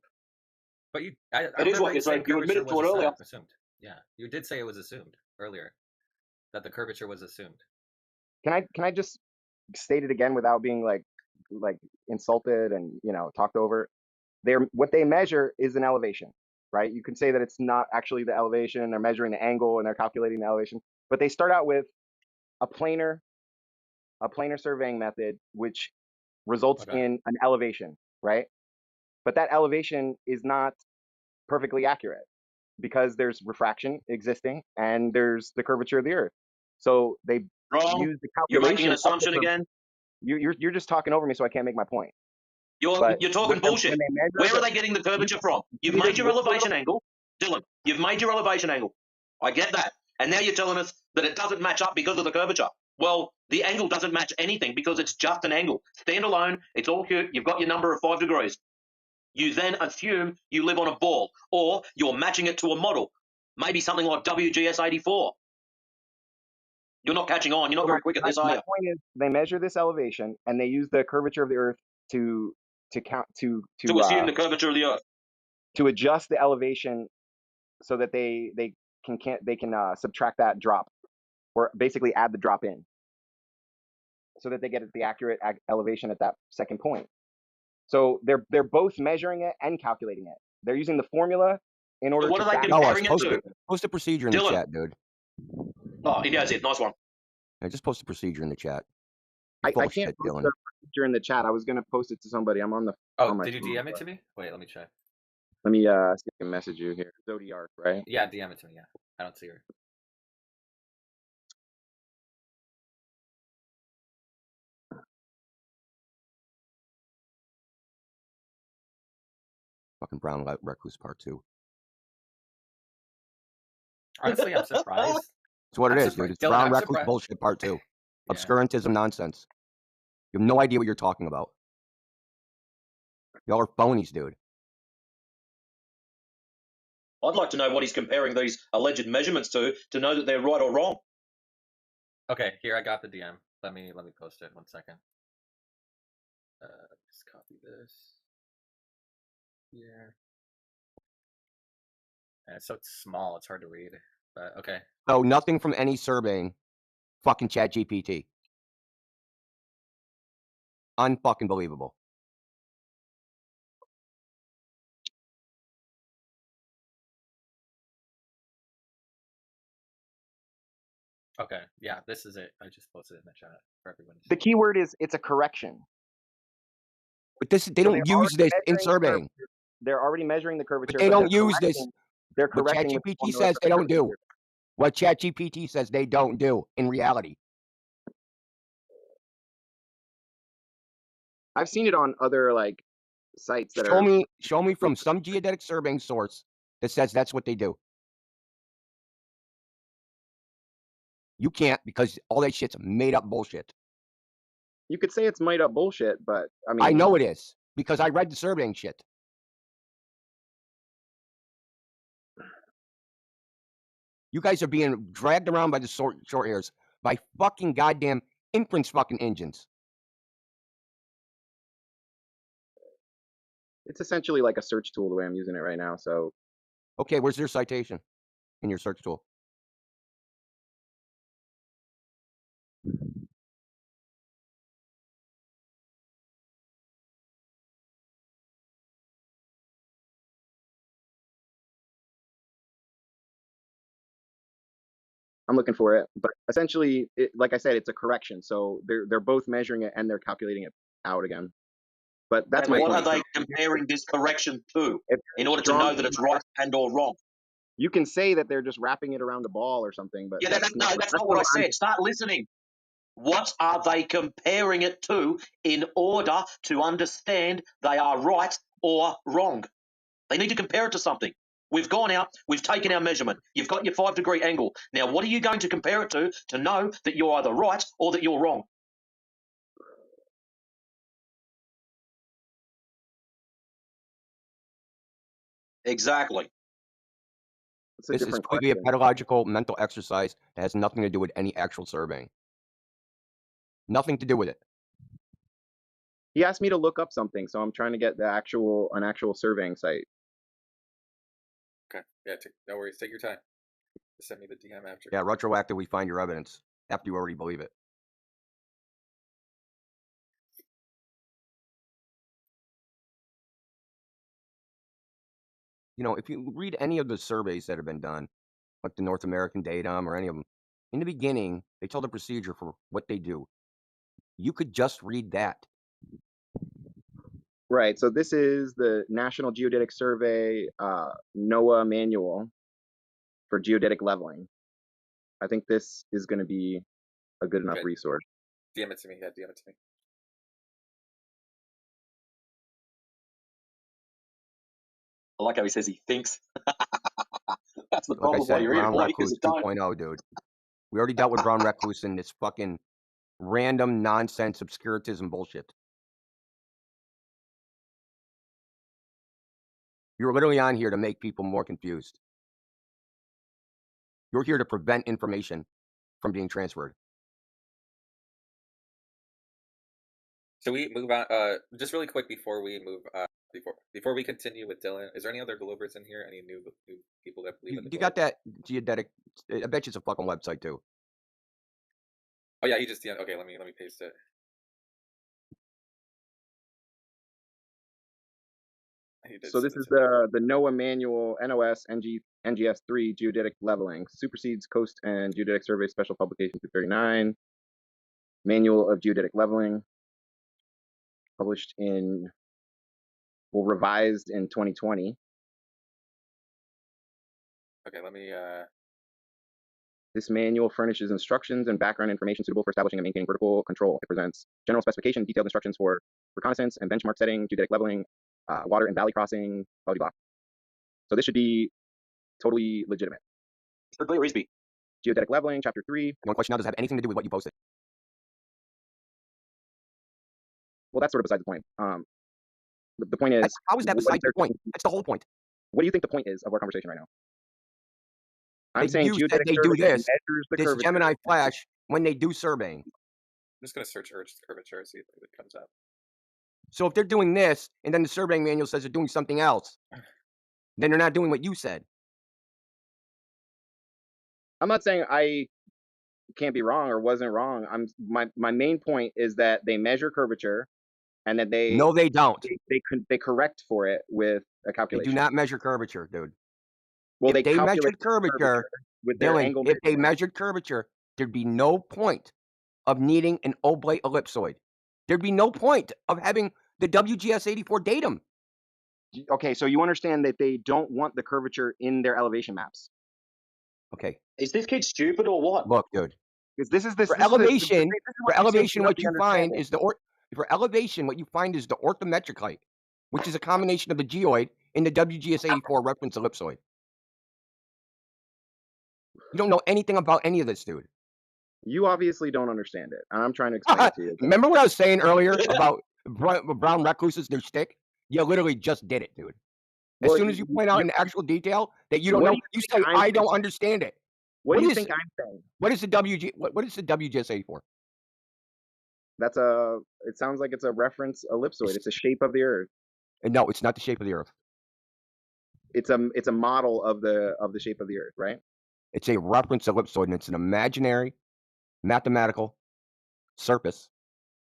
But I it is what you said. You admitted to it earlier. Assumed. Yeah, you did say it was assumed earlier that the curvature was assumed. Can I just state it again without being like insulted and talked over? What they measure is an elevation, right? You can say that it's not actually the elevation. They're measuring the angle and they're calculating the elevation, but they start out with a planar surveying method, which results in an elevation, right? But that elevation is not perfectly accurate because there's refraction existing and there's the curvature of the Earth. So they use the calculation. You're making an assumption again. You're just talking over me, so I can't make my point. You're talking bullshit. Where are they getting the curvature from? You've made your elevation angle, Dylan. You've made your elevation angle. I get that, and now you're telling us that it doesn't match up because of the curvature. Well, the angle doesn't match anything because it's just an angle. Standalone, it's all cute. You've got your number of 5 degrees. You then assume you live on a ball, or you're matching it to a model, maybe something like WGS84. You're not catching on. You're not very quick at this, are you? My point is, they measure this elevation and they use the curvature of the Earth to assume the curvature of the Earth, to adjust the elevation so that they can subtract that drop, or basically add the drop in, so that they get the accurate elevation at that second point. So they're both measuring it and calculating it. They're using the formula in order what to. Are they comparing it to? Post a procedure in the chat, dude. Oh, he does it. Nice one. Yeah, just post a procedure in the chat. I can't post a procedure in the chat. I was gonna post it to somebody. I'm on the. Oh, did you DM it to me? Wait, let me check. Let me see if I can message you here. Zodiac, right? Yeah, DM it to me. Yeah, I don't see her. Fucking brown recluse part 2. Honestly, I'm surprised. It's what it is, dude. It's Dylan, brown recluse bullshit part 2. Obscurantism nonsense. You have no idea what you're talking about. Y'all are phonies, dude. I'd like to know what he's comparing these alleged measurements to know that they're right or wrong. Okay, here I got the DM. Let me post it. 1 second. Just copy this. Here. And it's so small, it's hard to read. But okay. So nothing from any surveying. Fucking ChatGPT. Unfucking believable. Okay, yeah, this is it. I just posted it in the chat for everyone to see. The key word is it's a correction. But this, they don't use this in surveying. They're already measuring the curvature. But they don't use this. They're What correcting ChatGPT says they don't do. What ChatGPT says they don't do in reality. I've seen it on other like sites that are. Show me from some geodetic surveying source that says that's what they do. You can't, because all that shit's made up bullshit. You could say it's made up bullshit, but I mean, I know it is because I read the surveying shit. You guys are being dragged around by the short hairs by fucking goddamn inference fucking engines. It's essentially like a search tool the way I'm using it right now. So, okay, where's your citation in your search tool? I'm looking for it, but essentially, like I said, it's a correction. So they're both measuring it and they're calculating it out again. But that's and my what point. are they comparing this correction to in order to know that it's right and or wrong? You can say that they're just wrapping it around a ball or something, but Yeah, that's not what I said. Start listening. What are they comparing it to in order to understand they are right or wrong? They need to compare it to something. We've gone out, we've taken our measurement. You've got your 5-degree angle. Now, what are you going to compare it to know that you're either right or that you're wrong? Exactly. This is completely a pedagogical mental exercise that has nothing to do with any actual surveying. Nothing to do with it. He asked me to look up something, so I'm trying to get an actual surveying site. Okay, yeah, no worries. Take your time. Just send me the DM after. Yeah, retroactively find your evidence after you already believe it. You know, if you read any of the surveys that have been done, like the North American Datum or any of them, in the beginning, they tell the procedure for what they do. You could just read that. Right. So this is the National Geodetic Survey NOAA manual for geodetic leveling. I think this is going to be a good enough resource. DM it to me. Yeah, DM it to me. I like how he says he thinks. That's the Like I problem why said, you're here, Brown boy, because Recluse it don't. 2.0, dude. We already dealt with Brown Recluse and this fucking random nonsense obscurantism bullshit. You're literally on here to make people more confused. You're here to prevent information from being transferred. So we move on. Just really quick before we move. Before we continue with Dylan, is there any other Gloovers in here? Any new people that believe in the You got that geodetic? I bet you it's a fucking website too. Oh yeah, you just okay. Let me paste it. So this is the NOAA manual NOS NGS 3 geodetic leveling supersedes Coast and Geodetic Survey Special Publication 239 manual of geodetic leveling, published revised in 2020. Okay, let me. This manual furnishes instructions and background information suitable for establishing and maintaining vertical control. It presents general specification, detailed instructions for reconnaissance and benchmark setting, geodetic leveling, water and valley crossing, blah, blah, blah. So this should be totally legitimate. Geodetic leveling, chapter 3. One question now, does it have anything to do with what you posted? Well, that's sort of beside the point. The point is... How is that beside the point? That's the whole point. What do you think the point is of our conversation right now? I'm They saying geodetic they do this. This curvature. Gemini Flash when they do surveying. I'm just gonna search Earth's curvature and see if it comes up. So if they're doing this, and then the surveying manual says they're doing something else, then they're not doing what you said. I'm not saying I can't be wrong or wasn't wrong. My main point is that they measure curvature and that No, they don't. they correct for it with a They calculation. do not measure curvature, dude. Well, if they measured curvature, with their Dylan, angle if they measurement. measured curvature, there'd be no point of needing an oblate ellipsoid. There'd be no point of having the WGS84 datum. Okay, so you understand that they don't want the curvature in their elevation maps. Okay. Is this kid stupid or what? Look, dude. Because this is For elevation, what you find is the orthometric height, which is a combination of the geoid and the WGS84 reference ellipsoid. You don't know anything about any of this, dude. You obviously don't understand it, and I'm trying to explain it to you. Remember what I was saying earlier about brown recluses, their shtick? You literally just did it, dude. As soon as you point out in actual detail that you don't know, you say, I don't understand it. What do you think I'm saying? What is the WGS84? That's it sounds like it's a reference ellipsoid. It's a shape of the Earth. No, it's not the shape of the Earth. It's a model of the shape of the Earth, right? It's a reference ellipsoid, and it's an imaginary mathematical surface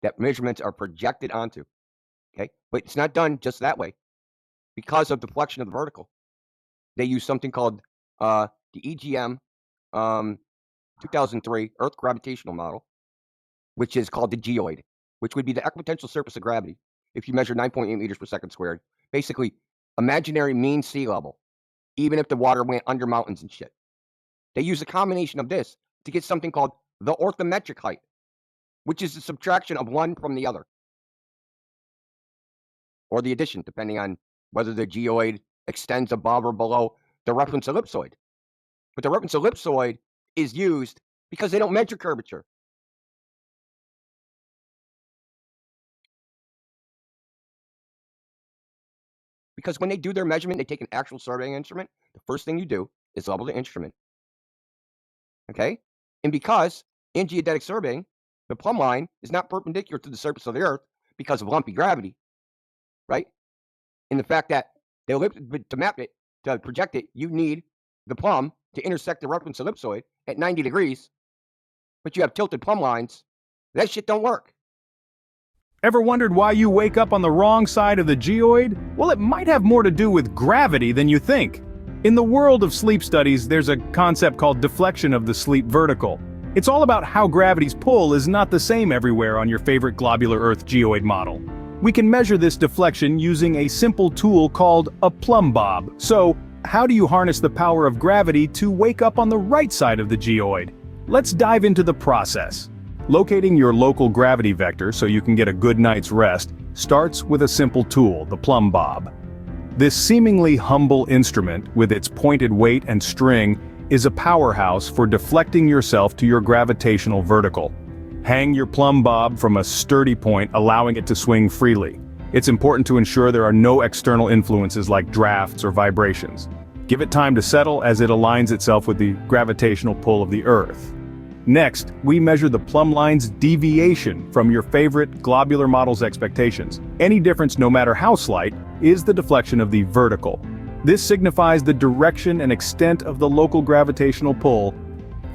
that measurements are projected onto. Okay, but it's not done just that way because of deflection of the vertical. They use something called the EGM 2003 Earth gravitational model, which is called the geoid, which would be the equipotential surface of gravity if you measure 9.8 meters per second squared. Basically, imaginary mean sea level, even if the water went under mountains and shit. They use a combination of this to get something called the orthometric height, which is the subtraction of one from the other, or the addition, depending on whether the geoid extends above or below the reference ellipsoid. But the reference ellipsoid is used because they don't measure curvature. Because when they do their measurement, they take an actual surveying instrument. The first thing you do is level the instrument. Okay? And because in geodetic surveying, the plumb line is not perpendicular to the surface of the Earth because of lumpy gravity, right? And the fact that to map it, to project it, you need the plumb to intersect the reference ellipsoid at 90 degrees, but you have tilted plumb lines. That shit don't work. Ever wondered why you wake up on the wrong side of the geoid? Well, it might have more to do with gravity than you think. In the world of sleep studies, there's a concept called deflection of the sleep vertical. It's all about how gravity's pull is not the same everywhere on your favorite globular Earth geoid model. We can measure this deflection using a simple tool called a plumb bob. So, how do you harness the power of gravity to wake up on the right side of the geoid? Let's dive into the process. Locating your local gravity vector so you can get a good night's rest starts with a simple tool, the plumb bob. This seemingly humble instrument, with its pointed weight and string, is a powerhouse for deflecting yourself to your gravitational vertical. Hang your plumb bob from a sturdy point, allowing it to swing freely. It's important to ensure there are no external influences like drafts or vibrations. Give it time to settle as it aligns itself with the gravitational pull of the Earth. Next, we measure the plumb line's deviation from your favorite globular model's expectations. Any difference, no matter how slight, is the deflection of the vertical. This signifies the direction and extent of the local gravitational pull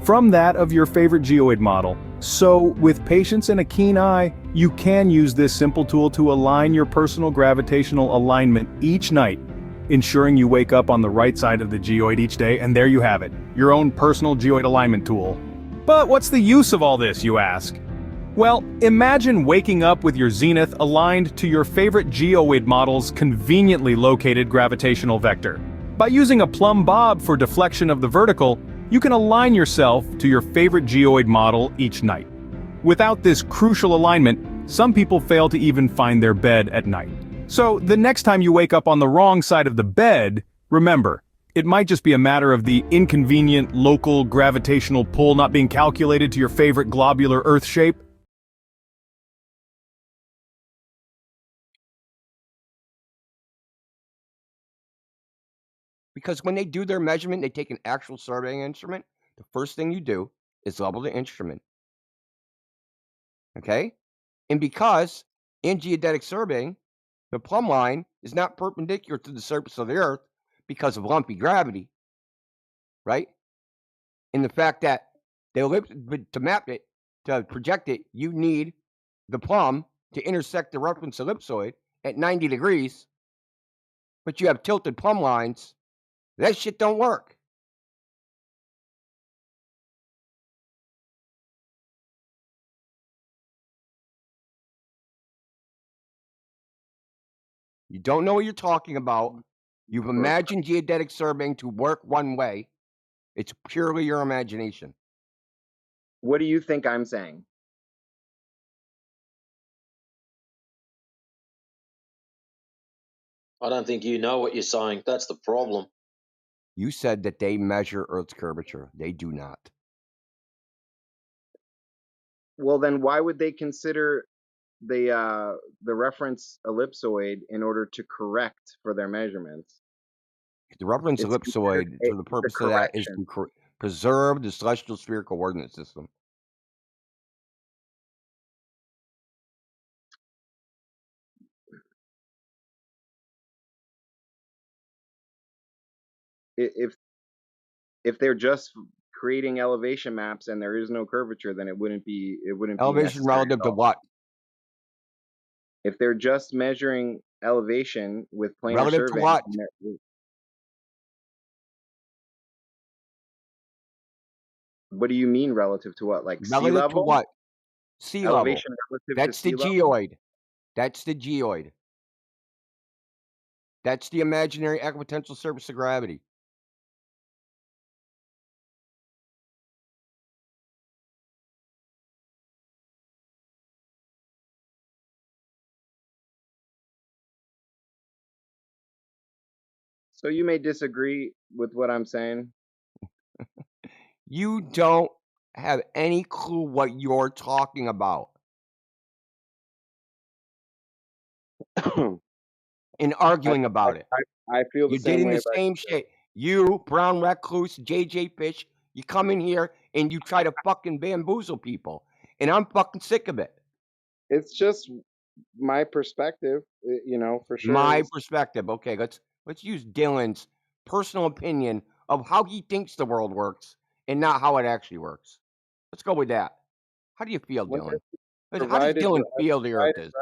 from that of your favorite geoid model. So, with patience and a keen eye, you can use this simple tool to align your personal gravitational alignment each night, ensuring you wake up on the right side of the geoid each day, and there you have it, your own personal geoid alignment tool. But what's the use of all this, you ask? Well, imagine waking up with your zenith aligned to your favorite geoid model's conveniently located gravitational vector. By using a plumb bob for deflection of the vertical, you can align yourself to your favorite geoid model each night. Without this crucial alignment, some people fail to even find their bed at night. So, the next time you wake up on the wrong side of the bed, remember, it might just be a matter of the inconvenient local gravitational pull not being calculated to your favorite globular Earth shape. Because when they do their measurement, they take an actual surveying instrument. The first thing you do is level the instrument. Okay? And because in geodetic surveying, the plumb line is not perpendicular to the surface of the Earth because of lumpy gravity, right? in the fact that to map it, to project it, you need the plumb to intersect the reference ellipsoid at 90 degrees, but you have tilted plumb lines. That shit don't work. You don't know what you're talking about. You've imagined geodetic surveying to work one way. It's purely your imagination. What do you think I'm saying? I don't think you know what you're saying. That's the problem. You said that they measure Earth's curvature. They do not. Well, then why would they consider the reference ellipsoid in order to correct for their measurements? The reference ellipsoid, for the purpose of that, is to preserve the celestial sphere coordinate system. If they're just creating elevation maps and there is no curvature, then it wouldn't be Elevation relative to what? If they're just measuring elevation with planar Relative surveying, to what? What do you mean relative to what? Like relative sea level? To what? Sea elevation level. relative That's to the sea level? geoid. That's the geoid. That's the imaginary equipotential surface of gravity. So you may disagree with what I'm saying. You don't have any clue what you're talking about. In arguing about it. I feel the You're same getting way the about same shit. You, brown recluse, JJ Fish, you come in here and you try to fucking bamboozle people. And I'm fucking sick of it. It's just my perspective, you know, for sure. My perspective. Okay, let's use Dylan's personal opinion of how he thinks the world works and not how it actually works. Let's go with that. How do you feel, Dylan? How does Dylan feel the Earth is?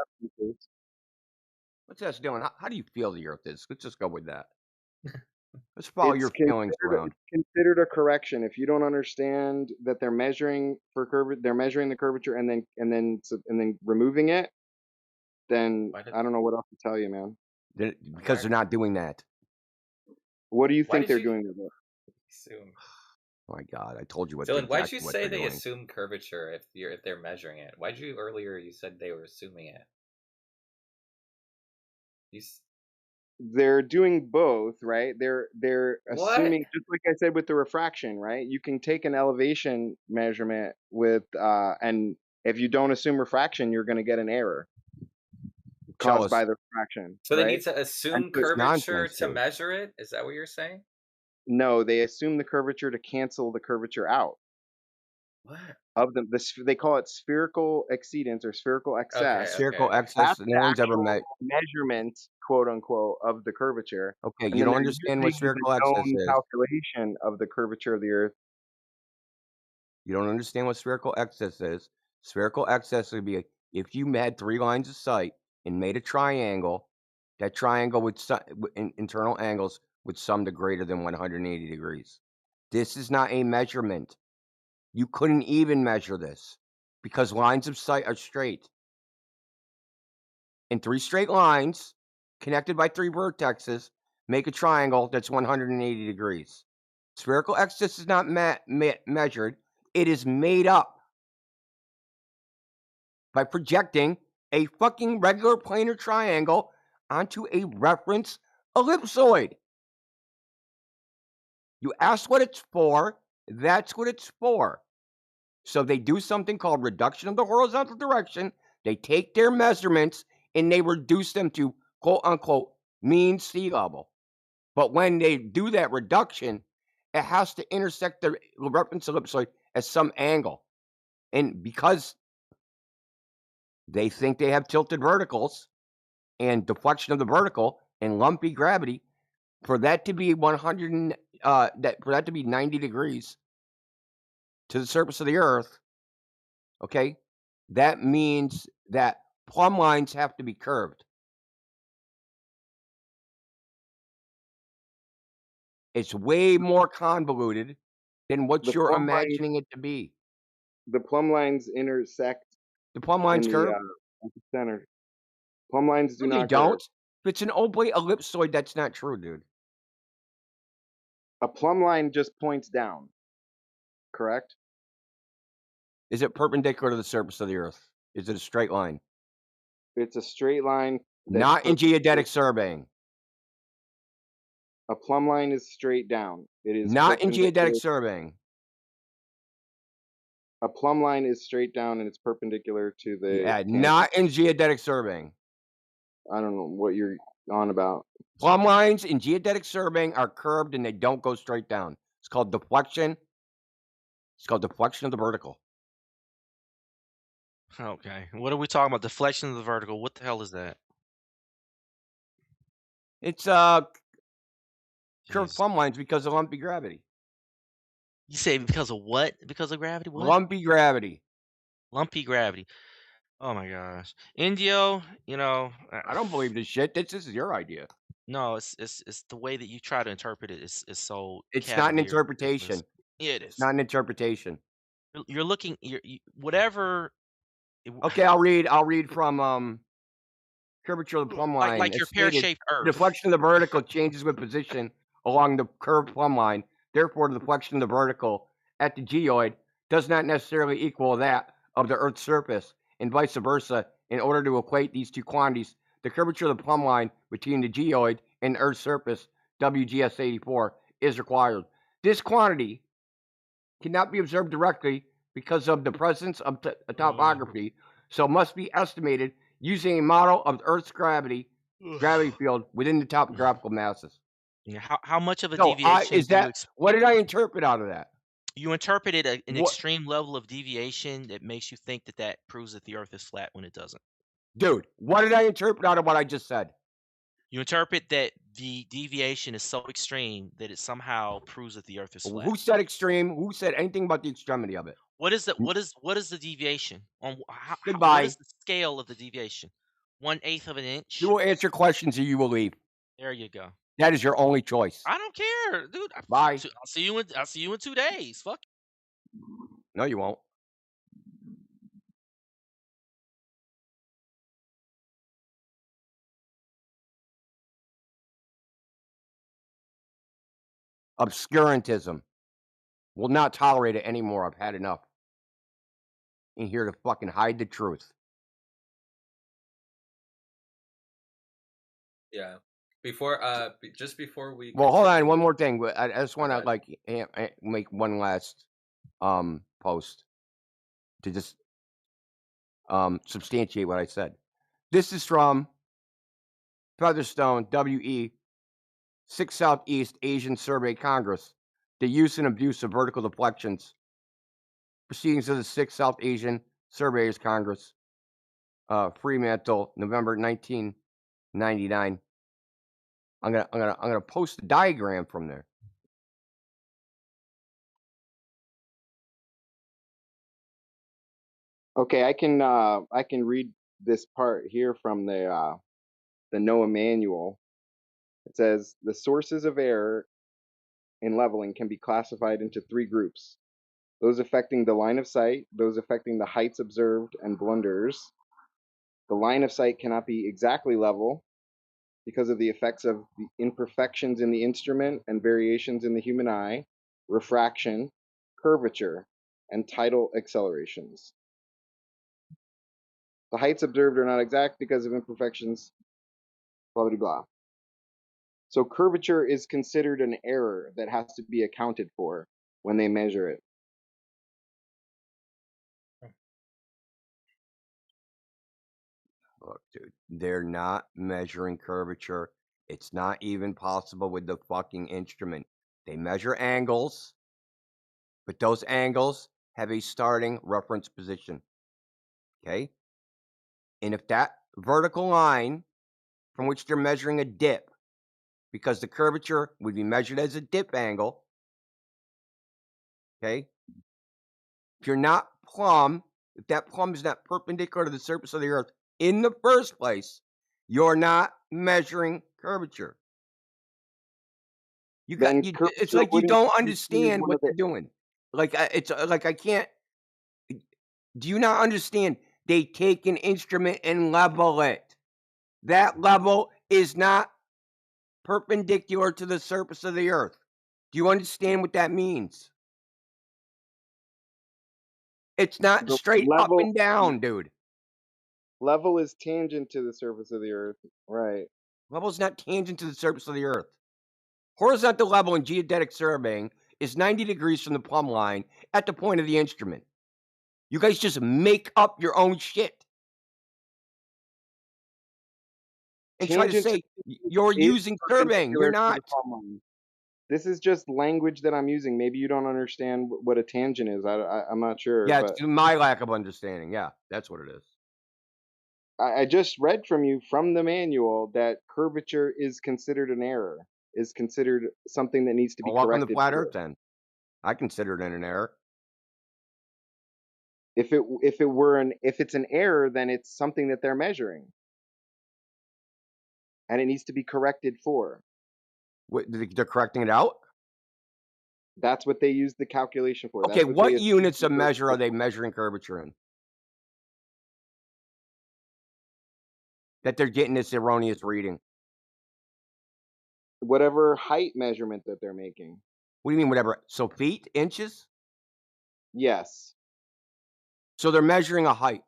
Let's ask Dylan, how do you feel the Earth is? Let's just go with that. Let's follow your feelings around. It's considered a correction if you don't understand that they're measuring for they're measuring the curvature and then removing it. Then I don't know what else to tell you, man. Because they're not doing that. What do you think they're doing with it? Assume. Oh my God, I told you what. Dylan, why'd you say they assume curvature if they're measuring it? Why'd you earlier you said they were assuming it? They're doing both, right? They're assuming, just like I said with the refraction, right? You can take an elevation measurement with and if you don't assume refraction, you're going to get an error caused by the refraction. So they need to assume curvature to measure it? Is that what you're saying? No, they assume the curvature to cancel the curvature out. What? Of they call it spherical exceedance or spherical excess. Spherical excess. No one's ever measurement, quote unquote, of the curvature. Okay, and you don't understand what spherical excess is. Calculation of the curvature of the Earth. You don't understand what spherical excess is. Spherical excess would be if you had 3 lines of sight and made a triangle. That triangle would internal angles would sum to greater than 180 degrees. This is not a measurement. You couldn't even measure this because lines of sight are straight. And 3 straight lines connected by 3 vertexes make a triangle that's 180 degrees. Spherical excess is not measured. It is made up by projecting a fucking regular planar triangle onto a reference ellipsoid. You ask what it's for, that's what it's for. So they do something called reduction of the horizontal direction. They take their measurements and they reduce them to quote unquote mean sea level. But when they do that reduction, it has to intersect the reference ellipsoid at some angle. And because they think they have tilted verticals and deflection of the vertical and lumpy gravity, for that to be 90 degrees, to the surface of the Earth, okay, that means that plumb lines have to be curved. It's way more convoluted than what The you're plumb lines, imagining it to be. the plumb lines intersect The plumb in lines the curve? at the center. Plumb lines do No, they not curve. don't. If it's an oblate ellipsoid, that's not true, dude. A plumb line just points down, correct? Is it perpendicular to the surface of the Earth? Is it a straight line? It's a straight line that's Not in perpendicular. geodetic surveying. A plumb line is straight down. It is Not in geodetic perpendicular. surveying. A plumb line is straight down and it's perpendicular to the Yeah, tangent. not in geodetic surveying. I don't know what you're on about. Plumb lines in geodetic surveying are curved and they don't go straight down. It's called deflection. It's called deflection of the vertical. Okay. What are we talking about? Deflection of the vertical. What the hell is that? It's curved plumb lines because of lumpy gravity. You say because of what? Because of gravity? What? Lumpy gravity. Lumpy gravity. Oh my gosh. Indio, you know, I don't believe this shit. This is your idea. no, it's the way that you try to interpret it is so It's not an cavalier. interpretation. Yeah, it It's is. not an interpretation. You're looking. Whatever. Okay, I'll read from curvature of the plumb line. Like your As stated, pear-shaped Earth. deflection of the vertical changes with position along the curved plumb line. Therefore, the deflection of the vertical at the geoid does not necessarily equal that of the Earth's surface, and vice versa. In order to equate these two quantities, the curvature of the plumb line between the geoid and the Earth's surface, WGS 84, is required. This quantity cannot be observed directly because of the presence of topography, so must be estimated using a model of the Earth's gravity field within the topographical masses. Yeah, how much of a So, deviation is do you that what did I interpret out of that? You interpreted an What- extreme level of deviation that makes you think that proves that the Earth is flat when it doesn't. Dude, what did I interpret out of what I just said? You interpret that the deviation is so extreme that it somehow proves that the Earth is flat. Who said extreme? Who said anything about the extremity of it? What is the deviation? Goodbye. What is the scale of the deviation? 1/8 of an inch? You will answer questions or you will leave. There you go. That is your only choice. I don't care, dude. Bye. I'll see you in 2 days. Fuck. No, you won't. Obscurantism. Will not tolerate it anymore. I've had enough. In here to fucking hide the truth. Yeah. Just before we. Well, hold on. One more thing. I just want to make one last post to just substantiate what I said. This is from Featherstone, WE, 6 Southeast Asian Survey Congress. The use and abuse of vertical deflections. Proceedings of the 6 South Asian Surveyors Congress. Fremantle, November 1999. I'm gonna post a diagram from there. Okay, I can read this part here from the NOAA manual. It says the sources of error in leveling can be classified into 3 groups: those affecting the line of sight, those affecting the heights observed, and blunders. The line of sight cannot be exactly level because of the effects of the imperfections in the instrument and variations in the human eye, refraction, curvature, and tidal accelerations. The heights observed are not exact because of imperfections, blah, blah, blah. So curvature is considered an error that has to be accounted for when they measure it. Look, dude, they're not measuring curvature. It's not even possible with the fucking instrument. They measure angles, but those angles have a starting reference position. Okay? And if that vertical line from which they're measuring a dip, because the curvature would be measured as a dip angle, okay? If you're not plumb, if that plumb is not perpendicular to the surface of the earth in the first place, you're not measuring curvature. It's like you don't understand what you're doing. Like I can't. Do you not understand? They take an instrument and level it. That level is not perpendicular to the surface of the earth. Do you understand what that means? It's not The straight up level and down, dude. level is tangent to the surface of the earth, right? Level is not tangent to the surface of the earth. Horizontal level in geodetic surveying is 90 degrees from the plumb line at the point of the instrument. You guys just make up your own shit. And try to say you're using surveying. You're not. This is just language that I'm using. Maybe you don't understand what a tangent is. I'm not sure. Yeah, but it's my lack of understanding. Yeah, that's what it is. I just read from you from the manual that curvature is considered an error, is considered something that needs to be Welcome corrected. to flat Earth, then. I consider it an error. If it's an error, then it's something that they're measuring, and it needs to be corrected for. They're correcting it out? That's what they use the calculation for. Okay, what units of measure are they measuring curvature in? That they're getting this erroneous reading. Whatever height measurement that they're making. What do you mean, whatever? So feet, inches? Yes. So they're measuring a height.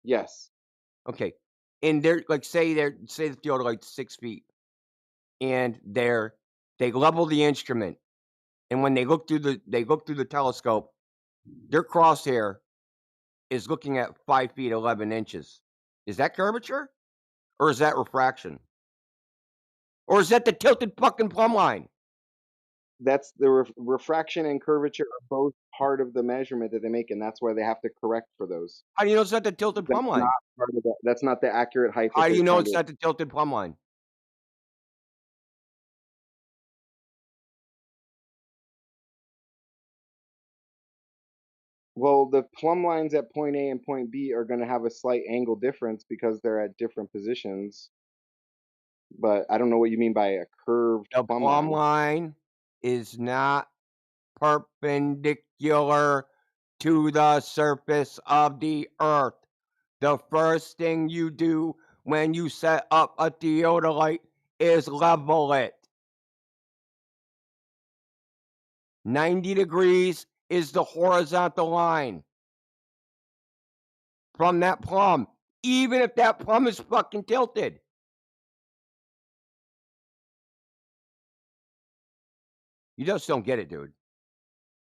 Yes. Okay. And they're like, say the field are like 6 feet, and they level the instrument, and when they look through the telescope, their crosshair is looking at 5 feet 11 inches. Is that curvature, or is that refraction, or is that the tilted fucking plumb line? That's the refraction and curvature are both part of the measurement that they make, and that's why they have to correct for those. How do you know it's not the tilted plumb line? Not part of that's not the accurate height. How do you know it's not the tilted plumb line? Well, the plumb lines at point A and point B are going to have a slight angle difference because they're at different positions. But I don't know what you mean by a curved plumb line. Plumb line is not perpendicular to the surface of the earth. The first thing you do when you set up a theodolite is level it. 90 degrees is the horizontal line from that plumb, even if that plumb is fucking tilted. You just don't get it, dude.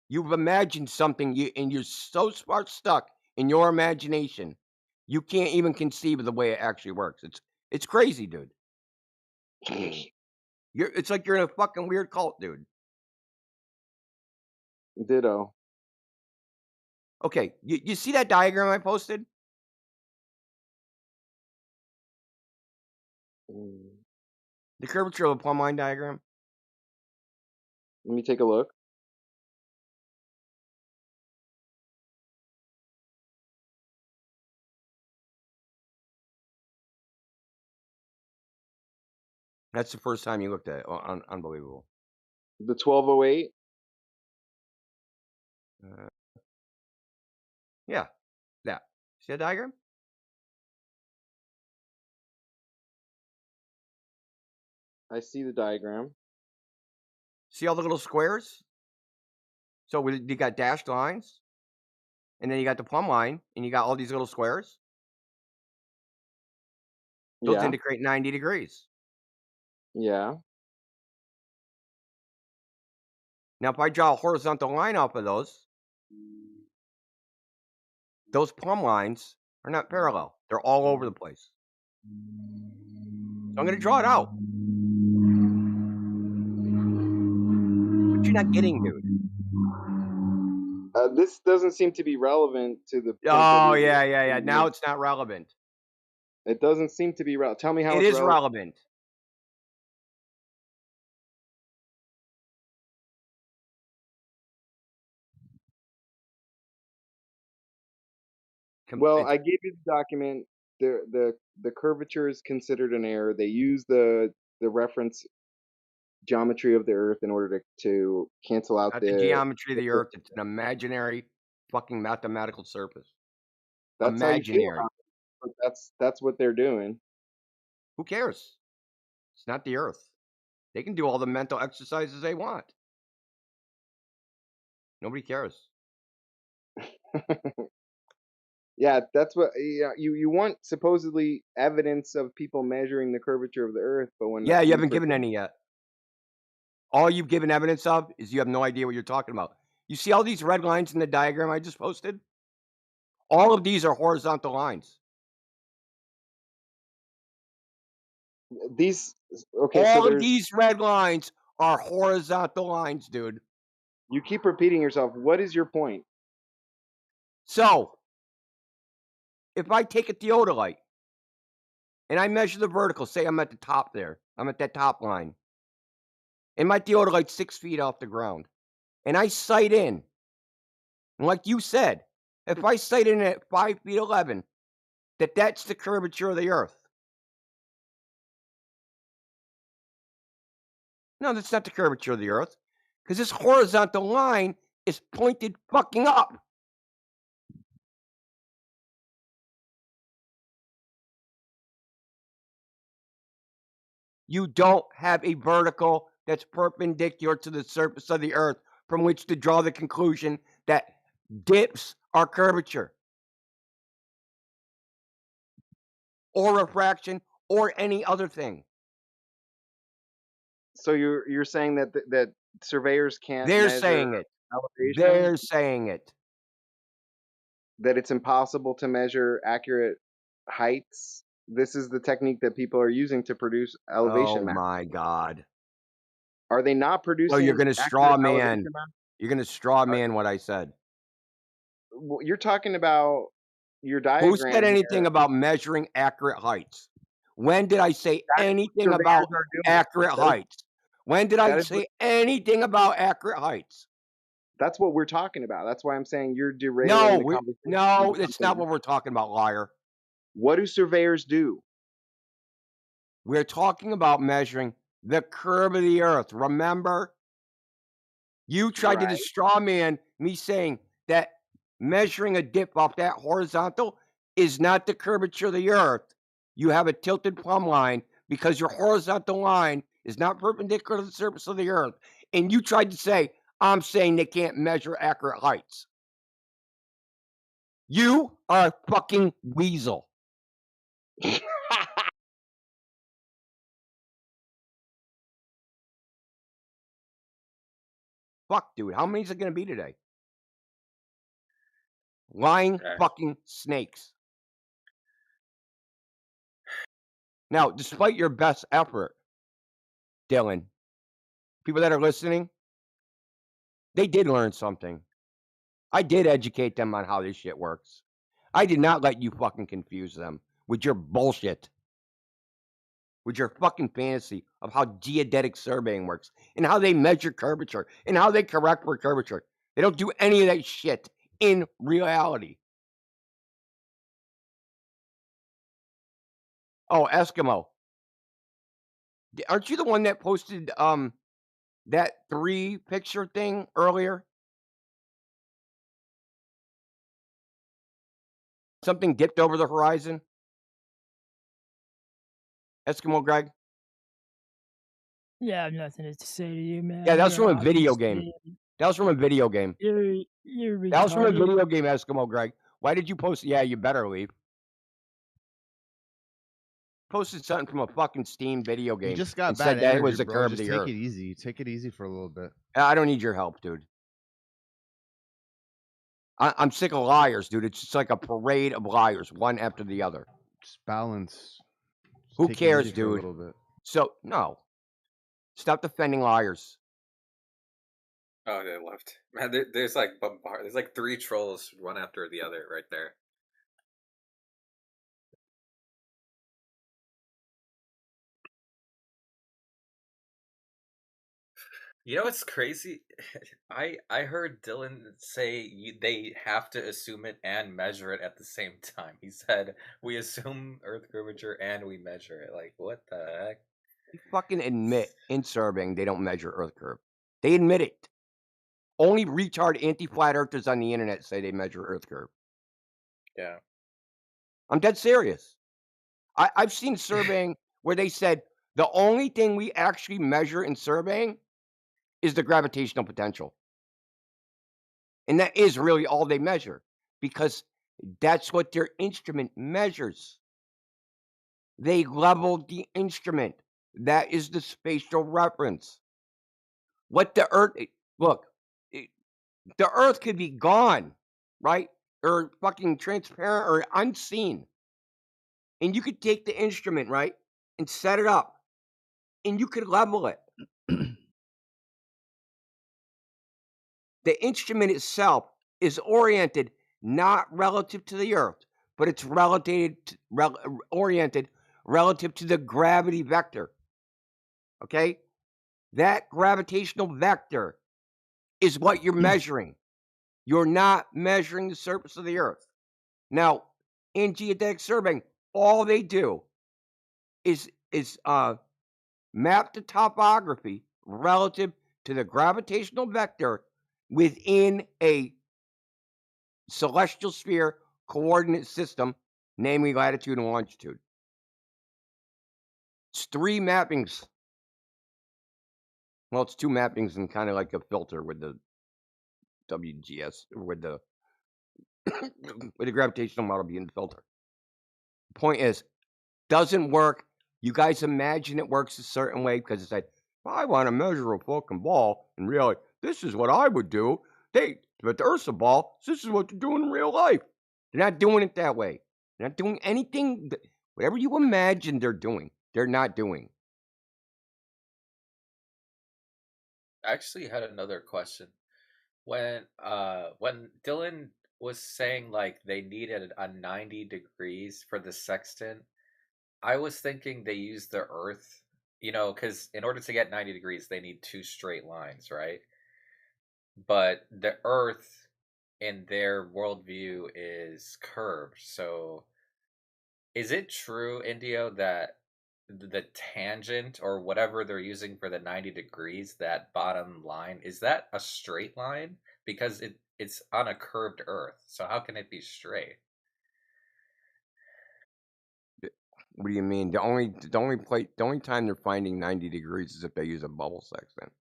You've imagined something, and you're so stuck in your imagination, you can't even conceive of the way it actually works. It's crazy, dude. It's like you're in a fucking weird cult, dude. Ditto. Okay, you see that diagram I posted? The curvature of a plumb line diagram? Let me take a look. That's the first time you looked at it. Unbelievable. The 1208? Yeah, that. See that diagram? I see the diagram. See all the little squares? So you got dashed lines, and then you got the plumb line, and you got all these little squares. Those indicate 90 degrees. Yeah. Now, if I draw a horizontal line off of those plumb lines are not parallel. They're all over the place. So I'm going to draw it out. But you're not getting, dude. This doesn't seem to be relevant to the. Oh, yeah. Now it's not relevant. It doesn't seem to be relevant. Tell me how it is relevant. Well, I gave you the document. The curvature is considered an error. They use the reference geometry of the Earth in order to cancel out Not the geometry of the Earth. It's an imaginary fucking mathematical surface. That's how you feel Imaginary. about it, but that's what they're doing. Who cares? It's not the Earth. They can do all the mental exercises they want. Nobody cares. Yeah, that's what you want supposedly evidence of people measuring the curvature of the Earth, but when Yeah, you haven't given any yet. All you've given evidence of is you have no idea what you're talking about. You see all these red lines in the diagram I just posted? All of these are horizontal lines. These okay, all so of these red lines are horizontal lines, dude. You keep repeating yourself. What is your point? So, if I take a theodolite and I measure the vertical, say I'm at the top there, I'm at that top line, and my theodolite's 6 feet off the ground, and I sight in, and like you said, if I sight in at 5 feet 11, that's the curvature of the Earth. No, that's not the curvature of the Earth, because this horizontal line is pointed fucking up. You don't have a vertical that's perpendicular to the surface of the Earth from which to draw the conclusion that dips are curvature or refraction or any other thing. So you're saying that that surveyors can't They're measure saying it. elevation? They're saying it. That it's impossible to measure accurate heights. This is the technique that people are using to produce elevation Oh maps. my God. Are they not producing? So you're going to straw accurate man. elevation maps? You're going to straw man what I said. Well, you're talking about your Who said diagram anything here. about measuring accurate heights? When did I say That is what anything surveyors about are doing. accurate heights? When did I that is say anything about accurate heights? That's what we're talking about. That's why I'm saying you're derailing No, the conversation. no, that's not what we're talking about, liar. What do surveyors do? We're talking about measuring the curve of the Earth. Remember? You tried to straw man me saying that measuring a dip off that horizontal is not the curvature of the Earth. You have a tilted plumb line because your horizontal line is not perpendicular to the surface of the Earth. And you tried to say, I'm saying they can't measure accurate heights. You are a fucking weasel. Fuck, dude. How many is it going to be today? Lying fucking snakes. Now, despite your best effort, Dylan, people that are listening, they did learn something. I did educate them on how this shit works. I did not let you fucking confuse them with your bullshit. With your fucking fantasy of how geodetic surveying works and how they measure curvature and how they correct for curvature. They don't do any of that shit in reality. Oh, Eskimo. Aren't you the one that posted that 3 picture thing earlier? Something dipped over the horizon? Eskimo Greg? Yeah, I have nothing to say to you, man. Yeah, that was You're from a video game. obviously- That was from a video game. You're That was from a retarded. video game, Eskimo Greg. Why did you post? Yeah, you better leave. Posted something from a fucking Steam video game. You just got and bad said that energy, it was the bro. curve Just of the take Earth. it easy. Take it easy for a little bit. I don't need your help, dude. I'm sick of liars, dude. It's just like a parade of liars, one after the other. Just balance. Just Who take it cares, easy for a dude? little bit. So, no. Stop defending liars. Oh, they left. Man, there's like there's like 3 trolls, one after the other, right there. You know what's crazy? I heard Dylan say they have to assume it and measure it at the same time. He said we assume Earth curvature and we measure it. Like what the heck? They fucking admit in surveying they don't measure Earth curve. They admit it. Only retard anti-flat earthers on the internet say they measure Earth curve. Yeah. I'm dead serious. I've seen surveying where they said the only thing we actually measure in surveying is the gravitational potential. And that is really all they measure because that's what their instrument measures. They leveled the instrument. That is the spatial reference. What the Earth, look, the Earth could be gone, right? Or fucking transparent or unseen. And you could take the instrument, right? And set it up. And you could level it. The instrument itself is oriented not relative to the Earth, but it's oriented relative to the gravity vector. Okay? That gravitational vector is what you're measuring. You're not measuring the surface of the Earth. Now, in geodetic surveying, all they do is map the topography relative to the gravitational vector within a celestial sphere coordinate system, namely latitude and longitude. It's 3 mappings. Well, it's 2 mappings and kind of like a filter with the WGS, with the with the gravitational model being the filter. Point is, doesn't work. You guys imagine it works a certain way because it's like, I want to measure a fucking ball, and really, this is what I would do. But the Earth's a ball, so this is what they're doing in real life. They're not doing it that way. They're not doing anything. Whatever you imagine they're doing, they're not doing. I actually had another question. When Dylan was saying like they needed a 90 degrees for the sextant, I was thinking they used the Earth, because in order to get 90 degrees, they need 2 straight lines, right? But the Earth in their worldview is curved. So is it true, Indio, that the tangent or whatever they're using for the 90 degrees, that bottom line, is that a straight line? Because it's on a curved Earth. So how can it be straight? What do you mean? The only time they're finding 90 degrees is if they use a bubble sextant.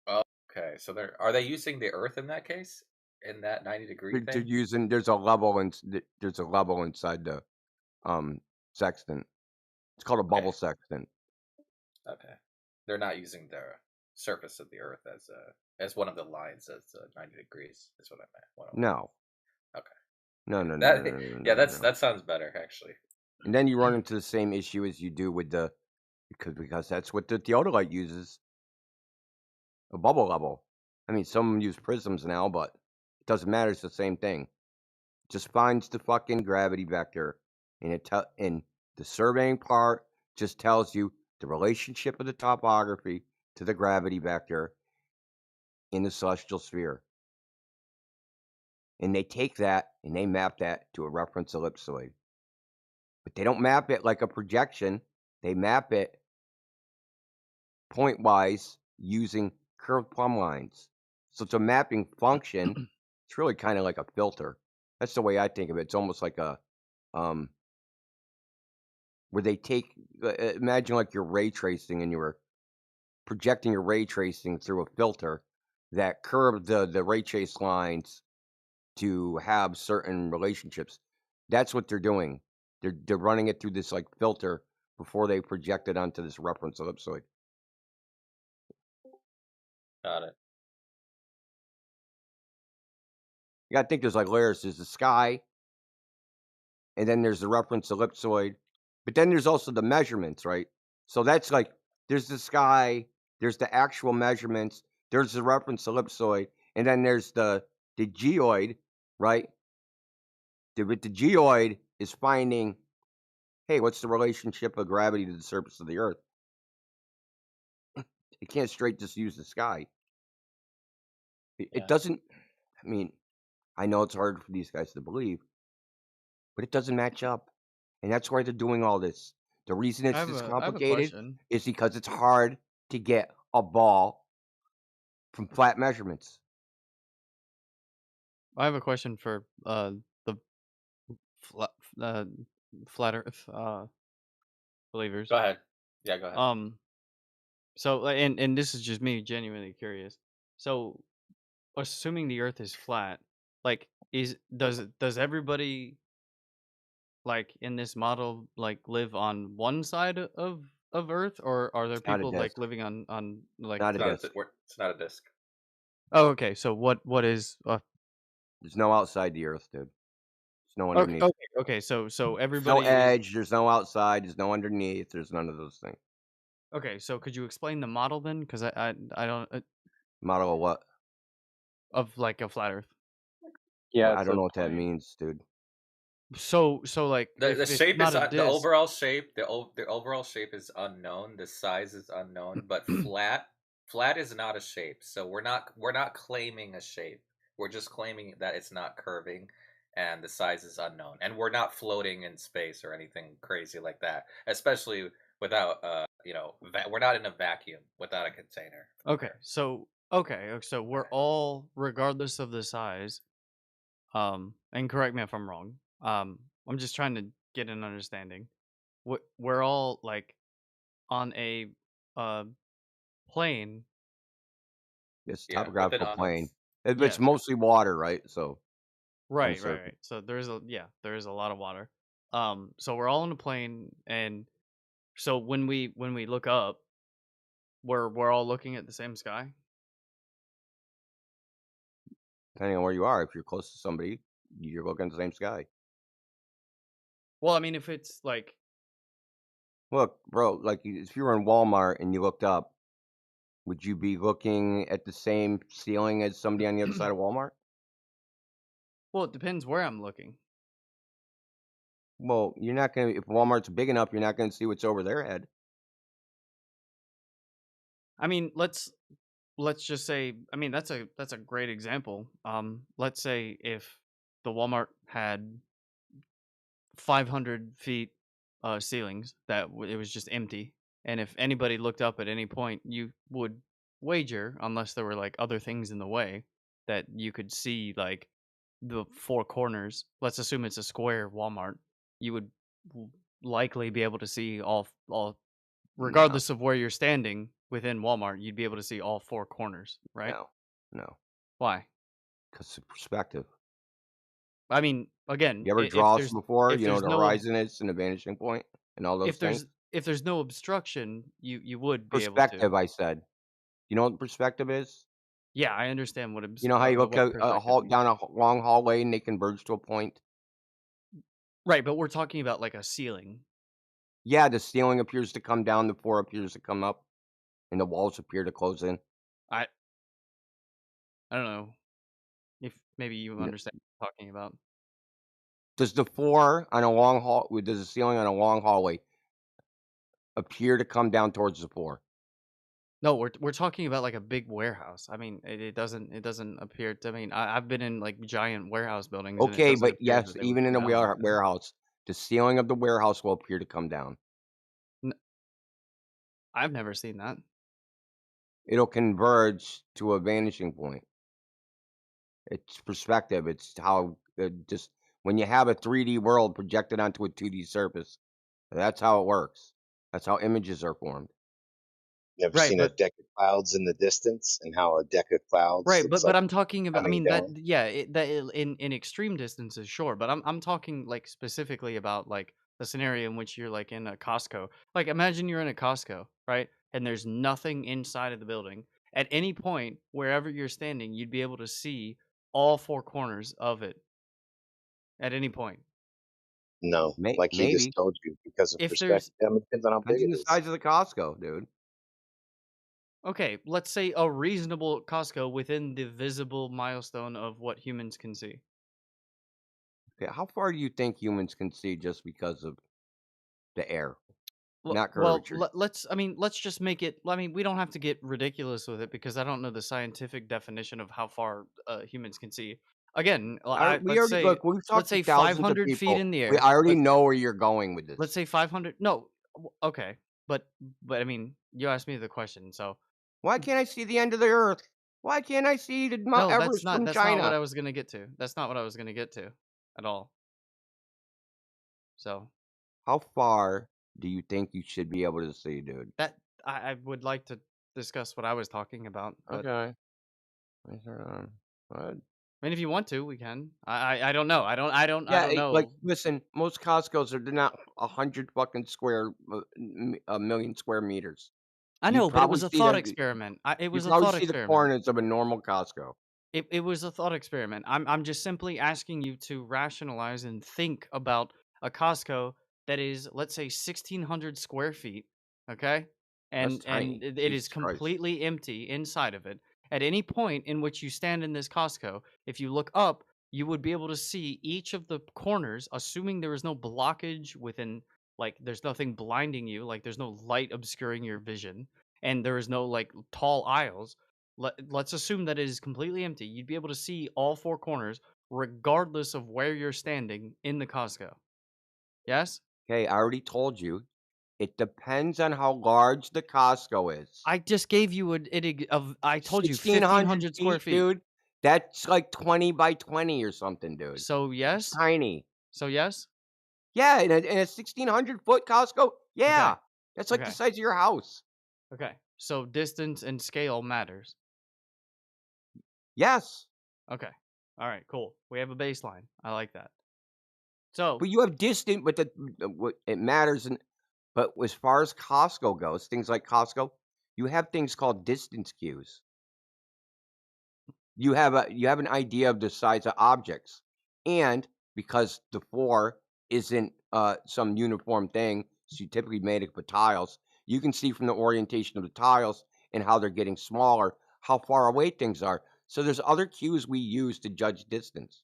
Oh, okay. So are they using the Earth in that case? In that 90-degree They're thing? using there's a level inside the sextant. It's called a bubble sextant. Okay. They're not using the surface of the Earth as one of the lines as 90 degrees. Is what I meant. No. Okay. No. That sounds better actually. And then you run into the same issue as you do with the because that's what the theodolite uses. A bubble level. I mean, some use prisms now, but it doesn't matter. It's the same thing. It just finds the fucking gravity vector, and and the surveying part just tells you the relationship of the topography to the gravity vector in the celestial sphere. And they take that and they map that to a reference ellipsoid. But they don't map it like a projection. They map it point-wise using curved plumb lines. So it's a mapping function. It's really kind of like a filter. That's the way I think of it. It's almost like a where they take imagine like you're ray tracing and you're projecting your ray tracing through a filter that curved the ray trace lines to have certain relationships. That's what they're doing. They're running it through this like filter before they project it onto this reference ellipsoid. Got it. You gotta think there's like layers. There's the sky, and then there's the reference ellipsoid, but then there's also the measurements, right? So that's like there's the sky, there's the actual measurements, there's the reference ellipsoid, and then there's the geoid, right? With the geoid is finding, hey, what's the relationship of gravity to the surface of the Earth? It can't straight just use the sky. It Yeah. doesn't. I mean, I know it's hard for these guys to believe, but it doesn't match up, and that's why they're doing all this. The reason I it's have this a complicated question. is because it's hard to get a ball from flat measurements. I have a question for the flat uh, flat Earth believers. Go ahead. Yeah, go ahead. So and this is just me genuinely curious. So assuming the Earth is flat, like does everybody like in this model like live on one side of Earth, or are there It's not a people like disc. living on like Not a It's disc. it's not a disc. Oh, okay. So what is There's no outside the Earth, dude. There's no okay, underneath. okay, okay. So There's no everybody is edge. There's no outside. There's no underneath. There's none of those things. okay. So could you explain the model then? Because I don't Model of what? of like a flat Earth. Yeah, I it's don't a know what that plane. means, dude. So like The if it's shape is not a the disc, overall shape. The overall shape is unknown. The size is unknown. But flat is not a shape. So we're not claiming a shape. We're just claiming that it's not curving, and the size is unknown. And we're not floating in space or anything crazy like that. Especially without we're not in a vacuum without a container. okay. So we're all regardless of the size. And correct me if I'm wrong. I'm just trying to get an understanding. We're all like on a uh plane. It's a Yeah, with topographical plane. It's Yes. mostly water, right? So on the Right, right, surface. right. So there is a lot of water. So we're all on a plane, and so when we look up, we're all looking at the same sky. Depending on where you are, if you're close to somebody, you're looking at the same sky. Well, I mean, if it's like Look, bro, like if you were in Walmart and you looked up, would you be looking at the same ceiling as somebody on the other side of Walmart? well, it depends where I'm looking. Well, you're not gonna. If Walmart's big enough, you're not gonna see what's over their head. I mean, let's just say, I mean, that's a great example. Let's say if the Walmart had 500 feet ceilings that it was just empty, and if anybody looked up at any point, you would wager, unless there were like other things in the way, that you could see like the four corners. Let's assume it's a square Walmart. You would likely be able to see all No, regardless of where you're standing within Walmart, you'd be able to see all four corners, right? no, Why? because of perspective. I mean, again, You ever draw this before? if You know what there's the no horizon is and the vanishing point and all those things. if there's no obstruction, you would be able to. Perspective, I said. You know what perspective is? Yeah, I understand You know how you look what at a perspective hall means. down a long hallway and they converge to a point. Right, but we're talking about like a ceiling. Yeah, the ceiling appears to come down, the floor appears to come up, and the walls appear to close in. I don't know if maybe you No. understand what I'm talking about. Does the floor on a long hall, does the ceiling on a long hallway appear to come down towards the floor? No, we're talking about like a big warehouse. I mean, it doesn't appear to. I mean, I've been in like giant warehouse buildings, and it Okay, doesn't but appear yes, that they would even come in a down like that. warehouse, the ceiling of the warehouse will appear to come down. I've never seen that. It'll converge to a vanishing point. It's perspective. It's how just when you have a 3D world projected onto a 2D surface, that's how it works. That's how images are formed. You ever Right, seen a but deck of clouds in the distance and how a deck of clouds right, looks but like I'm talking about. I coming mean that down? yeah, in extreme distances, sure. But I'm talking like specifically about like the scenario in which you're like in a Costco. Like imagine you're in a Costco, right? And there's nothing inside of the building. At any point, wherever you're standing, you'd be able to see all four corners of it at any point. No, like he just Maybe. told you, because of If there's perspective. I mean, it depends on how big Depends on it the is. size of the Costco, dude. okay, let's say a reasonable Costco within the visible milestone of what humans can see. Okay, how far do you think humans can see just because of the air? not Well, curvatures. let's just make it. I mean, we don't have to get ridiculous with it because I don't know the scientific definition of how far humans can see. Again, We already look. We've let's talked to say thousands of 500 feet people. in the I air. already know where you're going with Let's this. say 500. No, okay, but I mean, you asked me the question, so Why can't I see the end of the Earth? Why can't I see the Mount no, Everest from that's not what China? I was gonna get to. That's not what I was gonna get to at all. So how far do you think you should be able to see, dude? that I would like to discuss what I was talking about. But Okay. I mean, if you want to, we can. I don't know. I don't Yeah, like know. listen, most Costco's are they're not 100 fucking square a million square meters. I You know, but it probably was a see thought them. experiment. It You was a probably thought see the experiment. corners of a normal Costco. It was a thought experiment. I'm just simply asking you to rationalize and think about a Costco that is, let's say, 1,600 square feet, okay? That's And tiny. it is Jesus Christ. completely empty inside of it. At any point in which you stand in this Costco, if you look up, you would be able to see each of the corners, assuming there is no blockage within, like, there's nothing blinding you, like, there's no light obscuring your vision, and there is no, like, tall aisles. Let's assume that it is completely empty. You'd be able to see all four corners regardless of where you're standing in the Costco. Yes? Okay, I already told you. It depends on how large the Costco is. I just gave you I told you 1,500 square feet. dude. That's like 20 by 20 or something, dude. So yes? It's tiny. So yes? Yeah, in a 1,600 foot Costco. Yeah, Okay. that's like the Okay. size of your house. Okay. So distance and scale matters. Yes. Okay. All right, cool. We have a baseline. I like that. So But you have distant, but what it matters, and but as far as Costco goes, things like Costco, you have things called distance cues. You have an idea of the size of objects, and because the floor isn't some uniform thing, so you typically made it with tiles. You can see from the orientation of the tiles and how they're getting smaller, how far away things are. So there's other cues we use to judge distance.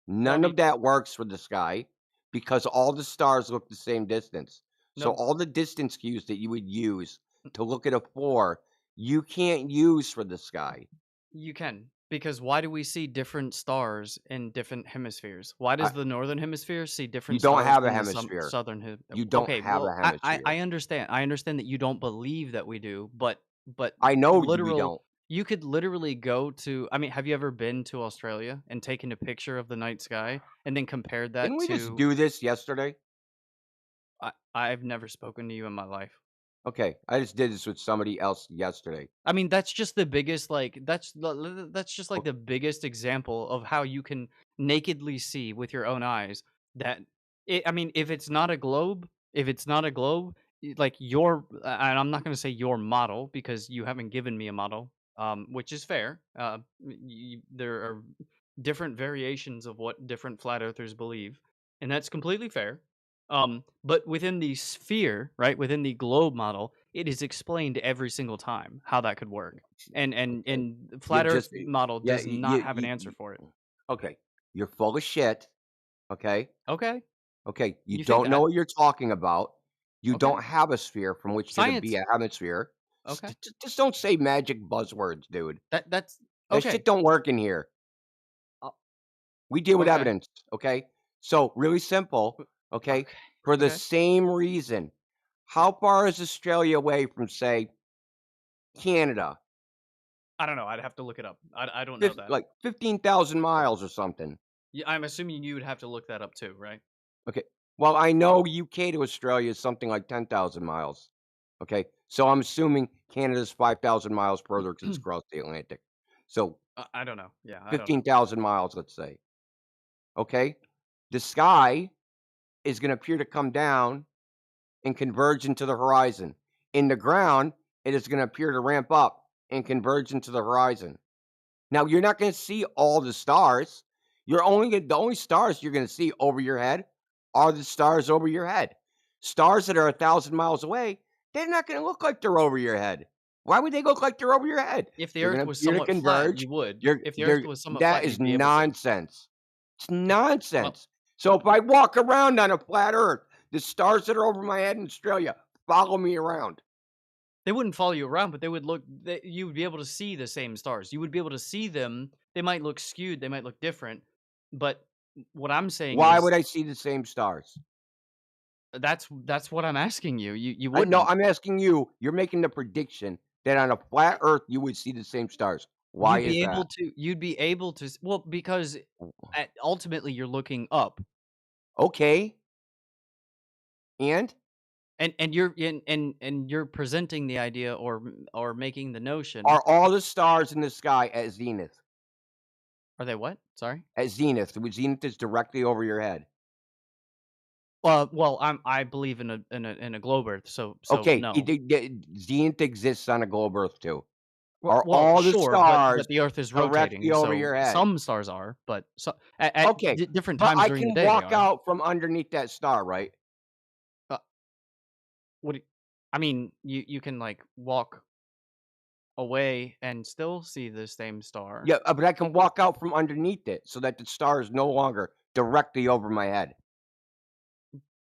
None of that works for the sky because all the stars look the same distance. So No. all the distance cues that you would use to look at a floor, you can't use for the sky. You can, because why do we see different stars in different hemispheres? Why does the northern hemisphere see different don't stars have a than the hemisphere. southern You don't okay, have a well, hemisphere. I understand. I understand that you don't believe that we do, but I know we literal don't. you could literally go to I mean, have you ever been to Australia and taken a picture of the night sky and then compared that Didn't we just to do this yesterday? I've never spoken to you in my life. Okay, I just did this with somebody else yesterday. I mean, that's just the biggest, like, that's just like the biggest example of how you can nakedly see with your own eyes that I mean, if it's not a globe, like your, and I'm not going to say your model because you haven't given me a model, which is fair. There are different variations of what different flat earthers believe, and that's completely fair. But within the sphere, right, within the globe model, it is explained every single time how that could work. And flat Earth model does not have an answer for it. Okay, you're full of shit. Okay. Okay. Okay, you You think don't know that? what you're talking about. You Okay. don't have a sphere from which there to be Science. a hemisphere. Okay. Just don't say magic buzzwords, dude. That's That okay. shit don't work in here. We deal with Okay. evidence, okay? So really simple, okay? For the Okay. same reason, how far is Australia away from, say, Canada? I don't know. I'd have to look it up. I don't know that. Like 15,000 miles or something. Yeah, I'm assuming you would have to look that up too, right? Okay. Well, I know UK to Australia is something like 10,000 miles. Okay. So I'm assuming Canada's 5,000 miles further because it's across the Atlantic. So I don't know. Yeah, I don't know. 15,000 miles, let's say. Okay. The sky is going to appear to come down and converge into the horizon. In the ground, it is going to appear to ramp up and converge into the horizon. Now, you're not going to see all the stars. The only stars you're going to see over your head are the stars over your head. Stars that are 1,000 miles away, they're not going to look like they're over your head. Why would they look like they're over your head? If the They're Earth gonna was appear to somewhat flat, converge. you would. If the They're- Earth was somewhat that flat, is you'd be able to. nonsense. It's nonsense. So if I walk around on a flat Earth, the stars that are over my head in Australia, follow me around. They wouldn't follow you around, but they would look. You would be able to see the same stars. You would be able to see them. They might look skewed. They might look different. But what I'm saying Why is would I see the same stars? that's what I'm asking you. You No, wouldn't. I'm asking you. You're making the prediction that on a flat Earth you would see the same stars. Why You'd is be able that? to. You'd be able to. Well, because ultimately you're looking up. Okay. And and you're presenting the idea or making the notion. are all the stars in the sky at zenith? Are they what? Sorry. At zenith. Zenith is directly over your head. Well, I believe in a globe Earth, so Okay, no. zenith exists on a globe Earth too. Well, Are all the sure, stars but the Earth is directly rotating, over so your head? some stars are, but at Okay, different but times I during the can day they walk are. out from underneath that star, right? What? I mean, you can like walk away and still see the same star. Yeah, but I can walk out from underneath it so that the star is no longer directly over my head.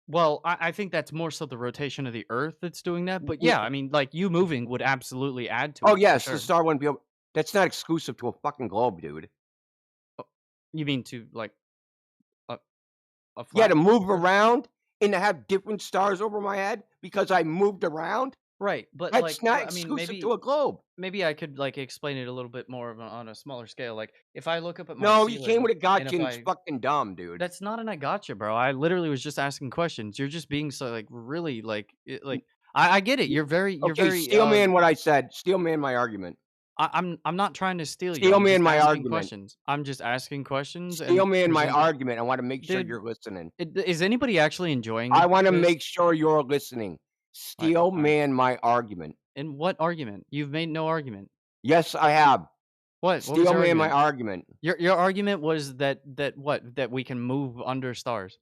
Well, I think that's more so the rotation of the Earth that's doing that. But yeah, I mean, like you moving would absolutely add to it. Oh for yes, sure. the star wouldn't be able. That's not exclusive to a fucking globe, dude. You mean to like a Yeah, flat to move Earth? around and to have different stars over my head because I moved around. Right, but That's like, not I mean, exclusive to a globe. maybe I could like explain it a little bit more on a smaller scale. Like, if I look up at my No, you came ceiling with a and gotcha if and it's I fucking dumb, dude. that's not an I gotcha, bro. I literally was just asking questions. You're just being so like really like I get it. You're very Okay, steel man what I said. Steel man my argument. I'm not trying to steal you. Steel I'm man just my asking argument. questions. I'm just asking questions and Steel man my presenting. argument. I want to make sure Dude, you're listening. is anybody actually enjoying I want to this? make sure you're listening. Steel man my argument. And what argument? You've made no argument. Yes, I have. What was Steel your man my argument? argument. Your argument was that what? That we can move under stars.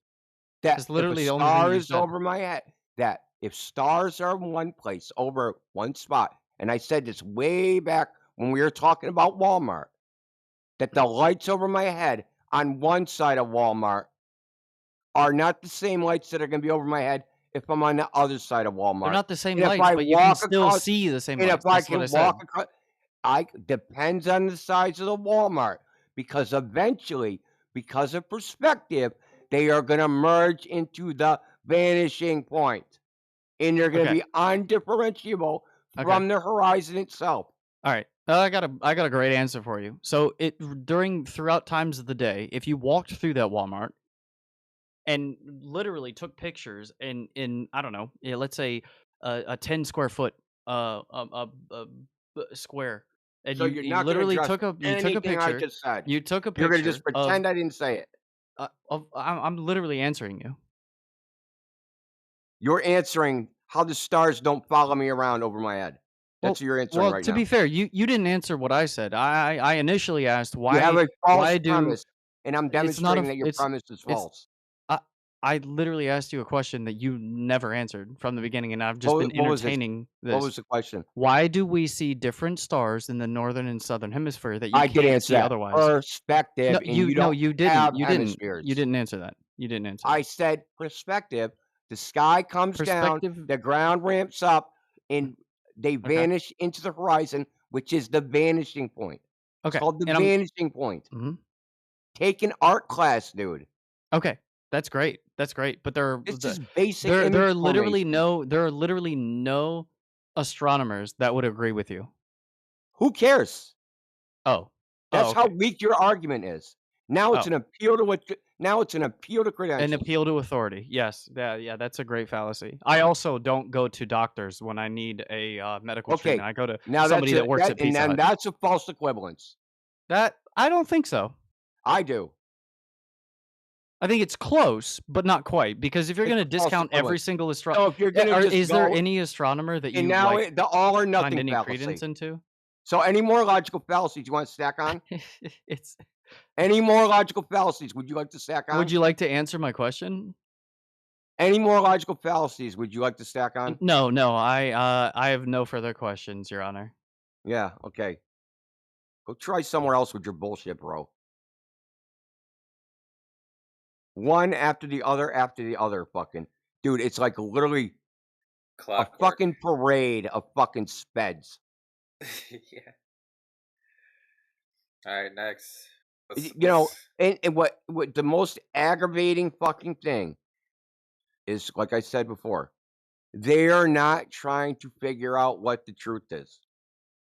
That That's if a literally the only thing star you is said. over my head, that if stars are in one place, over one spot, and I said this way back when we were talking about Walmart, that the lights over my head on one side of Walmart are not the same lights that are going to be over my head if I'm on the other side of Walmart. They're not the same and lights, if I but you can walk still across, see the same and lights. if I That's what can I said. walk across, depends on the size of the Walmart, because eventually, because of perspective, they are going to merge into the vanishing point, and they're going to be undifferentiable from the horizon itself. All right. I got a great answer for you. So throughout times of the day, if you walked through that Walmart and literally took pictures in I don't know, let's say a 10 square foot square, and So you're you not going to literally address took a anything I picture. just said. You took a You're going to picture just pretend I didn't say it. I'm literally answering you. You're answering how the stars don't follow me around over my head. That's what you're answering right to now. be fair, you didn't answer what I said. I initially asked You have a false do premise, and I'm it's not demonstrating that your premise is false. I literally asked you a question that you never answered from the beginning, and I've just What been was this? entertaining this. What was the question? Why do we see different stars in the northern and southern hemisphere that you I did can't answer see that. otherwise? Perspective, No, and you don't you didn't. have You didn't. hemispheres. You didn't answer that. You didn't answer. I said perspective. The sky comes down, the ground ramps up, and they vanish into the horizon, which is the vanishing point. Okay. It's called the and vanishing point. Take an art class, dude. Okay, that's great. That's great. But This is basic there are literally information. no astronomers that would agree with you. Who cares? Oh, That's okay. how weak your argument is. Now it's an appeal to what. Now it's an appeal to credentials. An appeal to authority. Yes. Yeah, that's a great fallacy. I also don't go to doctors when I need a medical treatment. I go to somebody that works at Pizza Hut. And that's a false equivalence. That I don't think so. I do. I think it's close, but not quite. Because if you're going to discount every single astronomer, if you're gonna is there any astronomer that you like the all or find nothing any fallacy. credence into? So any more logical fallacies you want to stack on? It's any more logical fallacies would you like to stack on? Would you like to answer my question? Any more logical fallacies would you like to stack on? No. I have no further questions, Your Honor. Yeah. Okay. Go try somewhere else with your bullshit, bro. One after the other, fucking dude. It's like literally A Clockwork. fucking parade of fucking speds. Yeah. All right, next. You know, and what the most aggravating fucking thing is, like I said before, they are not trying to figure out what the truth is.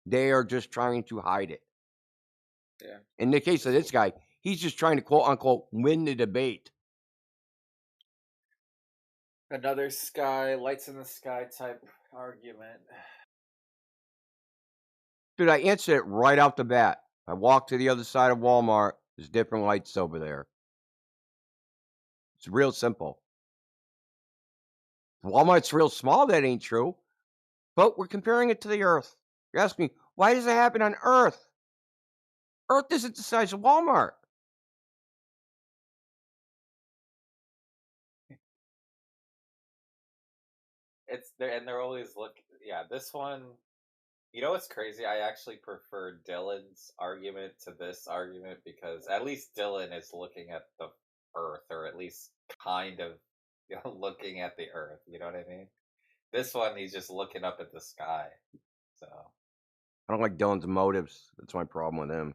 They are just trying to hide it. Yeah. In the case of this guy, he's just trying to quote unquote win the debate. Another sky, lights in the sky type argument. Dude, I answered it right off the bat. I walked to the other side of Walmart. There's different lights over there. It's real simple. Walmart's real small. That ain't true. But we're comparing it to the Earth. You're asking me, why does it happen on Earth? Earth isn't the size of Walmart. It's there, and they're always looking. Yeah, this one. You know what's crazy? I actually prefer Dylan's argument to this argument because at least Dylan is looking at the Earth, or at least kind of looking at the Earth. You know what I mean? This one, he's just looking up at the sky. So I don't like Dylan's motives. That's my problem with him.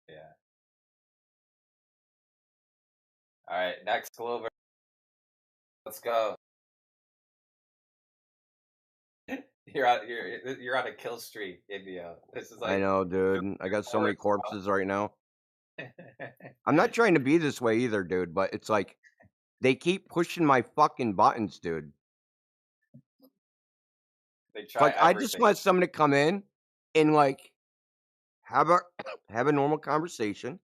yeah. All right, next Clover. Let's go. You're on a kill streak, Indio. This is like I know, dude. I got so many corpses right now. I'm not trying to be this way either, dude, but it's like they keep pushing my fucking buttons, dude. They It's try like I just everything. want someone to come in and like have a normal conversation,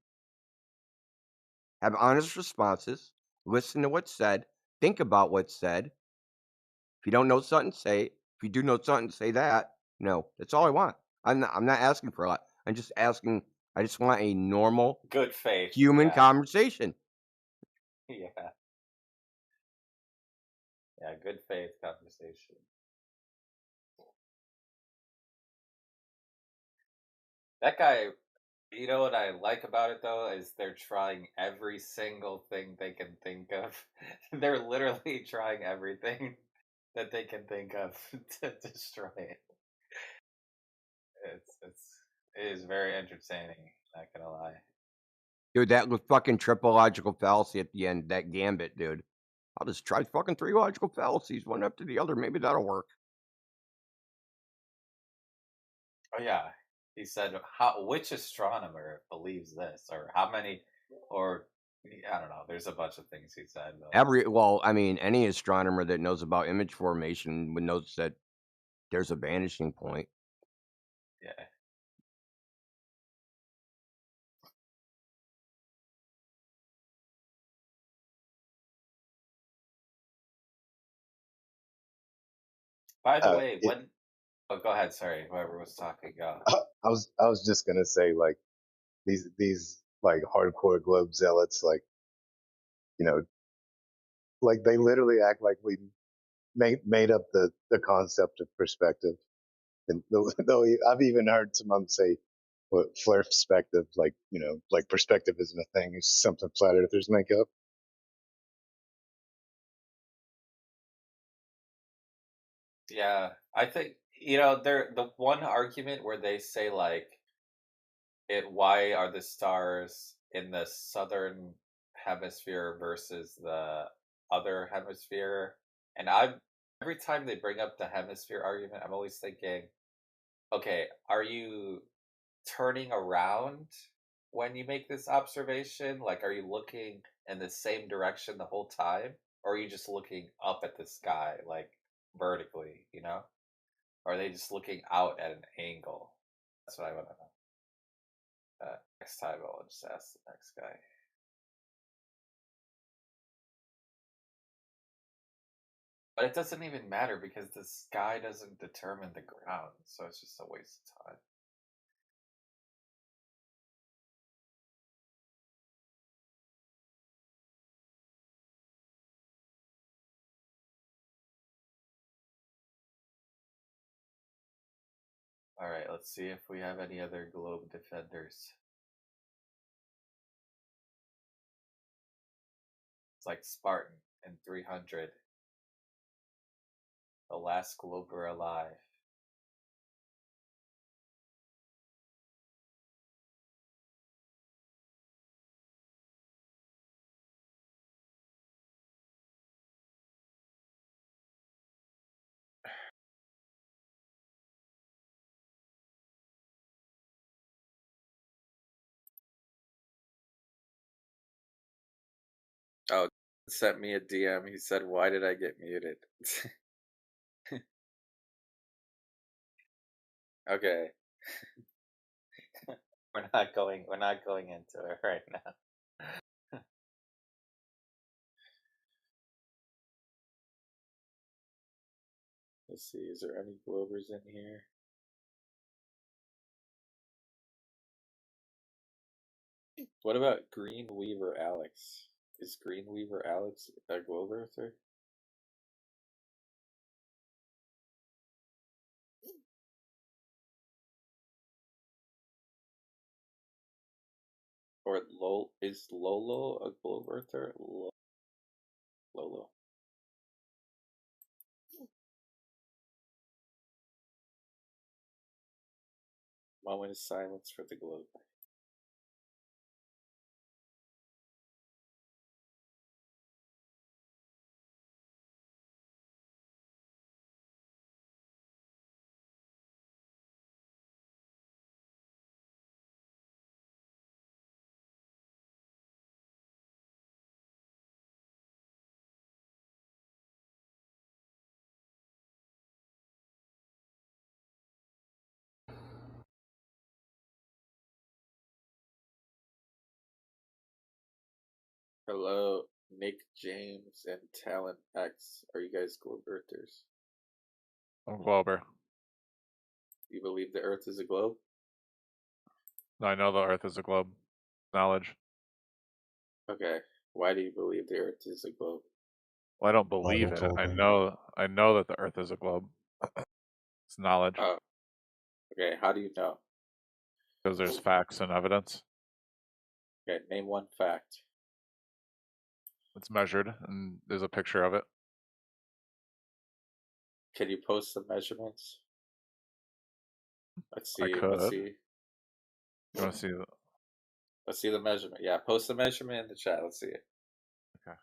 have honest responses, listen to what's said, think about what's said. If you don't know something, say it. If you do know something, say that. No, that's all I want. I'm not asking for a lot. I'm just asking. I just want a normal, Good faith. human Yeah. conversation. Yeah. Yeah, good faith conversation. That guy, you know what I like about it though, is they're trying every single thing they can think of. They're literally trying everything that they can think of to destroy it. It is very entertaining, not gonna lie. Dude, that was fucking triple logical fallacy at the end. That gambit, dude. I'll just try fucking 3 logical fallacies, one after the other. Maybe that'll work. Oh yeah, he said, which astronomer believes this, or how many, or I don't know. There's a bunch of things he said. Well, I mean, any astronomer that knows about image formation would know that there's a vanishing point. Yeah. By the way, when oh, go ahead. Sorry, whoever was talking. Go. I was just gonna say, like, these like hardcore globe zealots, like, you know, like they literally act like we made up the concept of perspective. And though I've even heard someone say, what, flare perspective, like, you know, like perspective isn't a thing, it's something flat earthers make up. Yeah, I think they're the one argument where they say like why are the stars in the southern hemisphere versus the other hemisphere? And every time they bring up the hemisphere argument, I'm always thinking, okay, are you turning around when you make this observation? Like, are you looking in the same direction the whole time? Or are you just looking up at the sky, like vertically, Or are they just looking out at an angle? That's what I want to know. Next time I'll just ask the next guy. But it doesn't even matter because the sky doesn't determine the ground, so it's just a waste of time. Alright, let's see if we have any other globe defenders. It's like Spartan in 300. The last Glober alive. Oh, sent me a DM. He said, "Why did I get muted?" Okay. We're not going into it right now. Let's see, is there any Globers in here? What about Greenweaver Alex? Is Greenweaver Alex a Globerther? Or is Lolo a Globerther? Lolo. Moment of silence for the globe. Hello, Nick James and Talent X. Are you guys Globerters? I'm Glober. You believe the Earth is a globe? I know the Earth is a globe. Knowledge. Okay. Why do you believe the Earth is a globe? Well, I don't believe it. I know that the Earth is a globe. It's knowledge. Oh. Okay, how do you know? Because there's facts and evidence. Okay, name one fact. It's measured, and there's a picture of it. Can you post the measurements? Let's see. I could. Let's see. You want to see the? Let's see the measurement. Yeah, post the measurement in the chat. Let's see it. Okay.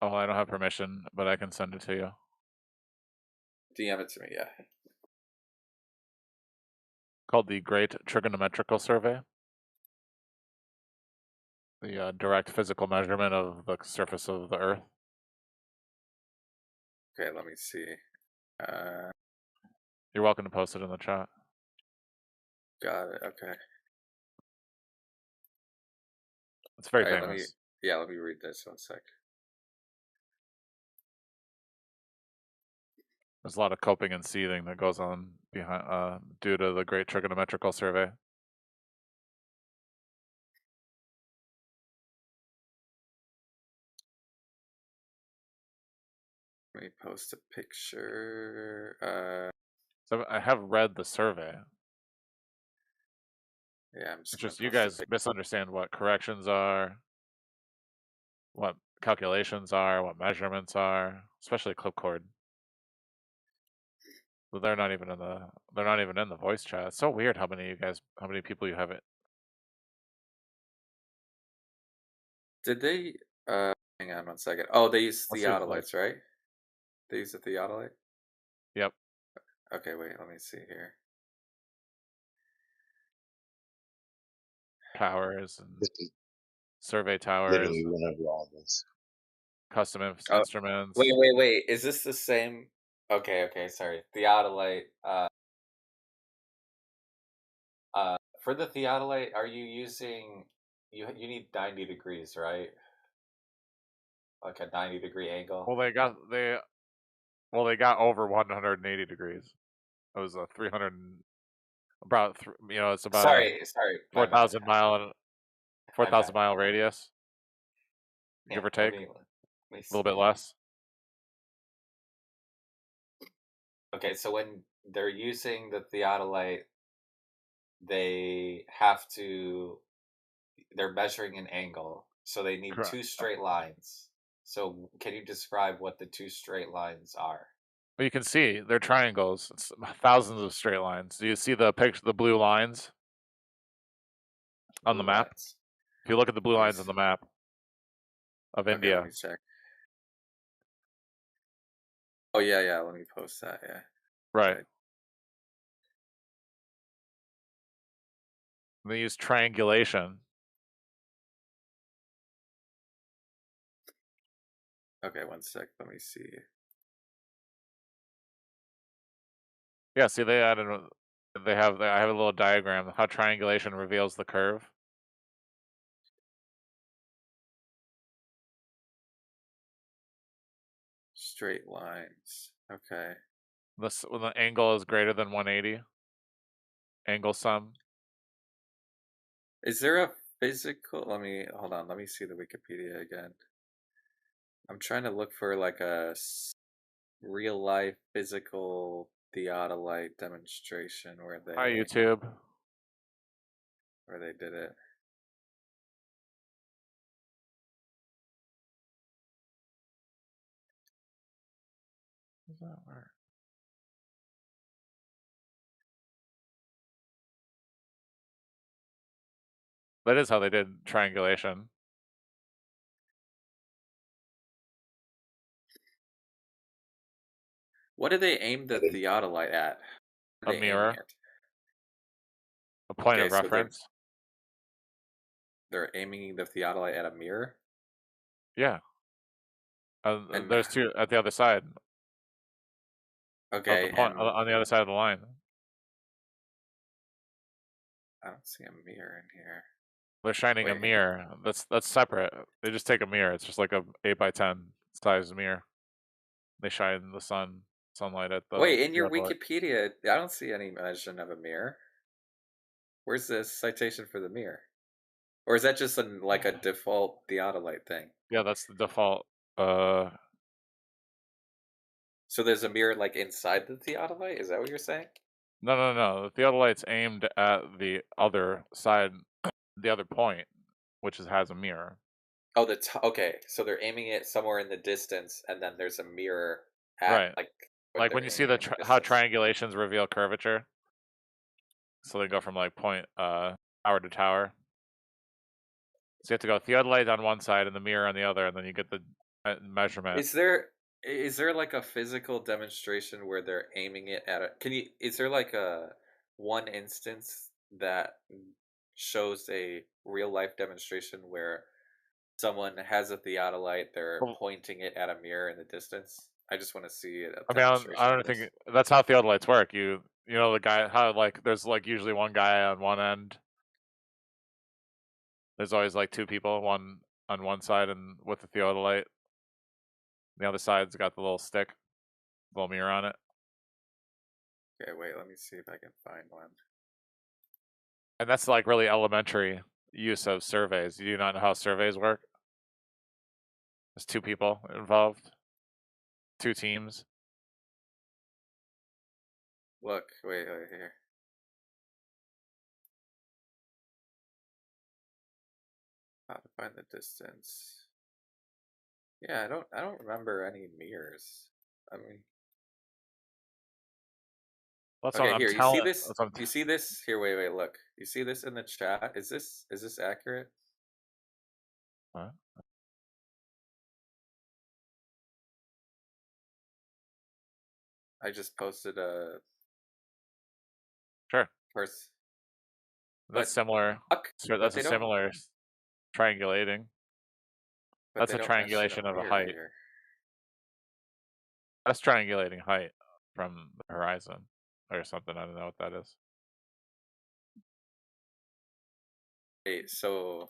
Oh, I don't have permission, but I can send it to you. DM it to me, yeah. Called the Great Trigonometrical Survey. The direct physical measurement of the surface of the Earth. Okay, let me see. You're welcome to post it in the chat. Got it. Okay. It's very Alright, famous. let me read this 1 sec. There's a lot of coping and seething that goes on behind due to the Great Trigonometrical Survey. Let me post a picture. So I have read the survey. Yeah, I'm It's just just you guys misunderstand what corrections are, what calculations are, what measurements are, especially clipcord. But they're not even in the voice chat. It's so weird how many people you have it. Did they hang on 1 second. Oh, they use Let's see the theodolites, right? They use a theodolite? Yep. Okay, wait, let me see here. Towers and survey towers. Literally went over all this. Custom Oh, instruments. wait. Is this the same? Okay, sorry. Theodolite. For the theodolite, are you using? You need 90 degrees, right? Like a 90-degree angle. Well, they got over 180 degrees. It was a 300. It's about Sorry. 4,000 mile radius, give or take. Let me A little bit less. Okay, so when they're using the theodolite, they're measuring an angle, so they need Correct. two straight lines. So can you describe what the two straight lines are? Well, you can see they're triangles. It's thousands of straight lines. Do you see the picture, the blue lines on the Blue map? lines. If you look at the blue Let me lines on see. the map of Okay, let India, me check. Oh yeah, let me post that, yeah. right? Okay. They use triangulation. Okay, one sec, let me see. Yeah, see, they added. I have a little diagram how triangulation reveals the curve. Straight lines. Okay. When the angle is greater than 180, angle sum. Is there a physical? Hold on. Let me see the Wikipedia again. I'm trying to look for like a real life physical theodolite demonstration Hi, YouTube. where they did it. Does that work? That is how they did triangulation. What did they aim the theodolite at? What A are they mirror. aiming at? A point Okay, of so reference. they're aiming the theodolite at a mirror? Yeah. And There's two at the other side. Of the okay, point and on the other side of the line. I don't see a mirror in here. They're shining a Wait, mirror. That's separate. They just take a mirror. It's just like a 8x10 size mirror. They shine the sunlight at the wait, in your theodolite. Wikipedia, I don't see any mention of a mirror. Where's the citation for the mirror? Or is that just like a default theodolite thing? Yeah, that's the default. So there's a mirror like inside the theodolite? Is that what you're saying? No. The theodolite's aimed at the other side, the other point, which has a mirror. Oh, okay. So they're aiming it somewhere in the distance, and then there's a mirror at Right. what Like they're when you see aiming in the how distance. triangulations reveal curvature. So they go from like point tower to tower. So you have to go theodolite on one side and the mirror on the other, and then you get the measurement. Is there like a physical demonstration where they're aiming it at a is there like a one instance that shows a real life demonstration where someone has a theodolite, they're Well, pointing it at a mirror in the distance? I just want to see a I mean, I demonstration of don't this. think that's how theodolites work. You know the guy how like there's like usually one guy on one end. There's always like two people, one on one side and with the theodolite. The other side's got the little stick, little mirror on it. Okay, wait, let me see if I can find one. And that's like really elementary use of surveys. You do not know how surveys work? There's two people involved, two teams. Look, wait here. How to find the distance. Yeah, I don't remember any mirrors. I mean, That's what okay, I'm here, you see telling. this? You see this? Here, wait, look. You see this in the chat? Is this accurate? What? I just posted a Sure. person. That's similar. Sure, that's they a don't. similar triangulating. But That's they a don't mention a triangulation of a mirror height. here. That's triangulating height from the horizon or something. I don't know what that is. Wait, so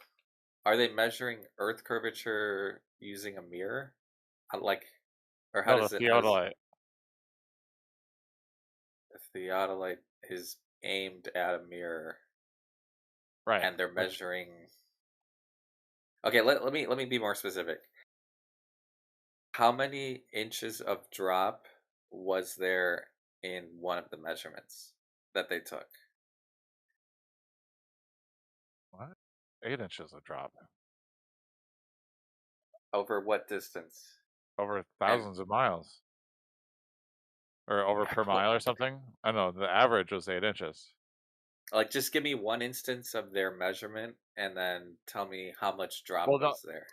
are they measuring Earth curvature using a mirror? Like, or how No, does the it? theodolite. The theodolite is aimed at a mirror, Right. and they're measuring. Okay, let me be more specific. How many inches of drop was there in one of the measurements that they took? 8 inches of drop Over what distance? over And thousands of miles, or over per mile or something. I don't know. The average was 8 inches. like, just give me one instance of their measurement, and then tell me how much drop Well, no, was there.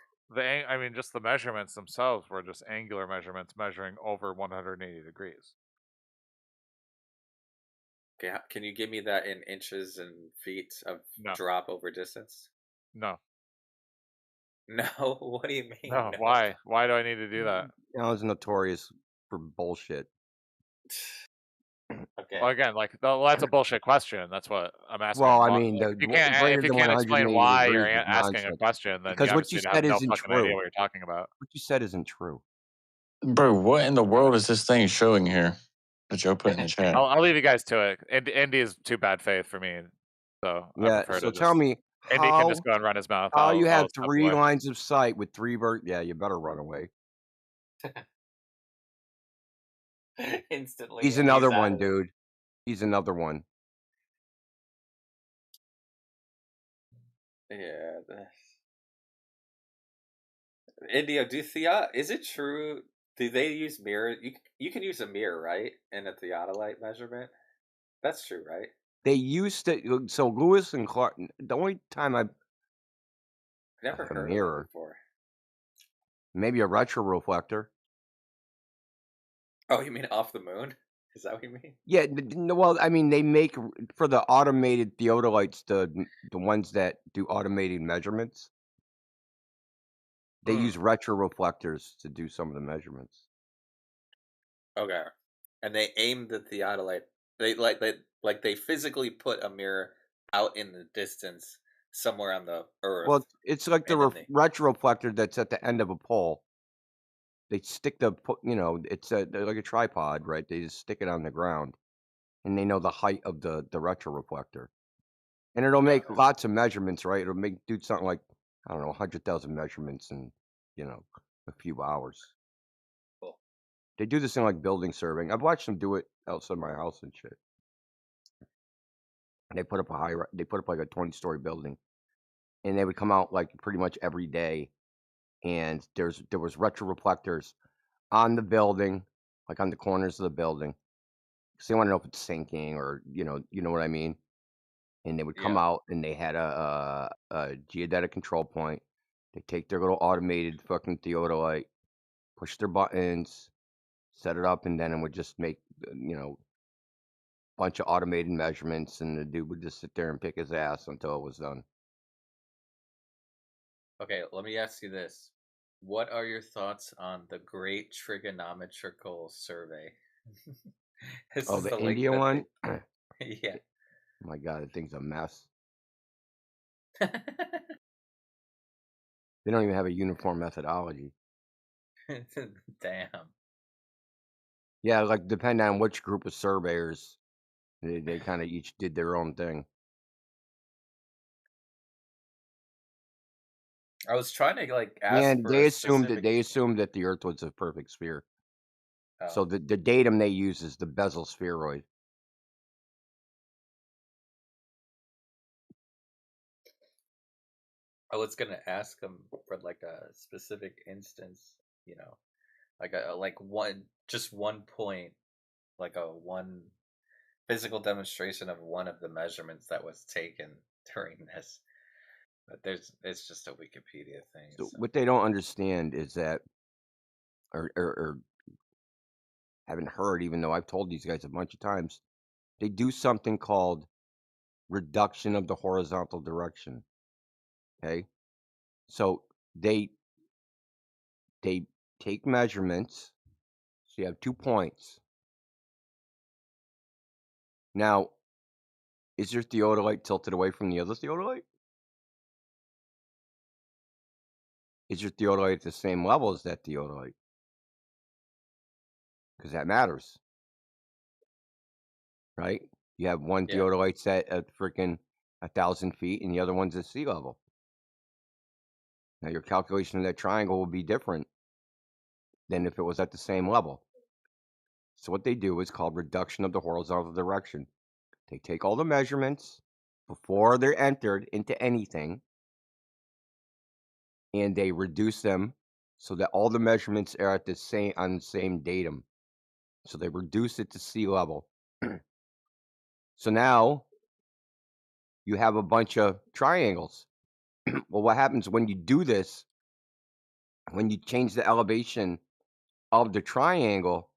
I mean, just the measurements themselves were just angular measurements measuring over 180 degrees. Okay, can you give me that in inches and feet of No. drop over distance? No. No? What do you mean, No. no? Why? Why do I need to do that? That was notorious for bullshit. Okay. Well, again, like, that's a bullshit question. That's what I'm asking. Well, I Why- mean, if you can't, greater if you than can't 180 explain why you're degrees is asking a nonsense. question, then Because you what you obviously said have no isn't fucking true. idea what you're talking about. What you said isn't true. Bro, what in the world is this thing showing here that Joe put in the chat? I'll leave you guys to it. Indy is too bad faith for me, so I Yeah. prefer So to tell just. me Indy can just how go and run his mouth. you I'll have step 3 away. lines of sight with 3 Yeah, you better run away. Instantly. He's and another out one, of it. dude. He's another one. Yeah. Indio, is it true? Do they use mirror? You can use a mirror, right, in a theodolite measurement. That's true, right? They used to. So Lewis and Clark. The only time I Never a heard of mirror, it before. maybe a retroreflector. Oh, you mean off the moon? Is that what you mean? Yeah. Well, I mean, they make for the automated theodolites, the ones that do automated measurements. They use retroreflectors to do some of the measurements. Okay. And they aim the theodolite. They physically put a mirror out in the distance somewhere on the earth. Well, it's like the and then retroreflector that's at the end of a pole. They stick it's they're like a tripod, right? They just stick it on the ground, and they know the height of the retroreflector, and it'll make lots of measurements, right? It'll do something like, I don't know, 100,000 measurements in a few hours. Cool. They do this in like building surveying. I've watched them do it outside my house and shit. They put up like a 20-story building, and they would come out like pretty much every day, and there was retroreflectors on the building, like on the corners of the building, because they want to know if it's sinking or you know what I mean. And they would come out, and they had a geodetic control point. They take their little automated fucking theodolite, push their buttons, set it up, and then it would just make bunch of automated measurements, and the dude would just sit there and pick his ass until it was done. Okay, let me ask you this. What are your thoughts on the Great Trigonometrical Survey? This Oh, is the link India that one? Yeah. Oh my God, that thing's a mess. They don't even have a uniform methodology. Damn. Yeah, like depending on which group of surveyors, they kind of each did their own thing. I was trying to like ask And for they a assumed specific. that the Earth was a perfect sphere. Oh. So the datum they use is the bezel spheroid. I was gonna ask them for like a specific instance, like one point, like a one physical demonstration of one of the measurements that was taken during this. But it's just a Wikipedia thing. So what they don't understand is that, or haven't heard, even though I've told these guys a bunch of times, they do something called reduction of the horizontal direction. Okay, so they take measurements. So you have 2 points. Now, is your theodolite tilted away from the other theodolite? Is your theodolite at the same level as that theodolite? Because that matters, right? You have one theodolite set at freaking 1,000 feet, and the other one's at sea level. Now, your calculation of that triangle will be different than if it was at the same level. So what they do is called reduction of the horizontal direction. They take all the measurements before they're entered into anything, and they reduce them so that all the measurements are at the same on the same datum. So they reduce it to sea level. So now you have a bunch of triangles. Well, what happens when you do this? When you change the elevation of the triangle,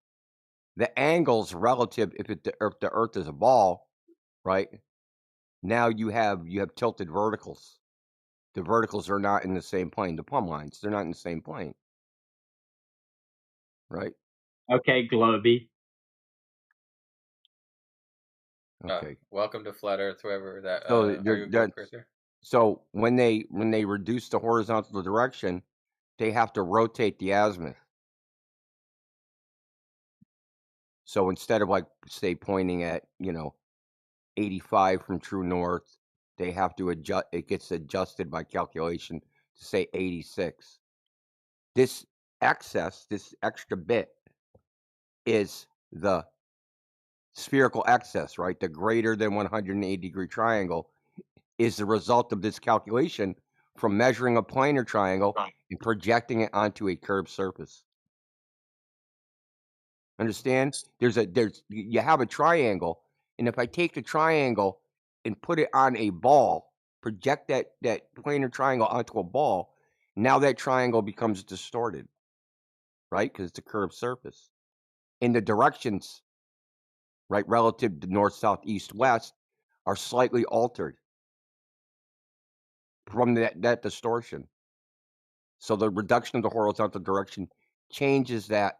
the angles relative, if the Earth is a ball, right? Now you have tilted verticals. The verticals are not in the same plane. The plumb lines, they're not in the same plane, right? Okay, Globy. Okay. Welcome to Flat Earth, whoever that. So Are you a good cursor? so when they reduce the horizontal direction, they have to rotate the azimuth. So instead of, like, say, pointing at 85 from true north, they have to adjust. It gets adjusted by calculation to say 86. This excess, this extra bit, is the spherical excess, right? The greater than 180-degree triangle is the result of this calculation from measuring a planar triangle and projecting it onto a curved surface. Understand? You have a triangle, and if I take the triangle and put it on a ball, project that planar triangle onto a ball, now that triangle becomes distorted, right? Because it's a curved surface. And the directions, right, relative to north, south, east, west, are slightly altered from that distortion. So the reduction of the horizontal direction changes that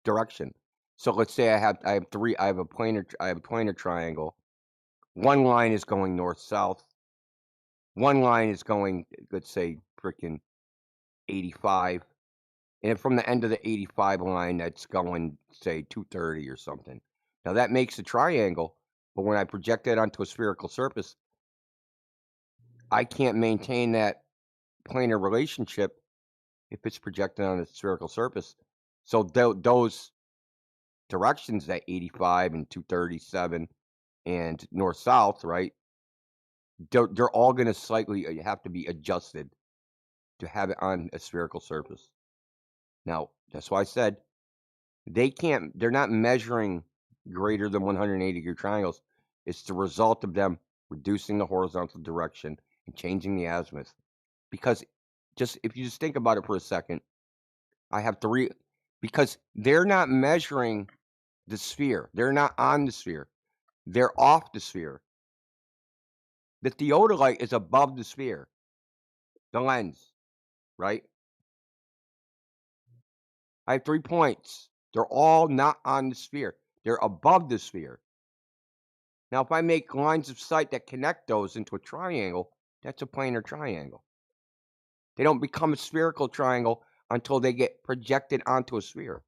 direction. So let's say I have a planar triangle. One line is going north south. One line is going, let's say, freaking 85. And from the end of the 85 line, that's going, say, 230 or something. Now that makes a triangle, but when I project that onto a spherical surface, I can't maintain that planar relationship if it's projected on a spherical surface. So those directions, that 85 and 237 and north south, right? They're all going to slightly have to be adjusted to have it on a spherical surface. Now, that's why I said they're not measuring greater than 180-degree triangles. It's the result of them reducing the horizontal direction and changing the azimuth. Because if you just think about it for a second, I have three, because they're not measuring the sphere. They're not on the sphere. They're off the sphere. The theodolite is above the sphere, the lens, right? I have 3 points. They're all not on the sphere. They're above the sphere. Now, if I make lines of sight that connect those into a triangle, that's a planar triangle. They don't become a spherical triangle until they get projected onto a sphere.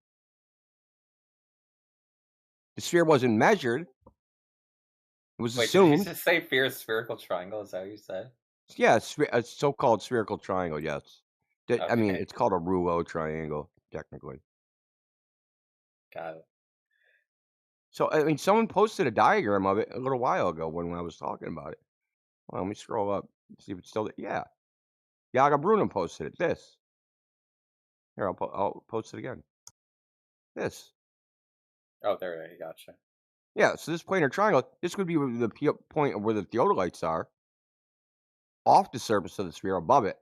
The sphere wasn't measured. It was Wait, did you assumed. just say spherical triangle? Is that what you said? Yeah, a so-called spherical triangle, yes. I mean, Okay. it's called a rouleau triangle, technically. Got it. So, I mean, someone posted a diagram of it a little while ago when I was talking about it. Well, let me scroll up, see if it's still there. Yeah. Yaga Bruno posted it. This. Here, I'll post it again. This. Oh, there you gotcha. Yeah, so this planar triangle, this would be the point of where the theodolites are, off the surface of the sphere, above it.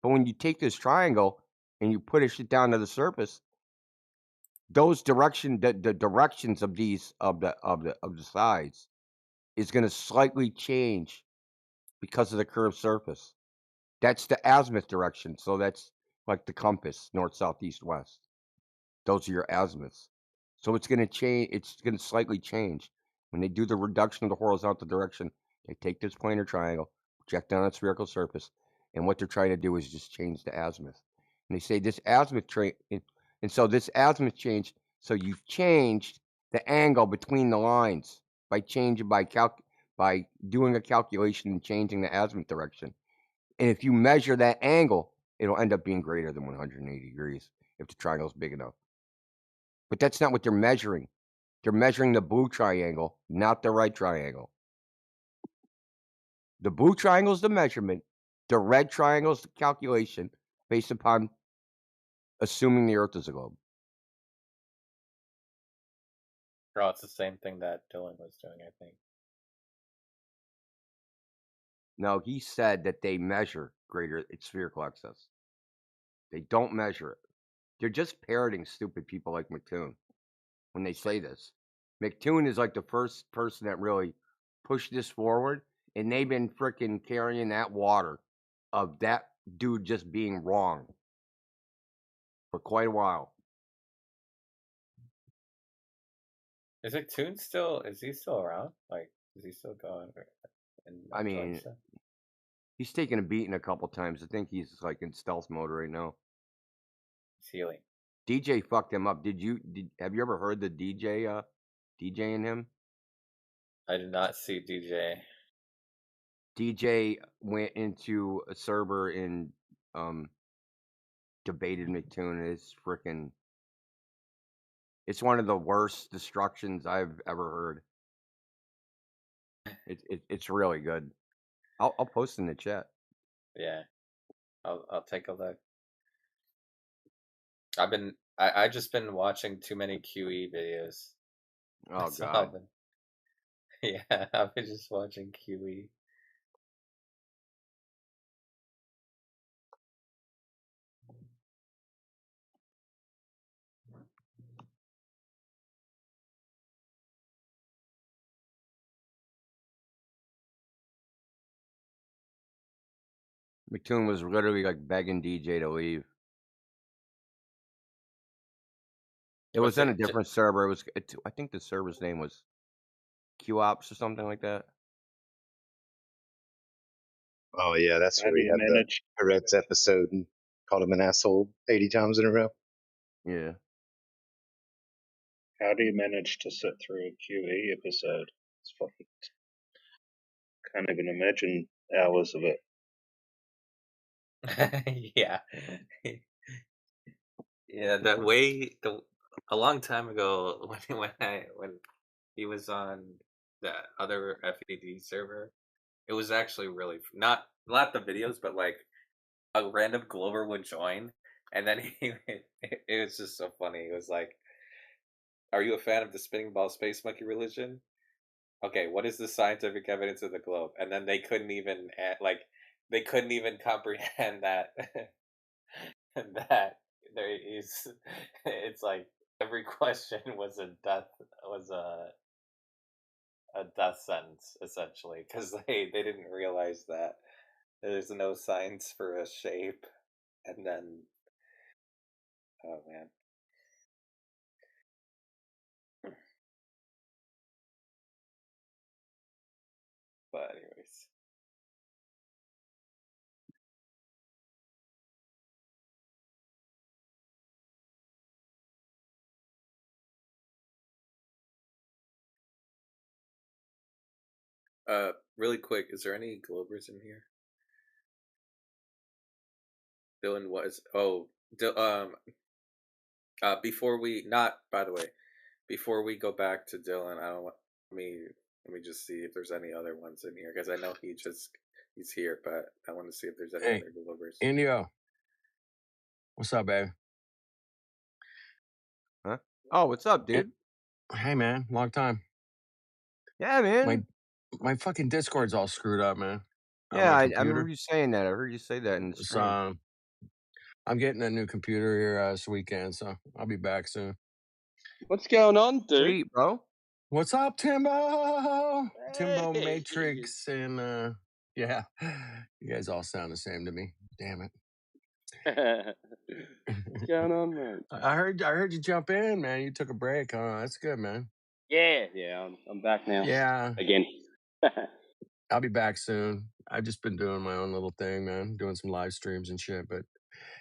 But when you take this triangle and you push it down to the surface, those the directions of these of the sides is going to slightly change because of the curved surface. That's the azimuth direction. So that's like the compass, north, south, east, west. Those are your azimuths. So it's going to change. It's going to slightly change. When they do the reduction of the horizontal direction, they take this planar triangle, project it on a spherical surface, and what they're trying to do is just change the azimuth. And they say this azimuth and so this azimuth change, so you've changed the angle between the lines by doing a calculation and changing the azimuth direction. And if you measure that angle, it'll end up being greater than 180 degrees if the triangle is big enough. But that's not what they're measuring. They're measuring the blue triangle, not the right triangle. The blue triangle is the measurement. The red triangle is the calculation based upon assuming the Earth is a globe. Oh, it's the same thing that Dylan was doing, I think. No, he said that they measure greater spherical excess. They don't measure it. They're just parroting stupid people like McToon when they say this. McToon is like the first person that really pushed this forward, and they've been freaking carrying that water of that dude just being wrong for quite a while. Is McToon still? Is he still around? Like, is he still going? I mean, he's taken a beating a couple times. I think he's like in stealth mode right now. He's healing. DJ fucked him up. Have you ever heard the DJ DJing him? I did not see DJ. DJ went into a server and debated McToon. It's one of the worst destructions I've ever heard. It's really good. I'll post in the chat. Yeah, I'll take a look. I just been watching too many QE videos. Oh That's all god. Yeah, I've been just watching QE. McToon was literally like begging DJ to leave. It was in a different server. I think the server's name was QOps or something like that. Oh yeah, that's How where do we you have the manage? Tourette's episode and called him an asshole 80 times in a row. Yeah. How do you manage to sit through a QE episode? It's fucking. Can't even imagine hours of it. Yeah. Yeah, a long time ago when he was on that other FED server, it was actually really not the videos, but like a random Glover would join, and then it was just so funny. It was like, "Are you a fan of the spinning ball space monkey religion? Okay, what is the scientific evidence of the globe?" And then they couldn't even they couldn't even comprehend that that there is. It's like every question was a death sentence essentially, because they didn't realize that there's no science for a shape, and then oh man. But anyways. Really quick, is there any Globers in here? Dylan was before we not by the way, before we go back to Dylan, I don't want let me just see if there's any other ones in here, because I know he's here, but I want to see if there's any Hey, other Globers. Indio. What's up, babe? Huh? Oh, what's up, dude? Hey, man. Long time. Yeah, man. My fucking Discord's all screwed up, man. Yeah, I remember you saying that. I heard you say that in the stream. So, I'm getting a new computer here this weekend, so I'll be back soon. What's going on, dude? Sweet, bro. What's up, Timbo? Timbo Matrix and yeah. You guys all sound the same to me. Damn it. What's going on, man? I heard you jump in, man. You took a break, huh? That's good, man. Yeah, I'm back now. Yeah. Again. I'll be back soon. I've just been doing my own little thing, man. Doing some live streams and shit. But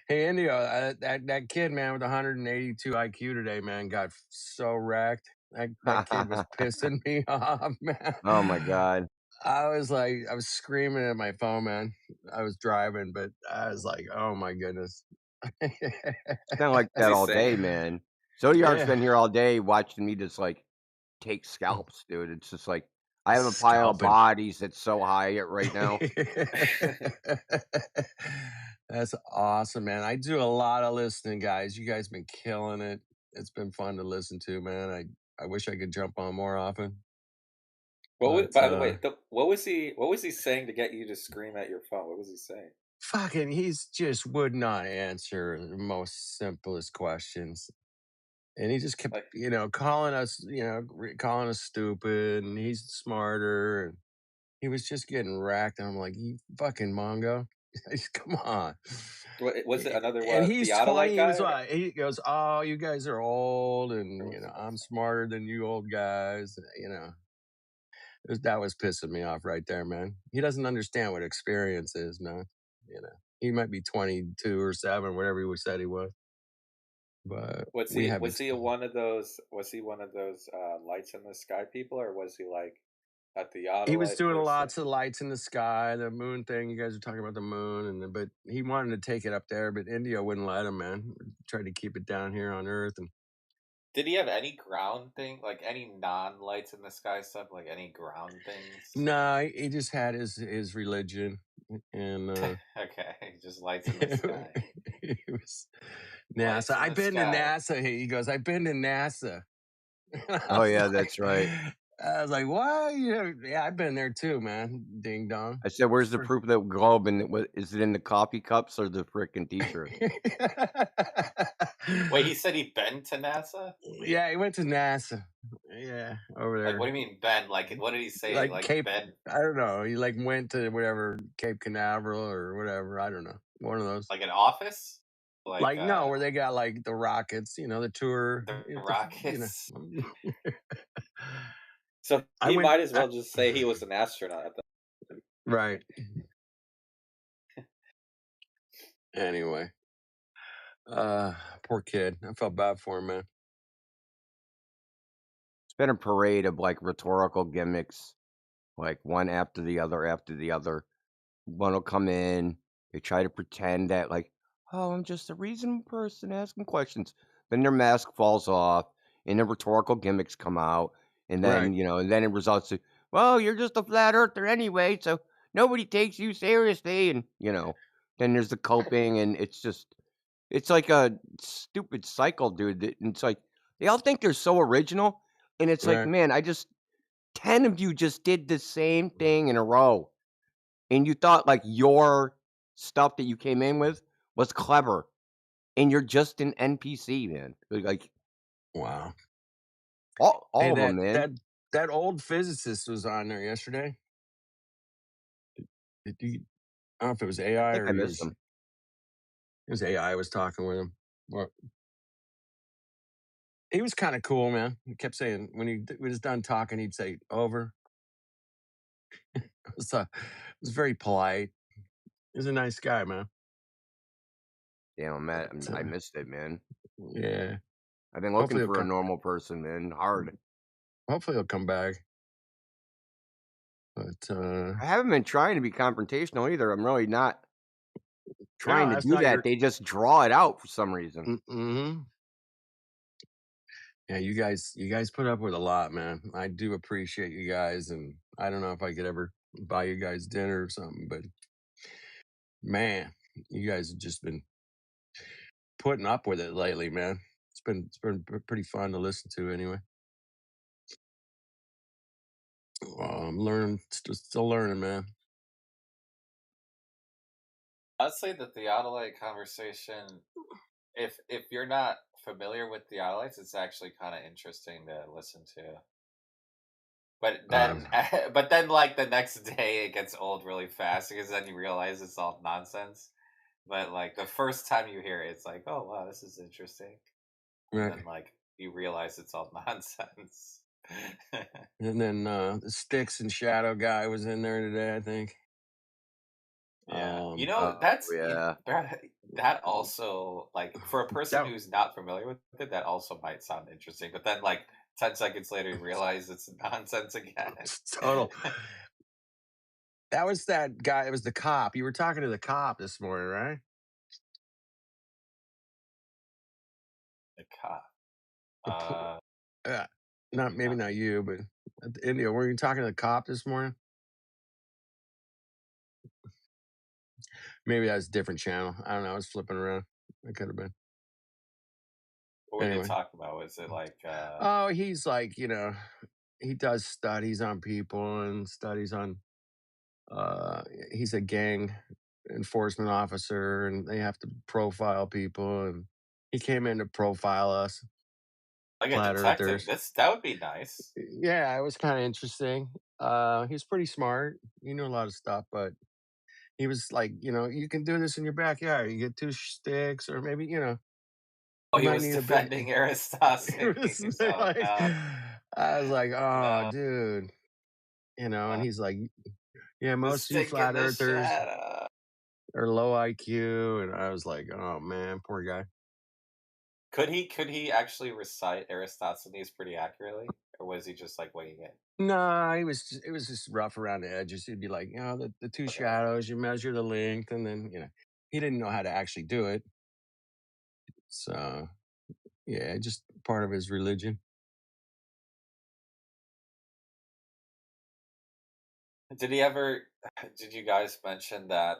hey, Indio, that kid, man, with 182 IQ today, man, got so wrecked. That kid was pissing me off, man. Oh my god. I was screaming at my phone, man. I was driving, but I was like, oh my goodness. It's kind of like that all day, man. Zodiac's been here all day watching me just like take scalps, dude. It's just like I have a pile of Scalping. bodies that's so high right now. That's awesome, man. I do a lot of listening, guys. You guys been killing it. It's been fun to listen to, man. I wish I could jump on more often. What was, But by the way, what was he saying to get you to scream at your phone? What was he saying? fucking, he's just would not answer the most simplest questions. And he just kept, Like, calling us, calling us stupid, and he's smarter. And he was just getting racked. And I'm like, you fucking Mongo. Come on. was it another And he's 20. Theodolite He was guy? like, he goes, oh, you guys are old, and I'm smarter than you old guys. That was pissing me off right there, man. He doesn't understand what experience is, man. He might be 22 or 7, whatever he said he was. But Was we he have was he one of those lights in the sky people, or was he like a he was Theodolite doing person? lots of lights in the sky, the moon thing. You guys are talking about the moon, but he wanted to take it up there, but Indio wouldn't let him, man. Tried to keep it down here on Earth, and Did he have any ground thing, like any non-lights in the sky stuff, like any ground things? no, he just had his religion, and Okay, just lights in the sky. he was Lights NASA. in I've the been to sky. NASA. He goes, I've been to NASA. I Oh was yeah, like, that's right. I was like, what? Yeah, I've been there too, man. Ding dong. I said, "Where's the proof of the globe? And is it in the coffee cups or the frickin' T-shirt?" Wait, he said he'd been to NASA? Yeah, he went to NASA. Yeah, over there. Like, what do you mean Ben? Like, what did he say? Like Like Cape, Ben, I don't know. He like went to whatever Cape Canaveral or whatever. I don't know. One of those. like an office? Like no, where they got like the rockets. The tour. The rockets. So I he went. might as well just say he was an astronaut. Right. Anyway, poor kid. I felt bad for him, man. It's been a parade of like rhetorical gimmicks, like one after the other after the other. One will come in, they try to pretend that like, oh, I'm just a reasonable person asking questions. Then their mask falls off, and the rhetorical gimmicks come out, and then Right. and then it results to, well, you're just a flat earther anyway, so nobody takes you seriously, and then there's the coping, and it's like a stupid cycle, dude. It's like they all think they're so original, and it's like, Right. man, 10 of you just did the same thing in a row. And you thought like your stuff that you came in with was clever, and you're just an NPC, man. Like Wow. all Hey, of them, man. that old physicist was on there yesterday. Did you, I don't know if it was I AI think or I he missed was. them. It was AI. I was talking with him. Well, he was kind of cool, man. He kept saying when he was done talking, he'd say over. It was very polite. He was a nice guy, man. Damn, I'm mad. But, I missed it, man. yeah. I've been Hopefully looking he'll for a come. normal person, man. Hard. Hopefully he'll come back. But I haven't been trying to be confrontational either. I'm really not trying to that's do not that. your. They just draw it out for some reason. Mm-hmm. Yeah, you guys put up with a lot, man. I do appreciate you guys, and I don't know if I could ever buy you guys dinner or something, but man, you guys have just been putting up with it lately, man. It's been pretty fun to listen to anyway. I'm learning, still learning, man. I'd say the theodolite conversation, if you're not familiar with theodolites, it's actually kind of interesting to listen to. But then, like the next day, it gets old really fast because then you realize it's all nonsense. But like the first time you hear it, it's like, oh wow, this is interesting. Right. And then like you realize it's all nonsense. And then the Sticks and Shadow guy was in there today, I think. Yeah, Oh yeah. that also, like, for a person who's not familiar with it, that also might sound interesting. But then, like 10 seconds later, you realize it's nonsense again. Total. That was that guy. It was the cop. You were talking to the cop this morning, right? The cop. Yeah. Maybe not you, but India, were you talking to the cop this morning? Maybe that's a different channel. I don't know. I was flipping around. It could have been. What were they Anyway. talking about? Was it like Oh, he's like, he does studies on people and studies on he's a gang enforcement officer and they have to profile people, and he came in to profile us. like a Flat detective? earthers. That would be nice. Yeah, it was kind of interesting. He's pretty smart. He knew a lot of stuff, but he was like, you can do this in your backyard. You get 2 sticks, or maybe, Oh, you he might was need a bit. defending It Aristosophanes. was Oh like, no. I was like, oh, No. dude, and he's like, yeah, The most of you stick in flat the earthers shadow. are low IQ, and I was like, oh man, poor guy. Could he actually recite Aristosophanes pretty accurately, or was he just like winging it? No, it was just rough around the edges. He'd be like, the 2 shadows, you measure the length, and then he didn't know how to actually do it. So yeah, just part of his religion. Did he ever? Did you guys mention that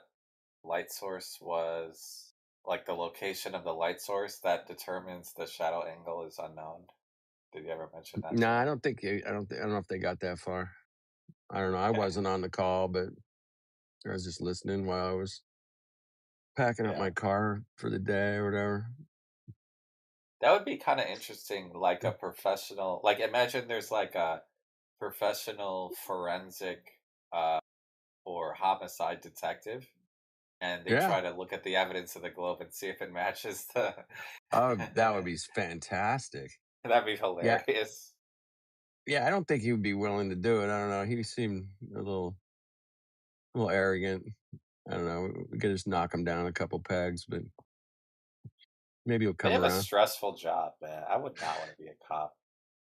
light source was like the location of the light source that determines the shadow angle is unknown? Did you ever mention that No, too? I don't think I don't know if they got that far. I don't know. I wasn't on the call, but I was just listening while I was packing up Yeah. my car for the day or whatever. That would be kind of interesting, like a professional. Like imagine there's like a professional forensic or homicide detective, and they Yeah. try to look at the evidence of the globe and see if it matches the. Oh, that would be fantastic. That'd be Yeah. hilarious. Yeah, I don't think he would be willing to do it. I don't know. He seemed a little arrogant. I don't know. We could just knock him down a couple pegs, but maybe he'll They come have a around. stressful job, man. I would not want to be a cop.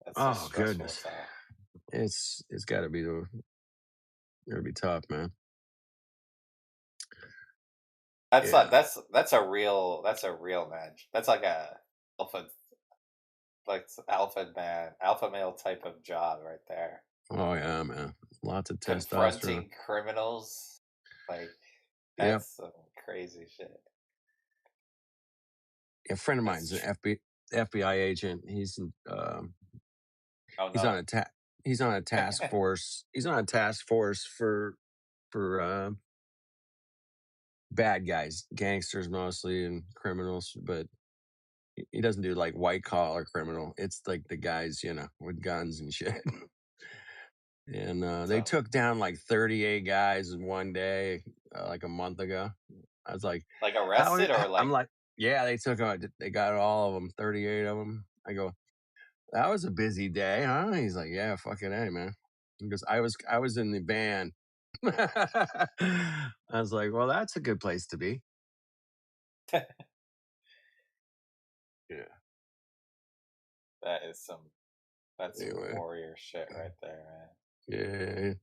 That's just Oh stressful goodness, as hell. it's got to be tough, man. That's Yeah. not. That's a real match. That's like a alpha, like alpha male type of job right there. Oh yeah, man. Lots of testosterone. Confronting criminals, like Yep. that's some crazy shit. A friend of mine's an FBI agent. He's Oh he's no. on a he's on a task force. He's on a task force for bad guys, gangsters mostly, and criminals, but he doesn't do like white collar criminal. It's like the guys, with guns and shit. And they So took down like 38 guys in one day, like a month ago. I was like, like how? arrested or I'm like like, yeah, they took they got all of them, 38 of them. I go, that was a busy day, huh? He's like, yeah, fucking A, man. He goes, I was in the van. I was like, well, that's a good place to be. Yeah. that's some Anyway. warrior shit right there, man. Yeah.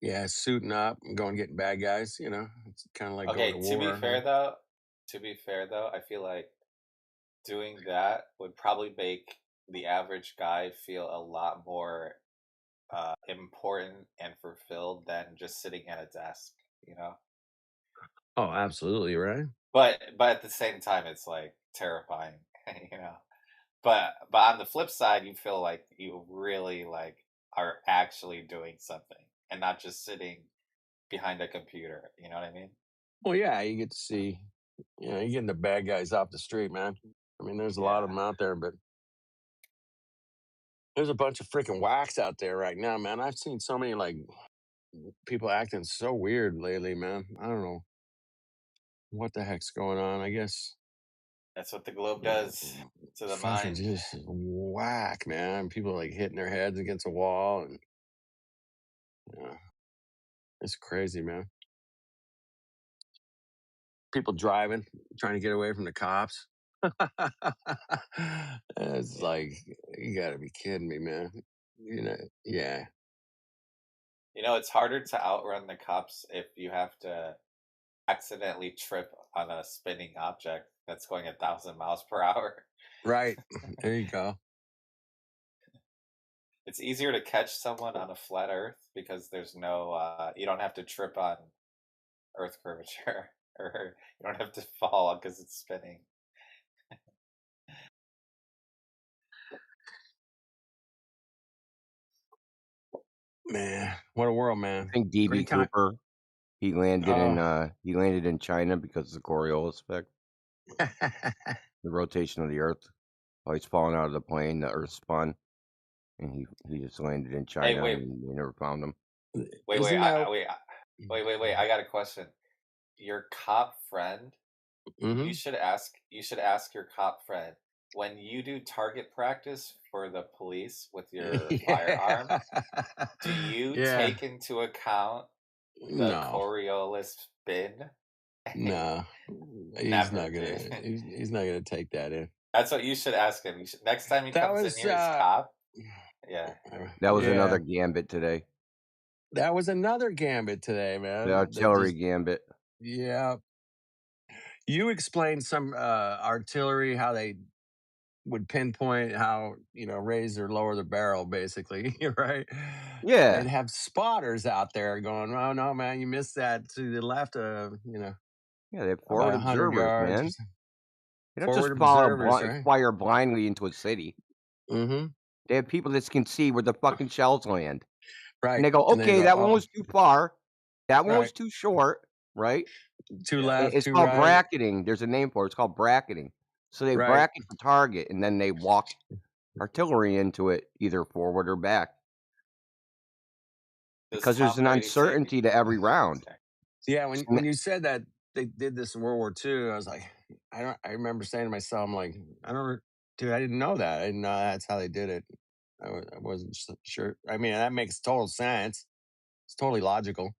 Yeah, suiting up and going getting bad guys, it's kind of like going to war. To be fair though, I feel like doing that would probably make the average guy feel a lot more important and fulfilled than just sitting at a desk, Oh, absolutely, right? But at the same time, it's like terrifying, But on the flip side, you feel like you really like are actually doing something and not just sitting behind a computer. You know what I mean? Well, yeah, you get to see, you're getting the bad guys off the street, man. I mean, there's a lot of them out there, but there's a bunch of freaking whacks out there right now, man. I've seen so many like people acting so weird lately, man. I don't know what the heck's going on. I guess that's what the globe does to the fucking mind. just whack, man. People are like hitting their heads against a wall, and it's crazy, man. People driving, trying to get away from the cops. It's like, you gotta be kidding me, man. Yeah. It's harder to outrun the cops if you have to accidentally trip on a spinning object that's going 1,000 miles per hour. Right. There you go. It's easier to catch someone on a flat Earth because there's no you don't have to trip on Earth curvature, or you don't have to fall because it's spinning. Man, what a world, I man. think Pretty DB kind. Cooper, he landed Oh. in China because of the Coriolis effect, the rotation of the Earth. Oh, he's falling out of the plane. The Earth spun, and he just landed in Hey, China, wait, and they never found him. wait, Isn't that? wait. I got a question. Your cop friend, Mm-hmm. you should ask your cop friend, when you do target practice for the police with your firearm, do you Yeah. take into account the No. Coriolis spin? No. He's Never, not gonna. dude. He's not gonna take that in. That's what you should ask him. Next time he That comes in was here as cop. Yeah. That was yeah. another gambit today. That was another gambit today, man. The artillery gambit. Yeah. You explained some artillery, how they would pinpoint how, raise or lower the barrel, basically, right? Yeah. They'd have spotters out there going, "Oh no, man, you missed that to the left of, Yeah, they have about forward 100 observers, yards." man. They don't Forward just observers, right? fire blindly into a city. Mm-hmm. They have people that can see where the fucking shells land. Right. And they go, And they okay, go, that one "Oh, was too far. That one was right. too short, right? Too Yeah. left, It's too called right." bracketing. There's a name for it. It's called bracketing. So they Right. bracket the target, and then they walk artillery into it, either forward or back. Does Because there's Tom an Brady take uncertainty to every round. Yeah, when you said that they did this in World War II, I was like, I remember saying to myself, I'm like, dude, I didn't know that. I didn't know that's how they did it. I wasn't sure. I mean, that makes total sense. It's totally logical.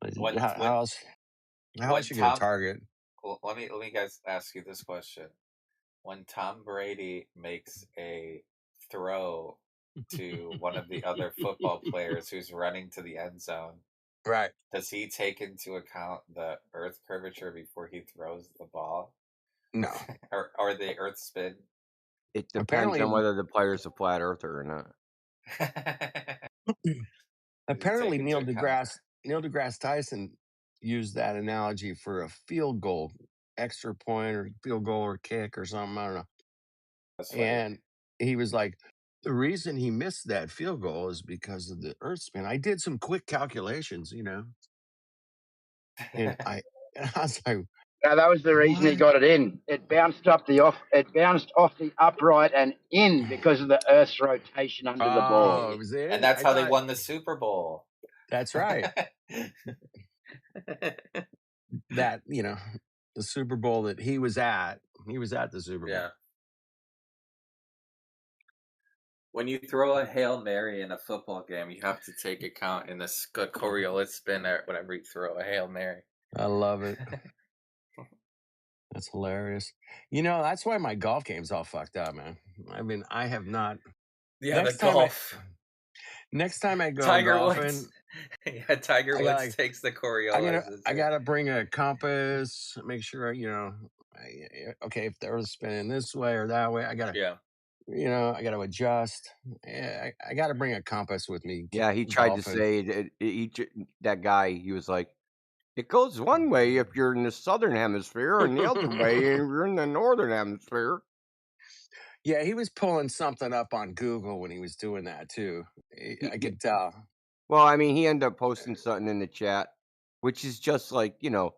But When how when else? How when else you gonna Tom target? well, let me guys ask you this question. When Tom Brady makes a throw to one of the other football players who's running to the end zone, Right. does he take into account the earth curvature before he throws the ball? No. or the earth spin? It depends Apparently, on whether the player's a flat earther or not. apparently take Neil into account. deGrasse Tyson used that analogy for a field goal, extra point or field goal or kick or something. I don't know. That's funny. And he was like, the reason he missed that field goal is because of the earth spin. I did some quick calculations, and I was like, No, that was the reason he what? got it in. It bounced off the upright and in because of the Earth's rotation under the ball. Oh, it was in. And that's I how they thought won the Super Bowl. that's right. That the Super Bowl that he was at. He was at the Super Bowl. Yeah. When you throw a Hail Mary in a football game, you have to take account in the Coriolis spin whenever you throw a Hail Mary. I love it. That's hilarious. That's why my golf game's all fucked up, man. I mean, I have not. Yeah, Next the time golf. Next time I go Tiger golfing, Woods. Yeah, Tiger I Woods got takes the Coriolis. I gotta bring a compass. Make sure okay, if they're spinning this way or that way, I gotta Yeah. I gotta adjust. Yeah, I gotta bring a compass with me. Yeah, he tried to Golfing. say that guy. He was like, it goes one way if you're in the southern hemisphere, and the other way if you're in the northern hemisphere. Yeah, he was pulling something up on Google when he was doing that too. I could tell. Well, I mean, he ended up posting something in the chat, which is just like, the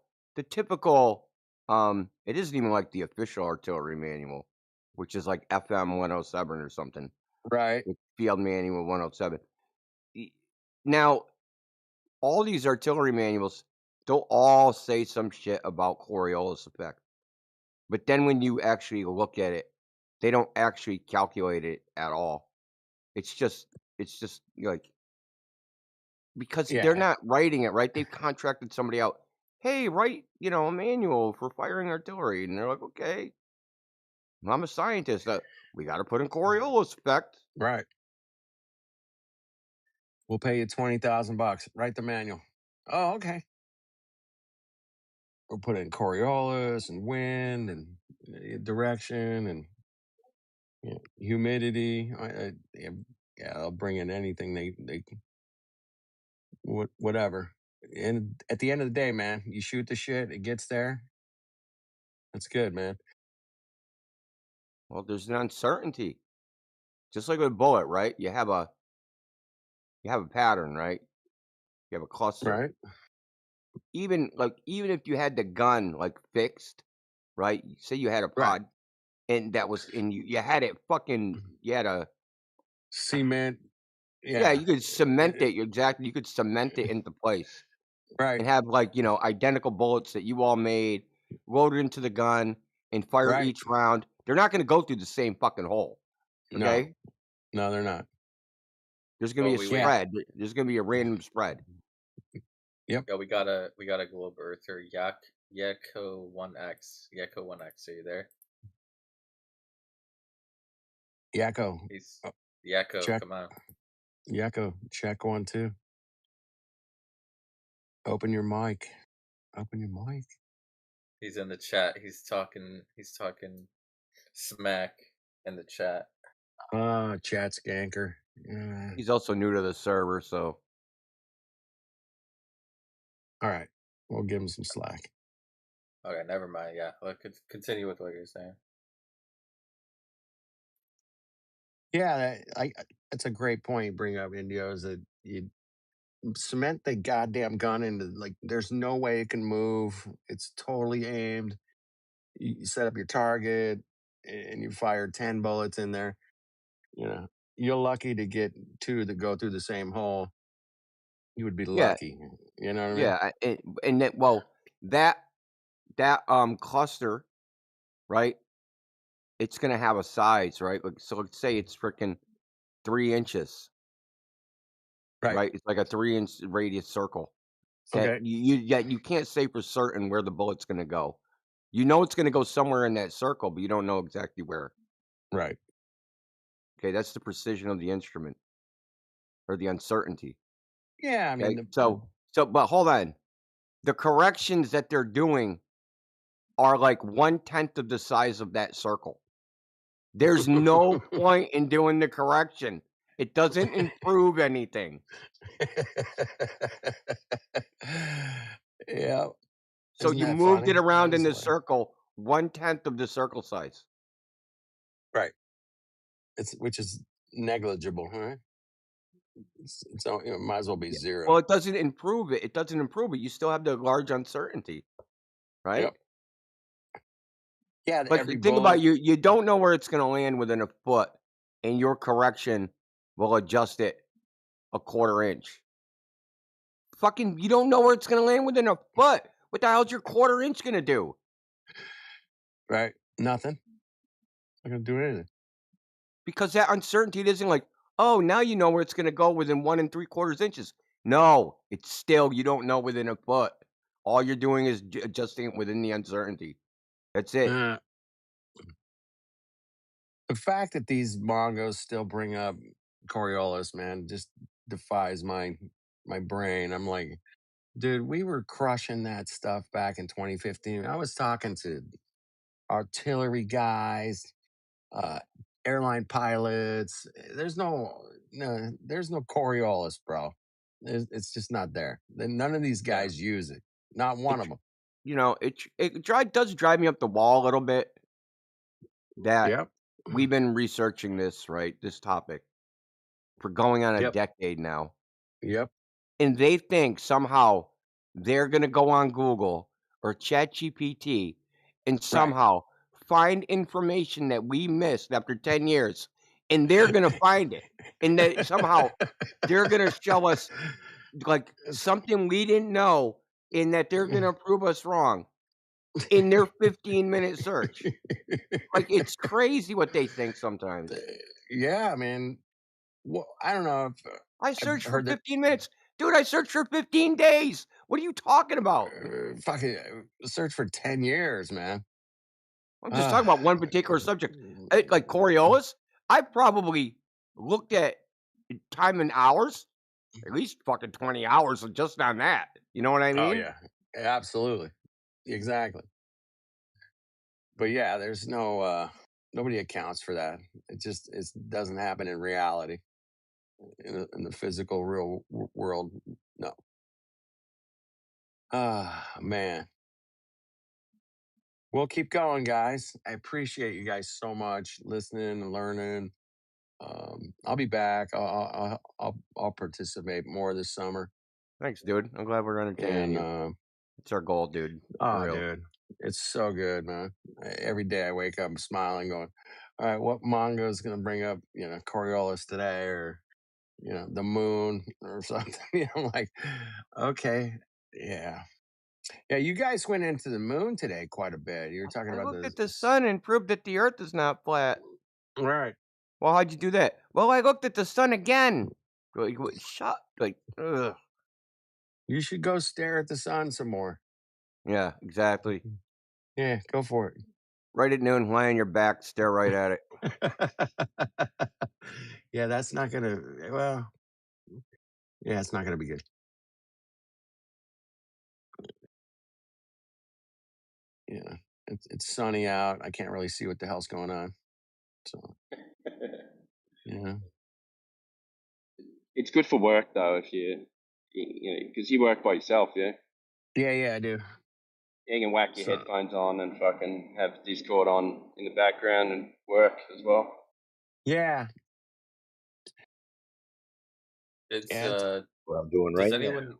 typical, it isn't even like the official artillery manual, which is like FM 107 or something. Right. It's Field Manual 107. Now, all these artillery manuals don't all say some shit about Coriolis effect. But then when you actually look at it, they don't actually calculate it at all. It's just like, because they're Yeah. not writing it, right? They've contracted somebody out. Hey, write, a manual for firing artillery. And they're like, okay, I'm a scientist. We got to put in Coriolis effect. Right. We'll pay you $20,000. Write the manual. Oh, okay. We'll put in Coriolis and wind and direction and Yeah, humidity. Yeah, they'll bring in anything they whatever. And at the end of the day, man, you shoot the shit, it gets there. That's good, man. Well, there's an uncertainty. Just like with a bullet, right? You have a pattern, right? You have a cluster. Right. Even if you had the gun like fixed, right? Say you had a Right. pod and that was and you had it fucking you had a Cement. yeah, Yeah. you could cement it exactly. You could cement it into place Right. and have identical bullets that you all made, load it into the gun, and fire Right. each round. They're not going to go through the same fucking hole. No. Okay, No, they're not. there's going to be a we would. spread. There's going to be a random spread. Yep. Yeah, we got a globe earther, Yakko1X. Yakko1X, are you there? Yakko. He's Yakko, Check. come on. Yakko, check 1 2. Open your mic. Open your mic. He's in the chat. He's talking smack in the chat. Chat skanker. Yeah. He's also new to the server, so All right. We'll give him some slack. Okay, never mind. Yeah, let's continue with what you're saying. Yeah, that's a great point you bring up, Indio, is that you cement the goddamn gun into, there's no way it can move. It's totally aimed. You set up your target and you fire 10 bullets in there. You're lucky to get 2 that go through the same hole. You would be yeah, lucky. You know what I mean? yeah. And that cluster, right? It's going to have a size, right? So let's say it's freaking 3 inches. Right? It's like a 3-inch radius circle. That Okay. you can't say for certain where the bullet's gonna go. You know it's gonna go somewhere in that circle, but you don't know exactly where. Right. Okay, that's the precision of the instrument or the uncertainty. Yeah, I mean, Okay, but hold on. The corrections that they're doing are like 1/10 of the size of that circle. There's no point in doing the correction. It doesn't improve anything. Yeah. So Isn't you that moved it funny? around That in is the funny. circle 1/10 of the circle size. Right. Which is negligible, huh? So it might as well be Yeah. 0. Well, it doesn't improve it. It doesn't improve it. You still have the large uncertainty, right? Yep. Yeah, Like every think about bullet. you don't know where it's going to land within a foot, and your correction will adjust it a 1/4 inch. Fucking, you don't know where it's going to land within a foot. What the hell's your 1/4 inch going to do? Right. Nothing. Not gonna do anything. Because that uncertainty isn't like, oh, now you know where it's going to go within 1 3/4 inches. No, it's still you don't know within a foot. All you're doing is adjusting it within the uncertainty. That's it. The fact that these mongos still bring up Coriolis, man, just defies my brain. I'm like, dude, we were crushing that stuff back in 2015. I was talking to artillery guys, airline pilots. There's no Coriolis, bro. It's just not there. None of these guys use it. Not one of them. It does drive me up the wall a little bit that Yep. we've been researching this, right? This topic for going on a Yep. decade now. Yep. And they think somehow they're going to go on Google or ChatGPT and somehow find information that we missed after 10 years. And they're going to find it. And that somehow they're going to show us like something we didn't know and that they're going to prove us wrong in their 15-minute search. Like, it's crazy what they think sometimes. Yeah, man. Well, I don't know if I searched for heard that 15 minutes. Dude, I searched for 15 days. What are you talking about? fucking search for 10 years, man. I'm just talking about one particular subject. Like Coriolis, I probably looked at time in hours, at least fucking 20 hours just on that. You know what I Oh mean? yeah, absolutely, exactly. But yeah, there's no Nobody accounts for that. It doesn't happen in reality. In the physical real world, no. Ah, man. We'll keep going, guys. I appreciate you guys so much listening and learning. I'll be back. I'll participate more this summer. Thanks, dude. I'm glad we're entertaining And you. It's our goal, dude. For oh, real. dude, it's so good, man. Every day I wake up smiling, going, "All right, what manga is going to bring up, Coriolis today, or the moon or something?" I'm like, okay, yeah. Yeah, you guys went into the moon today quite a bit. You were talking I about looked the at the sun and proved that the Earth is not flat. right. Well, how'd you do that? Well, I looked at the sun again. Like, shut. Like, ugh. You should go stare at the sun some more. Yeah, exactly. Yeah, go for it. Right at noon, lie on your back, stare right at it. Yeah, that's not gonna. Well, yeah, it's not gonna be good. Yeah, it's sunny out. I can't really see what the hell's going on. So, yeah. It's good for work though, if because you work by yourself, yeah. Yeah, I do. You can whack your So, headphones on and fucking have Discord on in the background and work as well. yeah. It's Yeah, What I'm doing does right anyone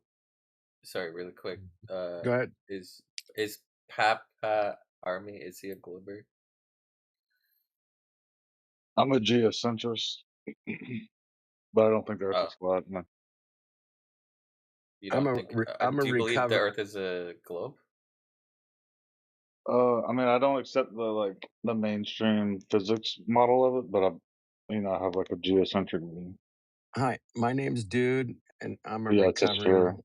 sorry, really quick. Go ahead. Is Papa Army, is he a globber? I'm a geocentrist, but I don't think the Earth Oh, is flat. No. you I'm don't a think I'm a do you believe the recover. Earth is a globe? I mean, I don't accept the mainstream physics model of it, but I have like a geocentric view. Hi, my name's Dude, and I'm a Yeah, it's a sphere.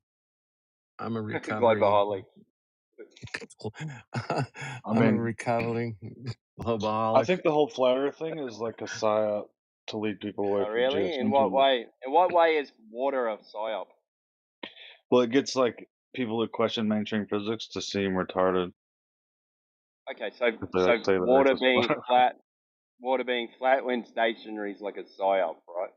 I'm a recovering. Globaholic. I'm a mean, recovering I globaholic. think the whole flat Earth thing is like a psyop to lead people away Oh, from really? In what geocentrism. way? In what way is water a psyop? Well, it gets like people who question mainstream physics to seem retarded. Okay, so If they say the Earth water is being flat. flat when stationary is like a psyop, right?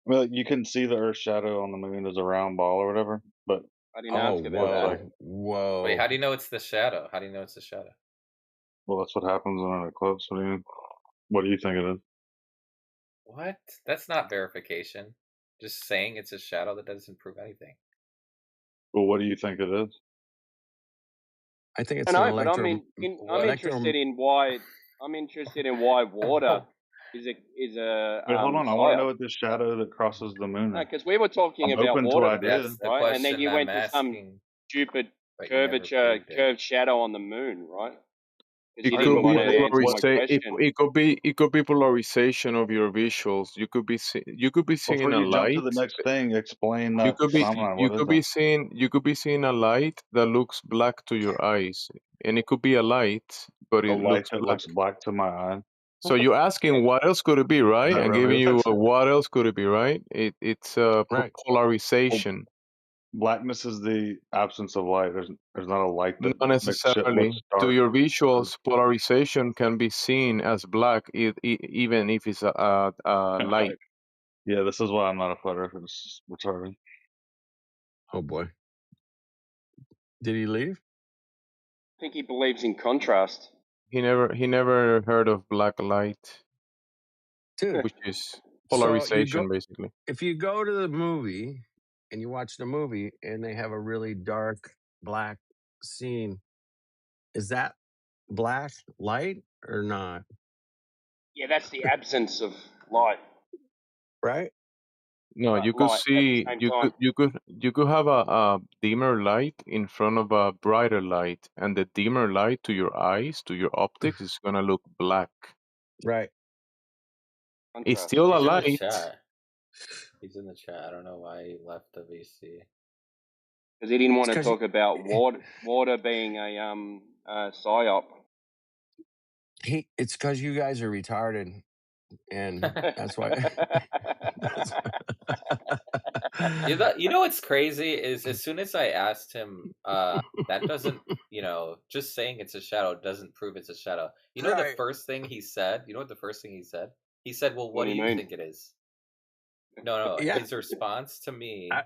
Well, you can see the Earth's shadow on the moon as a round ball or whatever, but I didn't ask about that. Whoa. Wait, how do you know it's the shadow? How do you know it's the shadow? well, that's what happens in an eclipse. What do you think it is? What? That's not verification. Just saying it's a shadow, that doesn't prove anything. Well, what do you think it is? I think it's I an know, but I'm interested in why water is a Wait, hold on. I want to know psyop. what this shadow that crosses the moon No, is. because we were talking I'm about open to water ideas. first, That's the right? And then question you I'm went to some asking, stupid but you never proved it. curved shadow on the moon, right? Because It you didn't could want be to answer my polarization. question. It could be polarization of your visuals. You could be Well, seeing before a you jump to light. the next thing, explain You that could be phenomenon. you What is could be that? seeing a light that looks black to your eyes, and it could be a light, but A it light looks that black. looks black to my eye. So you're asking what else could it be, Is right? that I'm really giving you it? what else could it be, right? It's Well, polarization. blackness is the absence of light. There's not a light that Not makes shit look necessarily. To dark. your visuals, polarization can be seen as black, even if it's a light. Yeah, this is why I'm not a flat earther. It's retarded. Oh boy. Did he leave? I think he believes in contrast. He never heard of black light, Dude. which is So polarization, basically. if you go to the movie and you watch the movie and they have a really dark black scene, is that black light or not? Yeah, that's the absence of light. Right? No, But you could light at the see same time. you could have a dimmer light in front of a brighter light, and the dimmer light to your eyes, to your optics, is gonna look black. Right. It's Contrast. still a He's in the light. chat. He's in the chat. I don't know why he left the VC. Because he didn't want It's to 'cause talk about water being a psyop. It's because you guys are retarded, and that's why. You know what's crazy is as soon as I asked him, that doesn't, just saying it's a shadow doesn't prove it's a shadow. You know the Right. first thing he said? You know what the first thing he said? He said, "Well, What what do do you you mean? think it is?" No. Yeah. His response to me, I,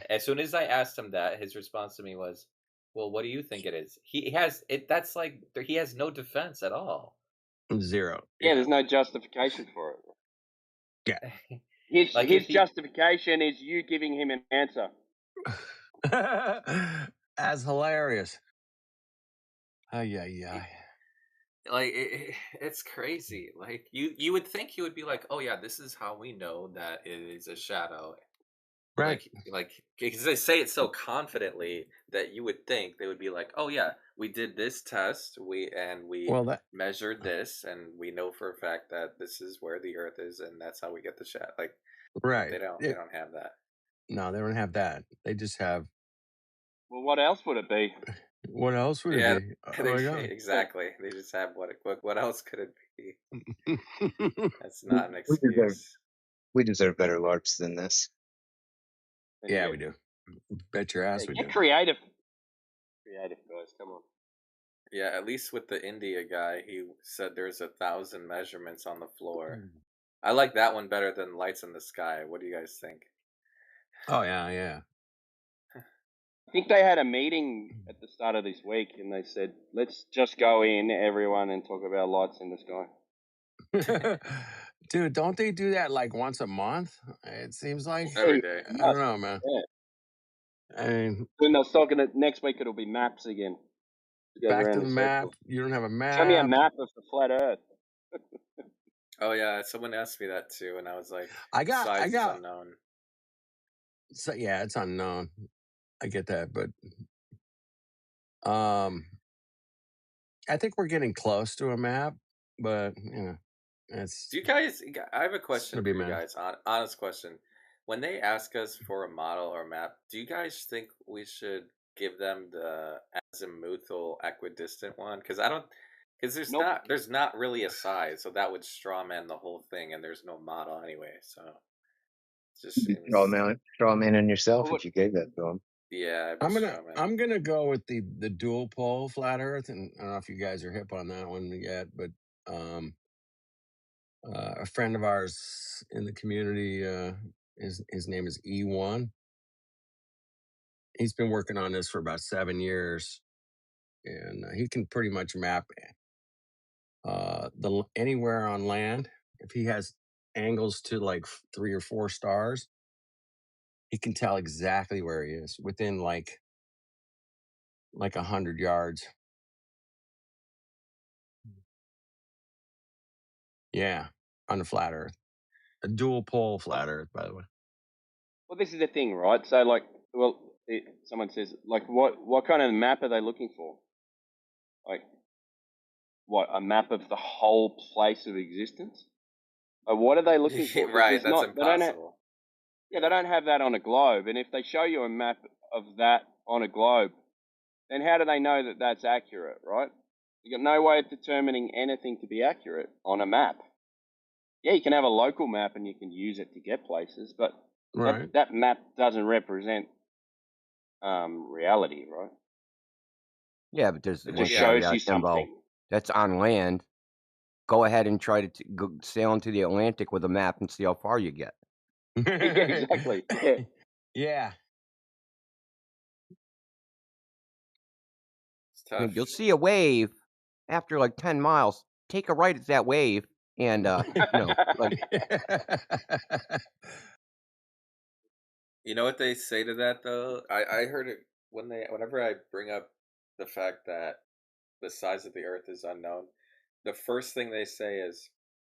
as soon as I asked him that, his response to me was, "Well, what do you think it is?" He has it. That's like he has no defense at all. Zero. Yeah, Yeah. there's no justification for it. Yeah. Like His if he, justification is you giving him an answer. That's hilarious. Ay. like it's crazy. Like you would think he would be like, "Oh yeah, this is how we know that it is a shadow." Right. Like because they say it so confidently that you would think they would be like, "Oh yeah, we did this test, we Well, that measured this, and we know for a fact that this is where the Earth is, and that's how we get the shot." Like right. they don't have that. No, they don't have that. They just have. Well, what else would it be? What else would it Yeah, be? Oh my god. exactly. They just have what else could it be? That's We, not an we deserve excuse. we deserve better LARPs than this. Yeah, we do. Bet your ass Yeah, we get do. creative. Creative, guys. Come on. Yeah, at least with the India guy, he said there's 1,000 measurements on the floor. I like that one better than lights in the sky. What do you guys think? Oh yeah. I think they had a meeting at the start of this week, and they said, "Let's just go in, everyone, and talk about lights in the sky." Dude, don't they do that like once a month? It seems like. Every day. I don't know, man. Yeah. I mean, Then they're talking. Next week it'll be maps again. Go back to around the the map. circle. You don't have a Show me a map. map of the flat Earth. Oh yeah, someone asked me that too, and I was like, I size is got. unknown. So yeah, it's unknown. I get that, but um, I think we're getting close to a map. But it's Do you guys? I have a gonna question be for a you map. guys. Honest question. When they ask us for a model or map, do you guys think we should give them the azimuthal equidistant one? Because I don't. Because Nope. there's not really a size, so that would strawman the whole thing, and there's no model anyway. So it just You could seems, draw them in yourself Well, if you gave that to them. yeah, it'd be strawman. I'm gonna go with the dual pole flat Earth, and I don't know if you guys are hip on that one yet, but a friend of ours in the community, his name is E1. He's been working on this for about 7 years, and he can pretty much map anywhere on land. If he has angles to like 3 or 4 stars, he can tell exactly where he is within like 100 yards. Yeah, on the flat Earth, a dual pole flat Earth, by the way. well, this is the thing, right? So, like, someone says, like, what kind of map are they looking for? Like, what, a map of the whole place of existence? Or what are they looking for? 'Cause Right, there's that's not. They don't have. impossible. Yeah, they don't have that on a globe. And if they show you a map of that on a globe, then how do they know that that's accurate, right? You got no way of determining anything to be accurate on a map. Yeah, you can have a local map and you can use it to get places, but Right. that map doesn't represent reality, right? Yeah, but there's It one just shows caveat, you Timbo. something. That's on land. Go ahead and try to go sail into the Atlantic with a map and see how far you get. Yeah, exactly. Yeah. Yeah. It's I mean, tough. you'll see a wave after like 10 miles. Take a right at that wave, and like You know what they say to that though? I heard it whenever I bring up the fact that the size of the Earth is unknown, the first thing they say is,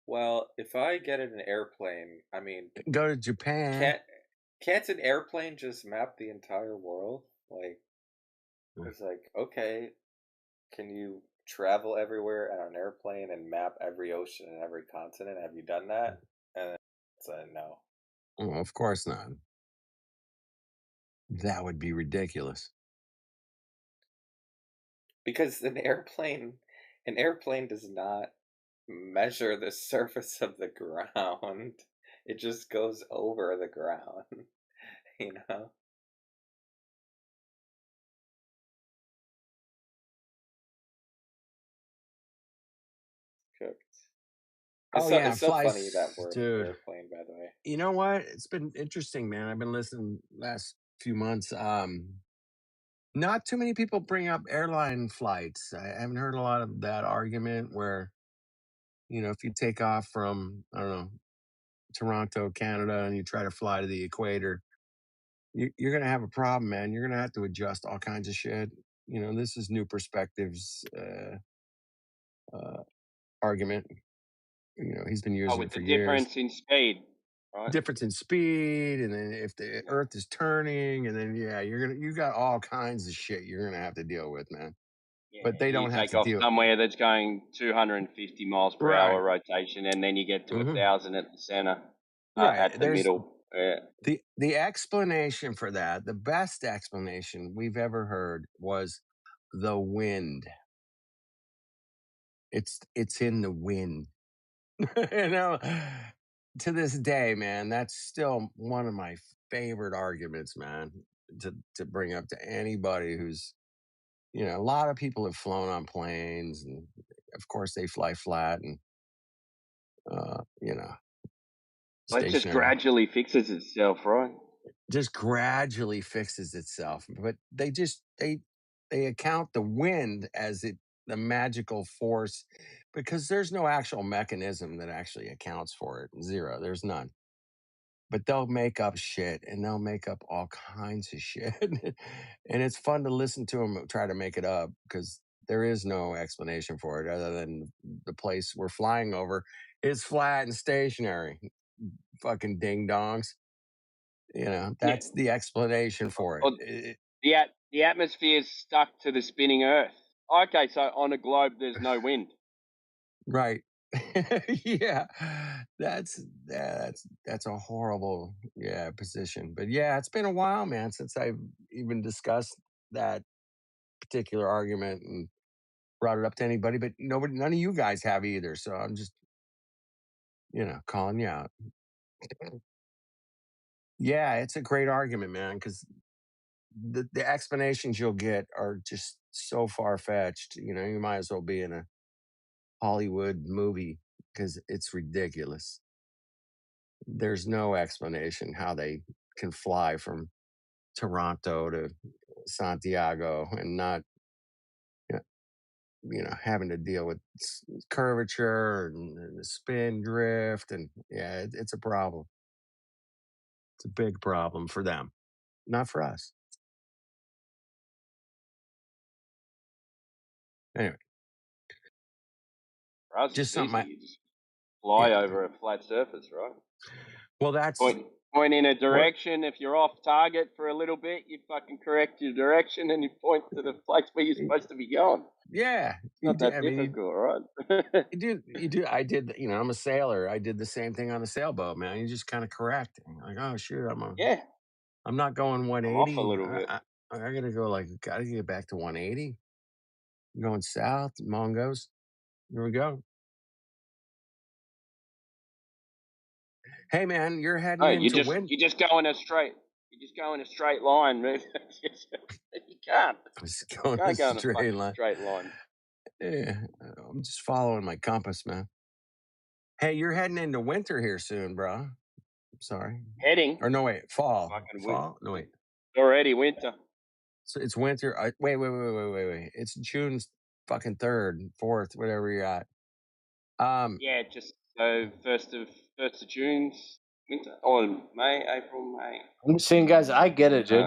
"Well, if I get in an airplane, I mean, Go to Japan. can't an airplane just map the entire world? Like, it's like, okay, can you travel everywhere on an airplane and map every ocean and every continent? Have you done that?" And it's a no. Oh, of course not. That would be ridiculous. Because an airplane does not measure the surface of the ground. It just goes over the ground. You know? Cooked. Oh yeah, It's so funny that flies, dude. we're playing, by the way. You know what? It's been interesting, man. I've been listening last few months. Not too many people bring up airline flights. I haven't heard a lot of that argument where, if you take off from, I don't know, Toronto, Canada, and you try to fly to the equator, you're going to have a problem, man. You're going to have to adjust all kinds of shit. This is New Perspectives argument. He's been Oh, using with it for the years. difference in speed, right? Difference in speed, and then if the Earth is turning, and then you got all kinds of shit you're gonna have to deal with, man. Yeah, But they you don't have take to off deal. somewhere that's going 250 miles per hour Right. rotation, and then you get to Mhm. 1,000 at the center, Right. at the There's middle. Yeah. the explanation for that. The best explanation we've ever heard was the wind. It's in the wind. you know, to this day, man, that's still one of my favorite arguments, man, to bring up to anybody who's, a lot of people have flown on planes, and of course they fly flat and, uh, you know, Well, it just stationary. gradually fixes itself, right? Just gradually fixes itself, but they account the wind as the magical force, because there's no actual mechanism that actually accounts for it. Zero. There's none. But they'll make up shit, and they'll make up all kinds of shit. And it's fun to listen to them try to make it up, because there is no explanation for it other than the place we're flying over is flat and stationary. Fucking ding dongs. Yeah. That's the explanation for it. Or the atmosphere is stuck to the spinning Earth. Okay, so on a globe, there's no wind. Right. Yeah. That's a horrible position. But yeah, it's been a while, man, since I've even discussed that particular argument and brought it up to anybody, but none of you guys have either. So I'm just, calling you out. Yeah, it's a great argument, man, because the explanations you'll get are just so far fetched. You might as well be in a Hollywood movie because it's ridiculous. There's no explanation how they can fly from Toronto to Santiago and not, having to deal with curvature and the spin drift. And yeah, it's a problem. It's a big problem for them, not for us. Anyway, For us, just it's something. easy. You just fly over a flat surface, right? Well, that's point in a direction. If you're off target for a little bit, you fucking correct your direction and you point to the place where you're supposed to be going. Yeah, It's not that difficult, right? You do. I did. I'm a sailor. I did the same thing on a sailboat, man. You just kind of correct. Like, oh shoot, I'm not going I'm 180. off a little bit. I gotta go. Gotta get back to 180. I'm going south, Mongos. Here we go. Hey, man, you're heading No, into wind. you just go in a straight. You just go in a straight line. You can't. Just You going can't go in a straight fucking line. straight line. Yeah, I'm just following my compass, man. Hey, you're heading into winter here soon, bro. I'm sorry. Heading. Or no, wait, fall. Fucking Fall? No, wait. Already winter. So it's winter. Wait. It's June fucking 3rd, 4th, whatever you're at. Yeah, just so first of June's winter, or May, April, May. I'm just saying, guys, I get it, dude.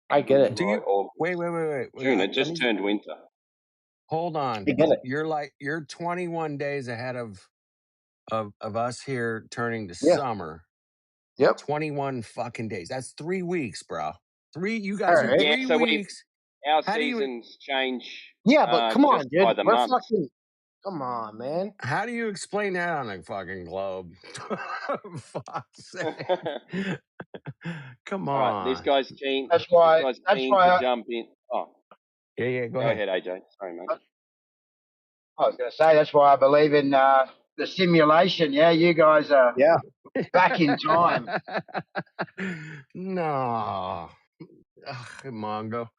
I get it. Do you? Wait. June. It just turned winter. Hold on. I get it. You're 21 days ahead of us here turning to Yeah. summer. Yep. 21 fucking days. That's 3 weeks, bro. You guys are Alright. 3 Yeah, so weeks. our How do you? seasons change. Yeah, but come on, just dude. by the We're months. fucking. Come on, man. How do you explain that on a fucking globe? Fuck's sake. Come on. All right, this guy's keen. That's why. This guy's That's keen why. to jump in. Oh, Yeah. Go go ahead. ahead, AJ. Sorry, mate. I was going to say that's why I believe in the simulation. Yeah, you guys are. Yeah. Back in time. No. Ugh, Mongo.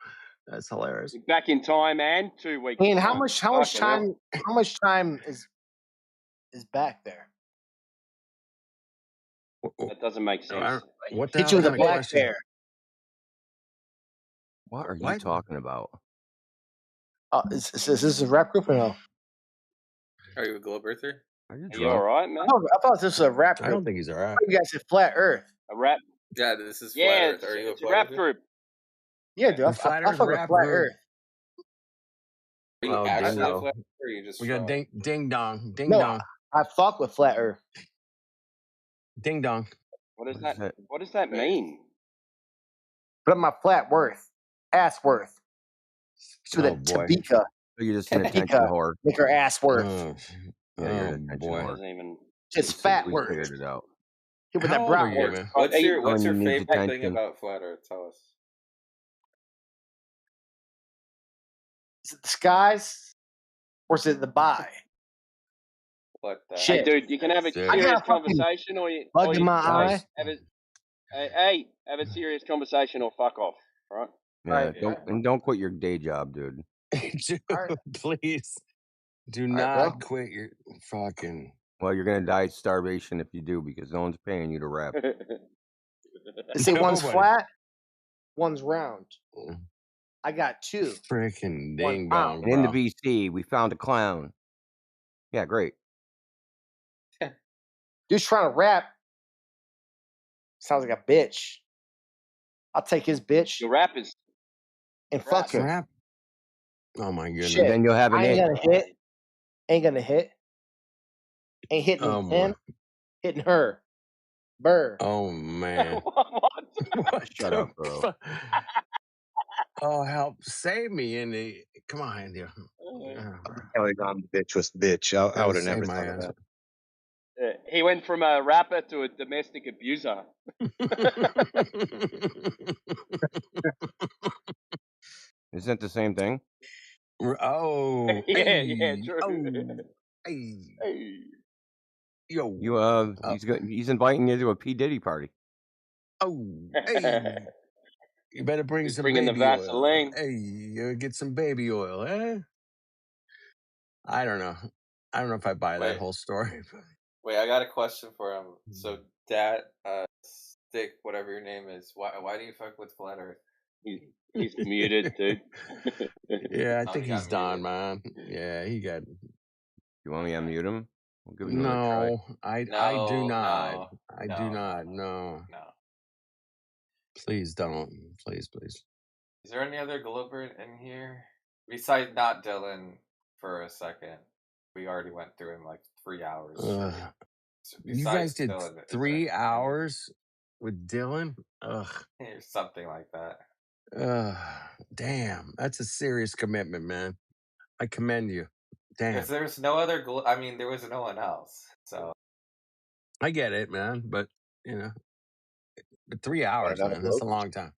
That's hilarious. Back in time and 2 weeks. Ian, how time. much Fucking hell. time is back there? That doesn't make sense. What the Hit hell you with a kind of black question? bear. What are you What? talking about? Is this a rap group or no? Are you a globe earther? Are you Are you drunk? alright, man? I thought this was a rap I group. don't think he's all right. You guys said flat Earth. A rap? Yeah, this is Yeah, flat Earth. it's, Are you a it's a flat rap earther? group. Yeah, dude. The I Flat fuck Earth with rap flat group. Earth. Are you Oh, actually a dingo. flat earther, or are you just We got trolling? ding dong, ding No, dong, I fuck with flat Earth. ding dong. What does What that? is that? What does that mean? But my flat worth, ass worth. With Oh a boy. Tabika, So you're just an attention whore. make her ass worth. Oh, Yeah, you're oh an attention boy. whore. Doesn't even. Just We fat we worth. figured it out. Hit with How that old are brown you, worth. man? What's your Someone you need favorite thing attention. about flat Earth? Tell us. Is it the skies or is it the buy? What the Shit. Hey, dude, you can have a Dude. I got serious a fucking conversation, or you, bug in my eye. have a serious conversation, or fuck off. All right. Yeah, Alright. don't quit your day job, dude. Dude, Alright. please do Alright, bro. not quit your fucking. Well, you're gonna die of starvation if you do, because no one's paying you to rap. They say one's Nobody. flat, one's round. I got two. Freaking One ding pound. dong, And in the bro. BC, we found a clown. Yeah, great. Dude's trying to rap. Sounds like a bitch. I'll take his bitch Your rappers. and fuck her. Rap. Oh my goodness. Shit. Then you'll have an I ain't it. gonna hit. Ain't gonna hit. Ain't hitting Oh boy. him. Hitting her. Burr. Oh man. What Shut the up, bro. fu- Oh, help save me, Indy. Come on, Indy. Kelly on the bitch was bitch. I would have Save never my thought of ass. that. He went from a rapper to a domestic abuser. Isn't it the same thing? Oh, Yeah, hey, true. oh, hey, Hey. yo, You he's inviting you to a P Diddy party. oh, hey. You better bring He's some bringing the baby oil. Vaseline. Hey, get some baby oil, eh? I don't know. I don't know if I buy that Wait. whole story. Wait, I got a question for him. So, Dad, Stick, whatever your name is, why do you fuck with flat Earth? He's muted, dude. Yeah, I Oh, think he got he's done, muted. man. Yeah, he got. You want me to unmute him? We'll give it another try. No, I do No, not. no, I no, do no, not. no, No, no. please don't. Please, please. Is there any other Glober in here? Besides not Dylan for a second. We already went through him like 3 hours straight. So You guys besides did Dylan, is there 3 anyone? hours with Dylan? Ugh. Or something like that. Damn, that's a serious commitment, man. I commend you. Damn, Because there was no other I mean, there was no one else. So I get it, man. But you know, but 3 hours, Another man, that's a bloke? long time.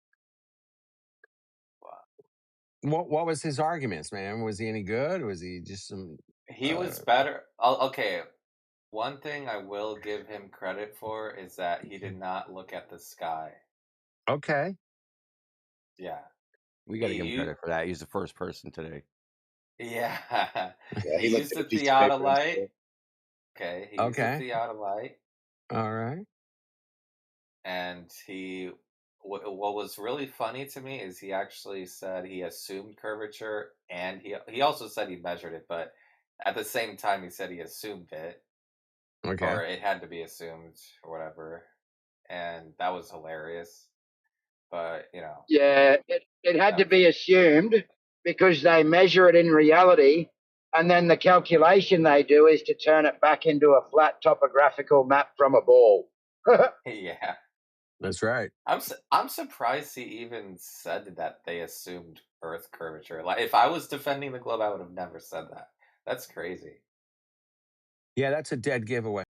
What was his arguments, man? Was he any good? Was he just some? he was better. Okay, one thing I will give him credit for is that he did not look at the sky. Okay. Yeah. We got to give him credit for that. He's the first person today. Yeah. Yeah, he he looked used at the a piece of paper theodolite. instead. Okay, he used the Okay. theodolite, All right. and he. What was really funny to me is he actually said he assumed curvature, and he also said he measured it, but at the same time he said he assumed it, or Okay. it had to be assumed, or whatever, and that was hilarious. But you know, Yeah, it had to be assumed because they measure it in reality, and then the calculation they do is to turn it back into a flat topographical map from a ball. yeah. That's right. I'm surprised he even said that they assumed Earth curvature. Like, if I was defending the globe, I would have never said that. That's crazy. Yeah, that's a dead giveaway.